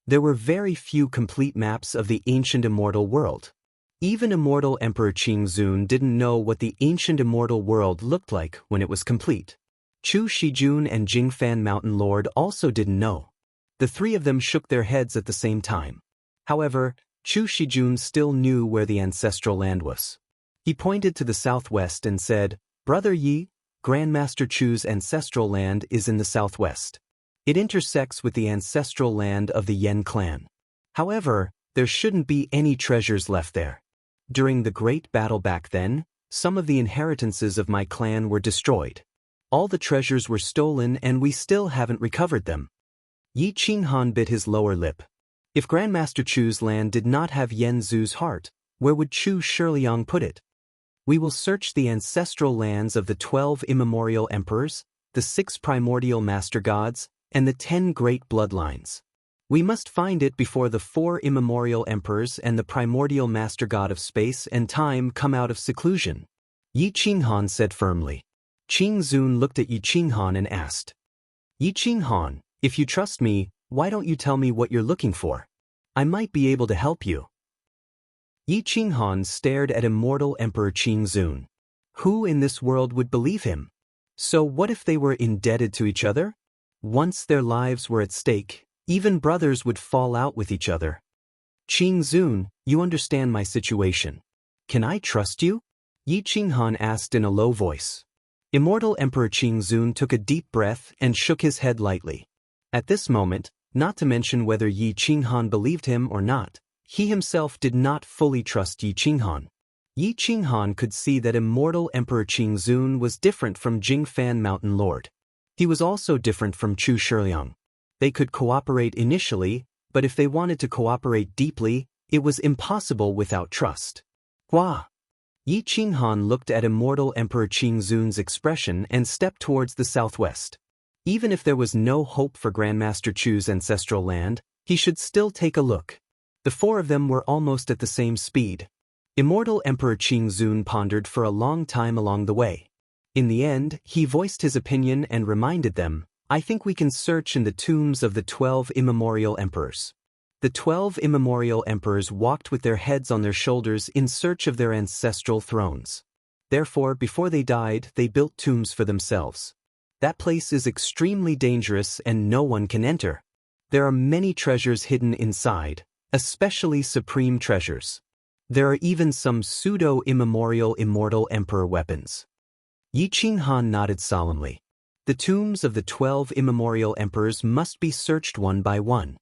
Speaker 1: There were very few complete maps of the ancient immortal world. Even immortal Emperor Qingzun didn't know what the ancient immortal world looked like when it was complete. Chu Shijun and Jingfan Mountain Lord also didn't know. The three of them shook their heads at the same time. However, Chu Shijun still knew where the ancestral land was. He pointed to the southwest and said, "Brother Yi, Grandmaster Chu's ancestral land is in the southwest. It intersects with the ancestral land of the Yen clan. However, there shouldn't be any treasures left there. During the great battle back then, some of the inheritances of my clan were destroyed. All the treasures were stolen and we still haven't recovered them." Yi Qinghan bit his lower lip. If Grandmaster Chu's land did not have Yen Zu's heart, where would Chu Shiliang put it? "We will search the ancestral lands of the 12 immemorial emperors, the 6 primordial master gods, and the 10 great bloodlines. We must find it before the 4 immemorial emperors and the primordial master god of space and time come out of seclusion," Yi Qinghan said firmly. Qingzun looked at Yi Qinghan and asked, "Yi Qinghan, if you trust me, why don't you tell me what you're looking for? I might be able to help you." Yi Qinghan stared at immortal Emperor Qingzun. Who in this world would believe him? So what if they were indebted to each other? Once their lives were at stake, even brothers would fall out with each other. "Qingzun, you understand my situation. Can I trust you?" Yi Qinghan asked in a low voice. Immortal Emperor Qingzun took a deep breath and shook his head lightly. At this moment, not to mention whether Yi Qinghan believed him or not, he himself did not fully trust Yi Qinghan. Yi Qinghan could see that immortal Emperor Qingzun was different from Jingfan Mountain Lord. He was also different from Chu Shiliang. They could cooperate initially, but if they wanted to cooperate deeply, it was impossible without trust. Hua! Yi Qinghan looked at immortal Emperor Qingzun's expression and stepped towards the southwest. Even if there was no hope for Grandmaster Chu's ancestral land, he should still take a look. The 4 of them were almost at the same speed. Immortal Emperor Qingzun pondered for a long time along the way. In the end, he voiced his opinion and reminded them, "I think we can search in the tombs of the 12 immemorial emperors." The 12 immemorial emperors walked with their heads on their shoulders in search of their ancestral thrones. Therefore, before they died, they built tombs for themselves. That place is extremely dangerous and no one can enter. There are many treasures hidden inside, especially supreme treasures. There are even some pseudo-immemorial immortal emperor weapons. Yi Qinghan nodded solemnly. The tombs of the 12 immemorial emperors must be searched one by one.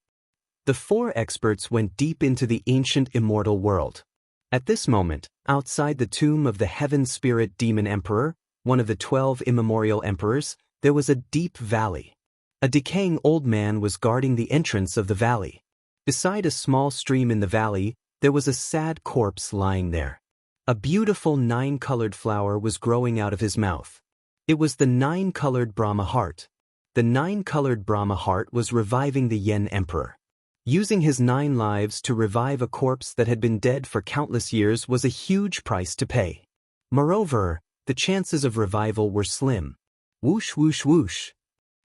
Speaker 1: The 4 experts went deep into the ancient immortal world. At this moment, outside the tomb of the Heaven Spirit Demon Emperor, one of the 12 immemorial emperors, there was a deep valley. A decaying old man was guarding the entrance of the valley. Beside a small stream in the valley, there was a sad corpse lying there. A beautiful 9-colored flower was growing out of his mouth. It was the 9-colored Brahma heart. The 9-colored Brahma heart was reviving the Yen Emperor. Using his 9 lives to revive a corpse that had been dead for countless years was a huge price to pay. Moreover, the chances of revival were slim. Whoosh whoosh whoosh.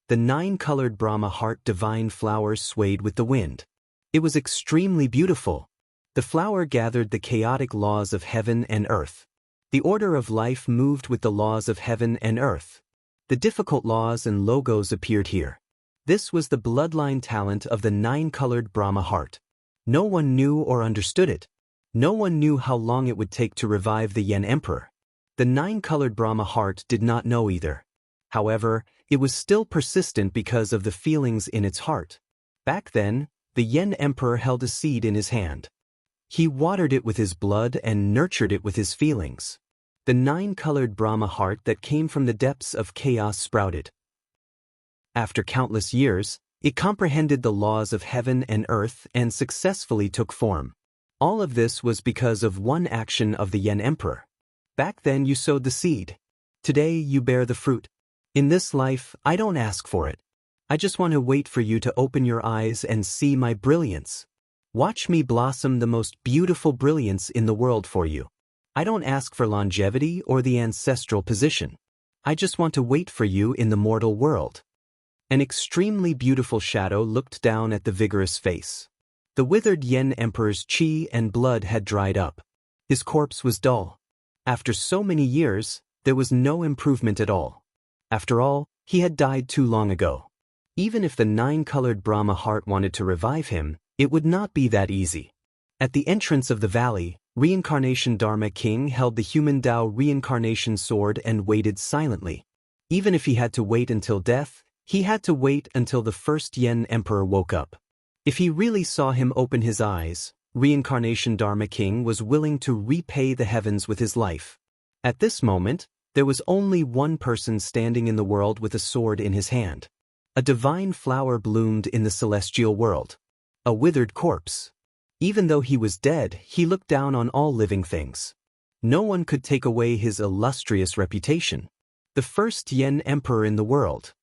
Speaker 1: The 9-colored Brahma heart divine flower swayed with the wind. It was extremely beautiful. The flower gathered the chaotic laws of heaven and earth. The order of life moved with the laws of heaven and earth. The difficult laws and logos appeared here. This was the bloodline talent of the 9-colored Brahma heart. No one knew or understood it. No one knew how long it would take to revive the Yen Emperor. The nine-colored Brahma heart did not know either. However, it was still persistent because of the feelings in its heart. Back then, the Yen Emperor held a seed in his hand. He watered it with his blood and nurtured it with his feelings. The nine-colored Brahma heart that came from the depths of chaos sprouted. After countless years, it comprehended the laws of heaven and earth and successfully took form. All of this was because of one action of the Yen Emperor. Back then you sowed the seed. Today you bear the fruit. In this life, I don't ask for it. I just want to wait for you to open your eyes and see my brilliance. Watch me blossom the most beautiful brilliance in the world for you. I don't ask for longevity or the ancestral position. I just want to wait for you in the mortal world. An extremely beautiful shadow looked down at the vigorous face. The withered Yen Emperor's qi and blood had dried up. His corpse was dull. After so many years, there was no improvement at all. After all, he had died too long ago. Even if the nine-colored Brahma heart wanted to revive him, it would not be that easy. At the entrance of the valley, Reincarnation Dharma King held the human Tao reincarnation sword and waited silently. Even if he had to wait until death, he had to wait until the first Yen Emperor woke up. If he really saw him open his eyes, Reincarnation Dharma King was willing to repay the heavens with his life. At this moment, there was only one person standing in the world with a sword in his hand. A divine flower bloomed in the celestial world. A withered corpse. Even though he was dead, he looked down on all living things. No one could take away his illustrious reputation. The first Yen Emperor in the world.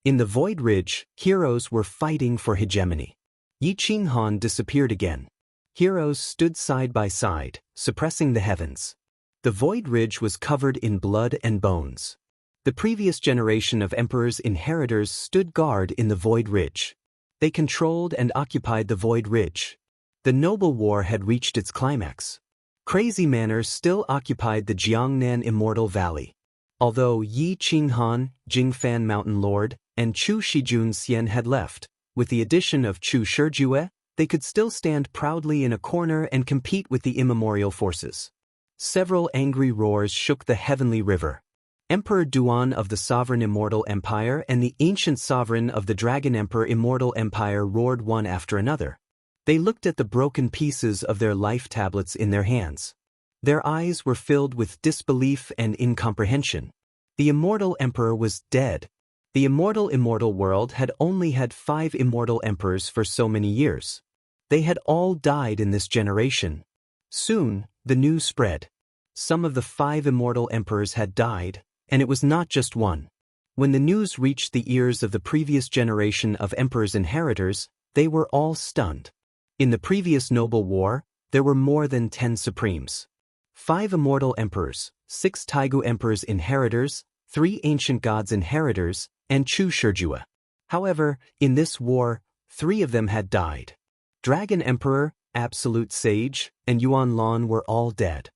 Speaker 1: In the Void Ridge, heroes were fighting for hegemony. Yi Qinghan disappeared again. Heroes stood side by side, suppressing the heavens. The Void Ridge was covered in blood and bones. The previous generation of emperors' inheritors stood guard in the Void Ridge. They controlled and occupied the Void Ridge. The noble war had reached its climax. Crazy manners still occupied the Jiangnan Immortal Valley. Although Yi Qinghan, Jingfan Mountain Lord, and Chu Shijun Xian had left, with the addition of Chu Shijue, they could still stand proudly in a corner and compete with the immemorial forces. Several angry roars shook the heavenly river. Emperor Duan of the Sovereign Immortal Empire and the ancient sovereign of the Dragon Emperor Immortal Empire roared one after another. They looked at the broken pieces of their life tablets in their hands. Their eyes were filled with disbelief and incomprehension. The Immortal Emperor was dead. The immortal world had only had 5 immortal emperors for so many years. They had all died in this generation. Soon, the news spread. Some of the 5 immortal emperors had died, and it was not just one. When the news reached the ears of the previous generation of emperors' inheritors, they were all stunned. In the previous noble war, there were more than 10 supremes. 5 immortal emperors, 6 Taigu emperors' inheritors, 3 ancient gods' inheritors, and Chu Shijue. However, in this war, 3 of them had died. Dragon Emperor, Absolute Sage, and Yuan Lan were all dead.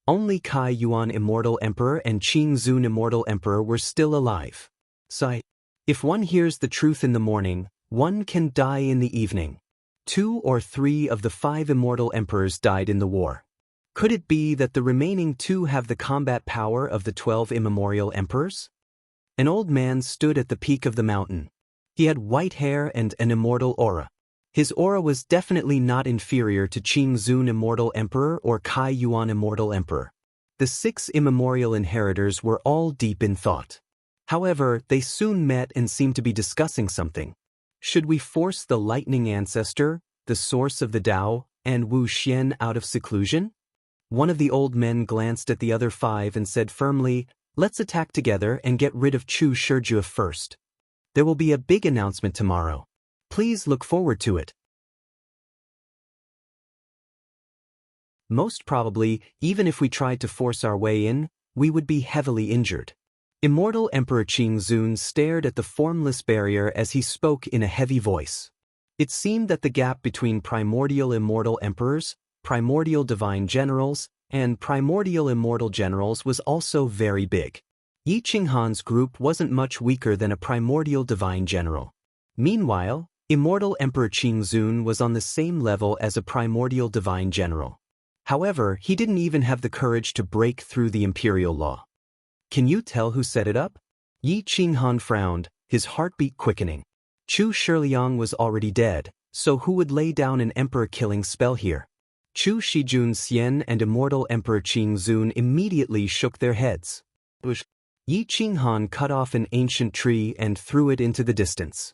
Speaker 1: Only Kai Yuan Immortal Emperor and Qing Zun Immortal Emperor were still alive. Sigh. If one hears the truth in the morning, one can die in the evening. 2 or 3 of the 5 immortal emperors died in the war. Could it be that the remaining 2 have the combat power of the 12 immemorial emperors? An old man stood at the peak of the mountain. He had white hair and an immortal aura. His aura was definitely not inferior to Qing Zun Immortal Emperor or Kai Yuan Immortal Emperor. The 6 immemorial inheritors were all deep in thought. However, they soon met and seemed to be discussing something. Should we force the lightning ancestor, the source of the Tao, and Wu Xian out of seclusion? One of the old men glanced at the other 5 and said firmly, "Let's attack together and get rid of Chu Shijue first. There will be a big announcement tomorrow. Please look forward to it." Most probably, even if we tried to force our way in, we would be heavily injured. Immortal Emperor Qing Zun stared at the formless barrier as he spoke in a heavy voice. It seemed that the gap between primordial immortal emperors, primordial divine generals, and primordial immortal generals was also very big. Yi Qinghan's group wasn't much weaker than a primordial divine general. Meanwhile, Immortal Emperor Qingzun was on the same level as a primordial divine general. However, he didn't even have the courage to break through the imperial law. Can you tell who set it up? Yi Qinghan frowned, his heartbeat quickening. Chu Shiliang was already dead, so who would lay down an emperor-killing spell here? Chu Shijun Xian and Immortal Emperor Qingzun immediately shook their heads. Yi Qinghan cut off an ancient tree and threw it into the distance.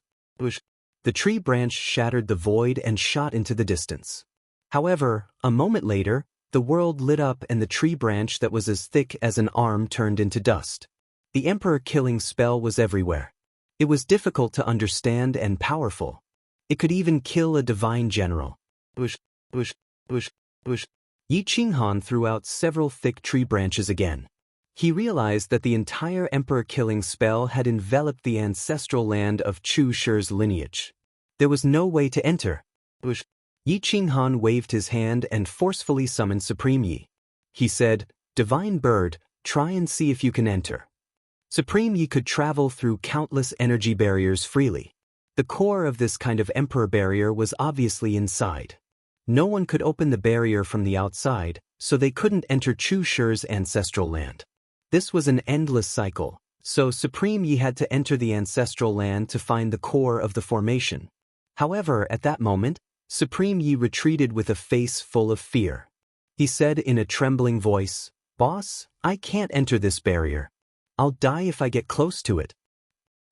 Speaker 1: The tree branch shattered the void and shot into the distance. However, a moment later, the world lit up and the tree branch that was as thick as an arm turned into dust. The emperor-killing spell was everywhere. It was difficult to understand and powerful. It could even kill a divine general. Yi Qinghan threw out several thick tree branches again. He realized that the entire emperor-killing spell had enveloped the ancestral land of Chu Shi's lineage. There was no way to enter. Yi Qinghan waved his hand and forcefully summoned Supreme Yi. He said, "Divine bird, try and see if you can enter." Supreme Yi could travel through countless energy barriers freely. The core of this kind of emperor barrier was obviously inside. No one could open the barrier from the outside, so they couldn't enter Chu Shi's ancestral land. This was an endless cycle, so Supreme Yi had to enter the ancestral land to find the core of the formation. However, at that moment, Supreme Yi retreated with a face full of fear. He said in a trembling voice, "Boss, I can't enter this barrier. I'll die if I get close to it."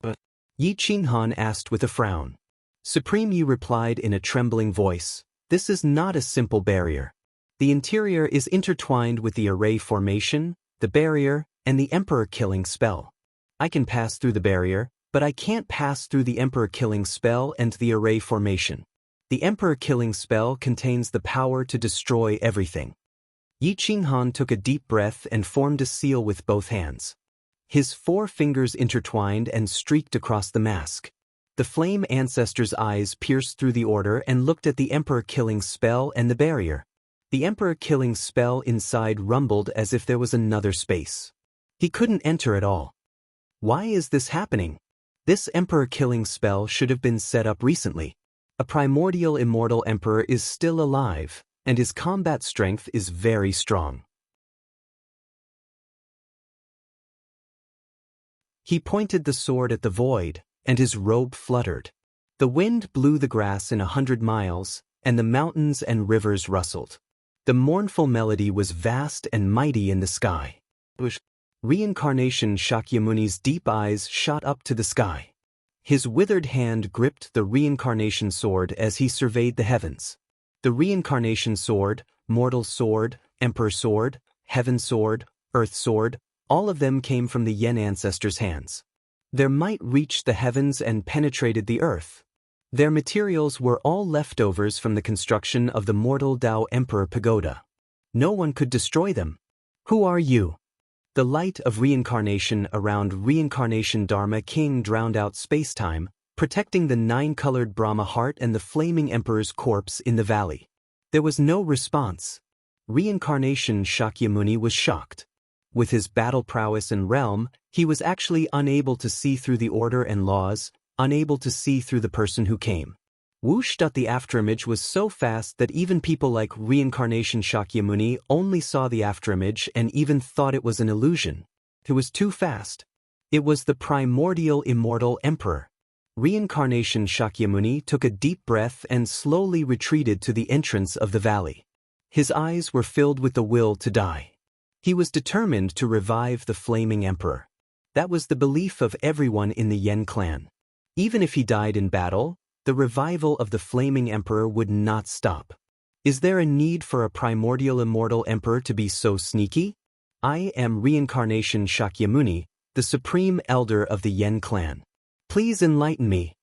Speaker 1: But Yi Qinghan asked with a frown. Supreme Yi replied in a trembling voice, "This is not a simple barrier. The interior is intertwined with the array formation, the barrier, and the emperor-killing spell. I can pass through the barrier, but I can't pass through the emperor-killing spell and the array formation. The emperor-killing spell contains the power to destroy everything." Yi Qinghan took a deep breath and formed a seal with both hands. His 4 fingers intertwined and streaked across the mask. The flame ancestor's eyes pierced through the order and looked at the emperor-killing spell and the barrier. The emperor-killing spell inside rumbled as if there was another space. He couldn't enter at all. Why is this happening? This emperor-killing spell should have been set up recently. A primordial immortal emperor is still alive, and his combat strength is very strong. He pointed the sword at the void, and his robe fluttered. The wind blew the grass in 100 miles, and the mountains and rivers rustled. The mournful melody was vast and mighty in the sky. Reincarnation Shakyamuni's deep eyes shot up to the sky. His withered hand gripped the reincarnation sword as he surveyed the heavens. The reincarnation sword, mortal sword, emperor sword, heaven sword, earth sword, all of them came from the Yen ancestors' hands. Their might reached the heavens and penetrated the earth. Their materials were all leftovers from the construction of the mortal Dao Emperor Pagoda. No one could destroy them. Who are you? The light of reincarnation around Reincarnation Dharma King drowned out space-time, protecting the 9-colored Brahma heart and the flaming emperor's corpse in the valley. There was no response. Reincarnation Shakyamuni was shocked. With his battle prowess and realm, he was actually unable to see through the order and laws, unable to see through the person who came. Whoosh! The afterimage was so fast that even people like Reincarnation Shakyamuni only saw the afterimage and even thought it was an illusion. It was too fast. It was the primordial immortal emperor. Reincarnation Shakyamuni took a deep breath and slowly retreated to the entrance of the valley. His eyes were filled with the will to die. He was determined to revive the flaming emperor. That was the belief of everyone in the Yen clan. Even if he died in battle, the revival of the flaming emperor would not stop. Is there a need for a primordial immortal emperor to be so sneaky? I am Reincarnation Shakyamuni, the supreme elder of the Yen clan. Please enlighten me.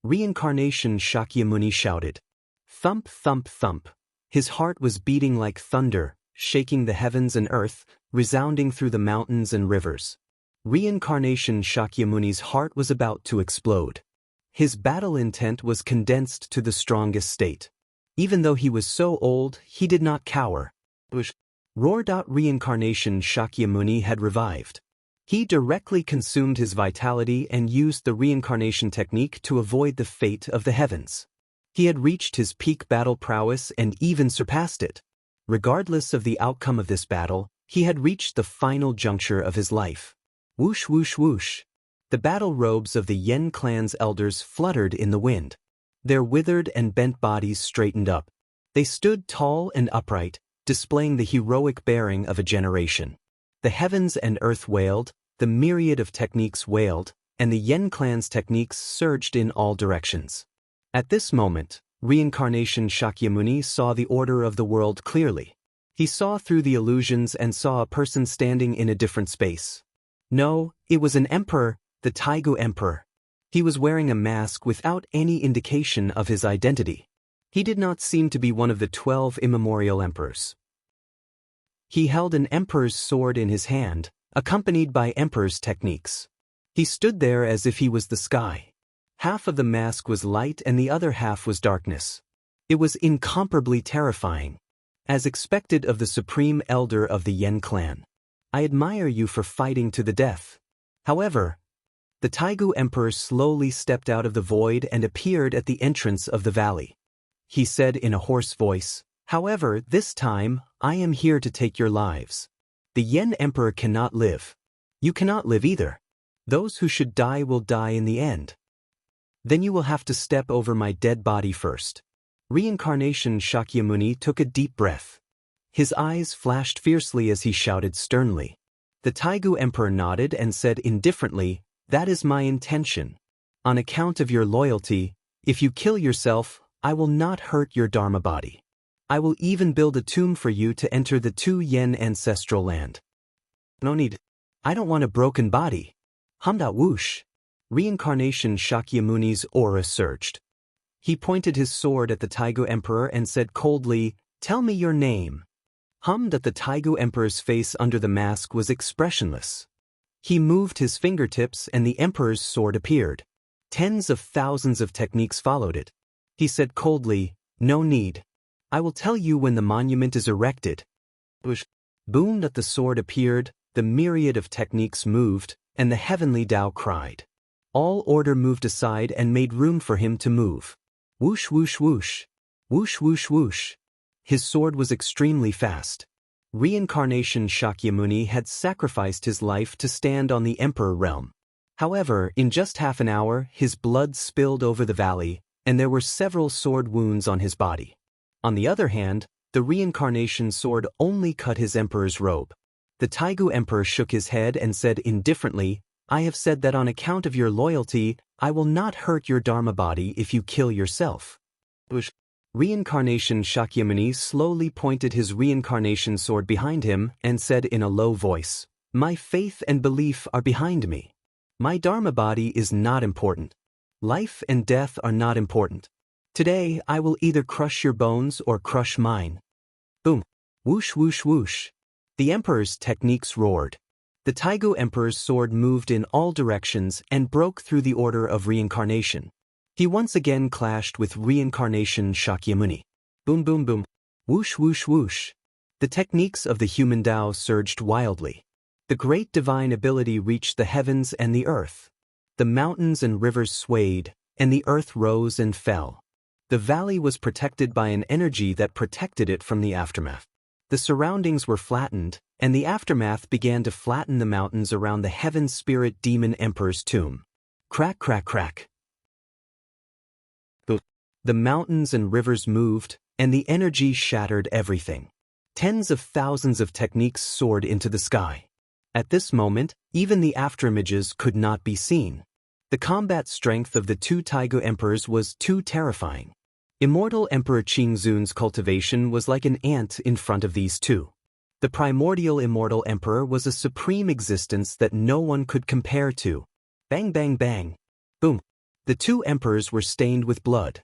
Speaker 1: Reincarnation Shakyamuni shouted. Thump, thump, thump. His heart was beating like thunder, shaking the heavens and earth, resounding through the mountains and rivers. Reincarnation Shakyamuni's heart was about to explode. His battle intent was condensed to the strongest state. Even though he was so old, he did not cower. Roar! Reincarnation Shakyamuni had revived. He directly consumed his vitality and used the reincarnation technique to avoid the fate of the heavens. He had reached his peak battle prowess and even surpassed it. Regardless of the outcome of this battle, he had reached the final juncture of his life. Whoosh whoosh whoosh. The battle robes of the Yen clan's elders fluttered in the wind. Their withered and bent bodies straightened up. They stood tall and upright, displaying the heroic bearing of a generation. The heavens and earth wailed, the myriad of techniques wailed, and the Yen clan's techniques surged in all directions. At this moment, Reincarnation Shakyamuni saw the order of the world clearly. He saw through the illusions and saw a person standing in a different space. No, it was an emperor, the Taigu Emperor. He was wearing a mask without any indication of his identity. He did not seem to be one of the 12 immemorial emperors. He held an emperor's sword in his hand, accompanied by emperor's techniques. He stood there as if he was the sky. Half of the mask was light and the other half was darkness. It was incomparably terrifying. As expected of the supreme elder of the Yen clan. I admire you for fighting to the death. However, the Taigu Emperor slowly stepped out of the void and appeared at the entrance of the valley. He said in a hoarse voice, "However, this time, I am here to take your lives. The Yen Emperor cannot live. You cannot live either. Those who should die will die in the end. Then you will have to step over my dead body first." Reincarnation Shakyamuni took a deep breath. His eyes flashed fiercely as he shouted sternly. The Taigu Emperor nodded and said indifferently, "That is my intention. On account of your loyalty, if you kill yourself, I will not hurt your Dharma body. I will even build a tomb for you to enter the 2 Yen ancestral land." "No need. I don't want a broken body." Humda whoosh. Reincarnation Shakyamuni's aura surged. He pointed his sword at the Taigu Emperor and said coldly, "Tell me your name." That the Taigu Emperor's face under the mask was expressionless. He moved his fingertips and the Emperor's sword appeared. Tens of thousands of techniques followed it. He said coldly, "No need. I will tell you when the monument is erected." Boom! That the sword appeared, the myriad of techniques moved, and the heavenly Tao cried. All order moved aside and made room for him to move. Whoosh whoosh whoosh. Whoosh whoosh whoosh. His sword was extremely fast. Reincarnation Shakyamuni had sacrificed his life to stand on the Emperor realm. However, in just half an hour, his blood spilled over the valley, and there were several sword wounds on his body. On the other hand, the reincarnation sword only cut his emperor's robe. The Taigu Emperor shook his head and said indifferently, "I have said that on account of your loyalty, I will not hurt your Dharma body if you kill yourself." Reincarnation Shakyamuni slowly pointed his reincarnation sword behind him and said in a low voice, "My faith and belief are behind me. My Dharma body is not important. Life and death are not important. Today I will either crush your bones or crush mine." Boom! Whoosh whoosh whoosh. The Emperor's techniques roared. The Taigu Emperor's sword moved in all directions and broke through the order of reincarnation. He once again clashed with Reincarnation Shakyamuni. Boom boom boom. Whoosh whoosh whoosh. The techniques of the human Tao surged wildly. The great divine ability reached the heavens and the earth. The mountains and rivers swayed, and the earth rose and fell. The valley was protected by an energy that protected it from the aftermath. The surroundings were flattened, and the aftermath began to flatten the mountains around the heaven spirit demon emperor's tomb. Crack crack crack. The mountains and rivers moved, and the energy shattered everything. Tens of thousands of techniques soared into the sky. At this moment, even the afterimages could not be seen. The combat strength of the 2 Taigu emperors was too terrifying. Immortal Emperor Qingzun's cultivation was like an ant in front of these two. The primordial immortal emperor was a supreme existence that no one could compare to. Bang bang bang. Boom. The 2 emperors were stained with blood.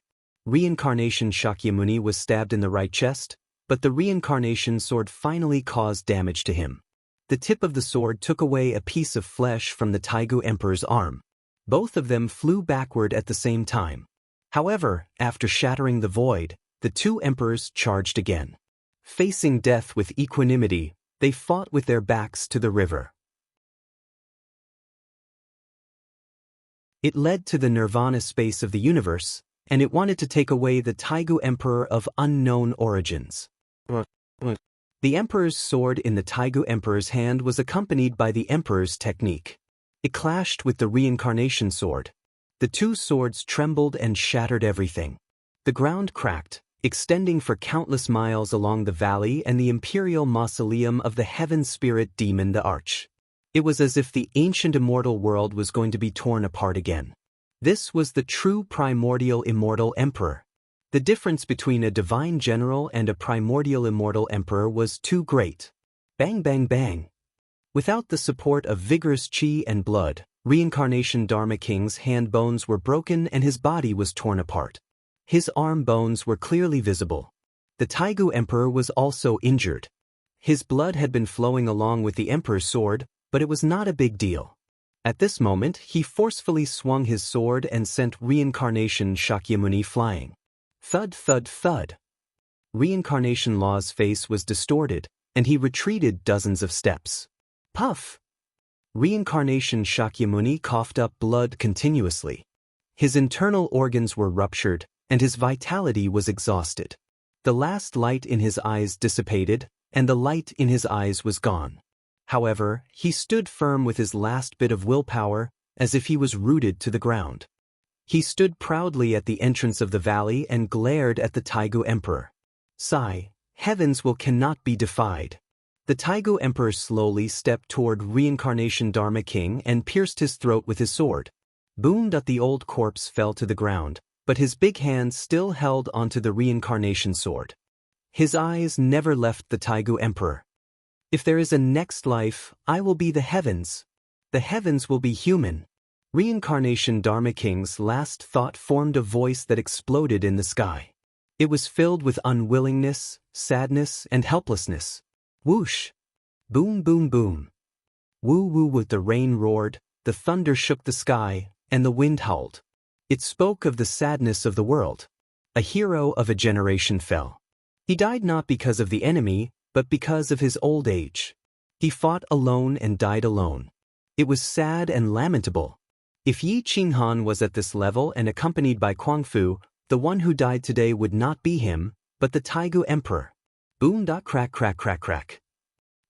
Speaker 1: Reincarnation Shakyamuni was stabbed in the right chest, but the reincarnation sword finally caused damage to him. The tip of the sword took away a piece of flesh from the Taigu Emperor's arm. Both of them flew backward at the same time. However, after shattering the void, the 2 emperors charged again. Facing death with equanimity, they fought with their backs to the river. It led to the nirvana space of the universe, and it wanted to take away the Taigu Emperor of unknown origins. The Emperor's sword in the Taigu Emperor's hand was accompanied by the Emperor's technique. It clashed with the reincarnation sword. The two swords trembled and shattered everything. The ground cracked, extending for countless miles along the valley and the imperial mausoleum of the heaven spirit demon the Arch. It was as if the ancient immortal world was going to be torn apart again. This was the true primordial immortal emperor. The difference between a divine general and a primordial immortal emperor was too great. Bang bang bang. Without the support of vigorous chi and blood, reincarnation Dharma King's hand bones were broken and his body was torn apart. His arm bones were clearly visible. The Taigu Emperor was also injured. His blood had been flowing along with the Emperor's sword, but it was not a big deal. At this moment, he forcefully swung his sword and sent reincarnation Shakyamuni flying. Thud thud thud. Reincarnation Law's face was distorted, and he retreated dozens of steps. Puff! Reincarnation Shakyamuni coughed up blood continuously. His internal organs were ruptured, and his vitality was exhausted. The last light in his eyes dissipated, and the light in his eyes was gone. However, he stood firm with his last bit of willpower, as if he was rooted to the ground. He stood proudly at the entrance of the valley and glared at the Taigu Emperor. Sigh, heavens will cannot be defied. The Taigu Emperor slowly stepped toward reincarnation Dharma King and pierced his throat with his sword. Boom! The old corpse fell to the ground, but his big hand still held onto the reincarnation sword. His eyes never left the Taigu Emperor. If there is a next life, I will be the heavens. The heavens will be human. Reincarnation Dharma King's last thought formed a voice that exploded in the sky. It was filled with unwillingness, sadness, and helplessness. Whoosh! Boom boom boom. Woo woo woo. The rain roared, the thunder shook the sky, and the wind howled. It spoke of the sadness of the world. A hero of a generation fell. He died not because of the enemy, but because of his old age. He fought alone and died alone. It was sad and lamentable. If Yi Qinghan was at this level and accompanied by Guangfu, the one who died today would not be him, but the Taigu Emperor. Boom! Crack crack crack crack.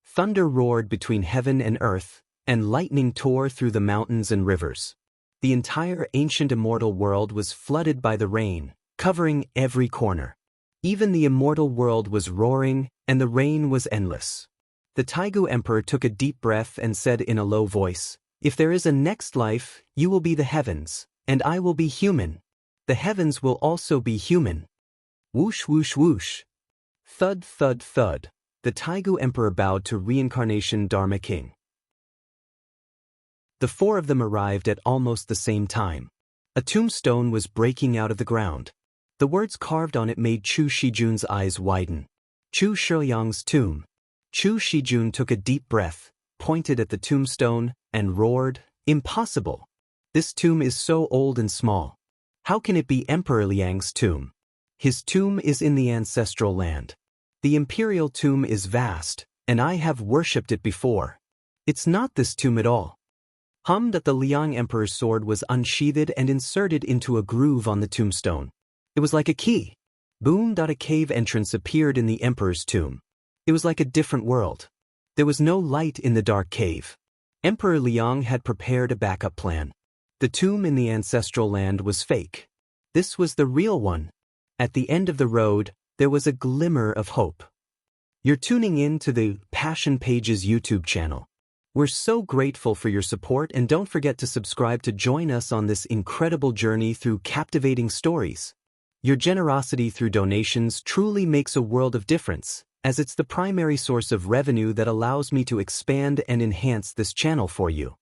Speaker 1: Thunder roared between heaven and earth, and lightning tore through the mountains and rivers. The entire ancient immortal world was flooded by the rain, covering every corner. Even the immortal world was roaring, and the rain was endless. The Taigu Emperor took a deep breath and said in a low voice, "If there is a next life, you will be the heavens, and I will be human. The heavens will also be human." Whoosh whoosh whoosh. Thud thud thud. The Taigu Emperor bowed to reincarnation Dharma King. The four of them arrived at almost the same time. A tombstone was breaking out of the ground. The words carved on it made Chu Shijun's eyes widen. Chu Shiyang's tomb. Chu Shijun took a deep breath, pointed at the tombstone, and roared, "Impossible! This tomb is so old and small. How can it be Emperor Liang's tomb? His tomb is in the ancestral land. The imperial tomb is vast, and I have worshipped it before. It's not this tomb at all." That the Liang Emperor's sword was unsheathed and inserted into a groove on the tombstone. It was like a key. Boom! A cave entrance appeared in the Emperor's tomb. It was like a different world. There was no light in the dark cave. Emperor Liang had prepared a backup plan. The tomb in the ancestral land was fake. This was the real one. At the end of the road, there was a glimmer of hope. You're tuning in to the Passion Pages YouTube channel. We're so grateful for your support, and don't forget to subscribe to join us on this incredible journey through captivating stories. Your generosity through donations truly makes a world of difference, as it's the primary source of revenue that allows me to expand and enhance this channel for you.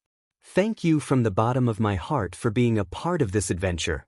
Speaker 1: Thank you from the bottom of my heart for being a part of this adventure.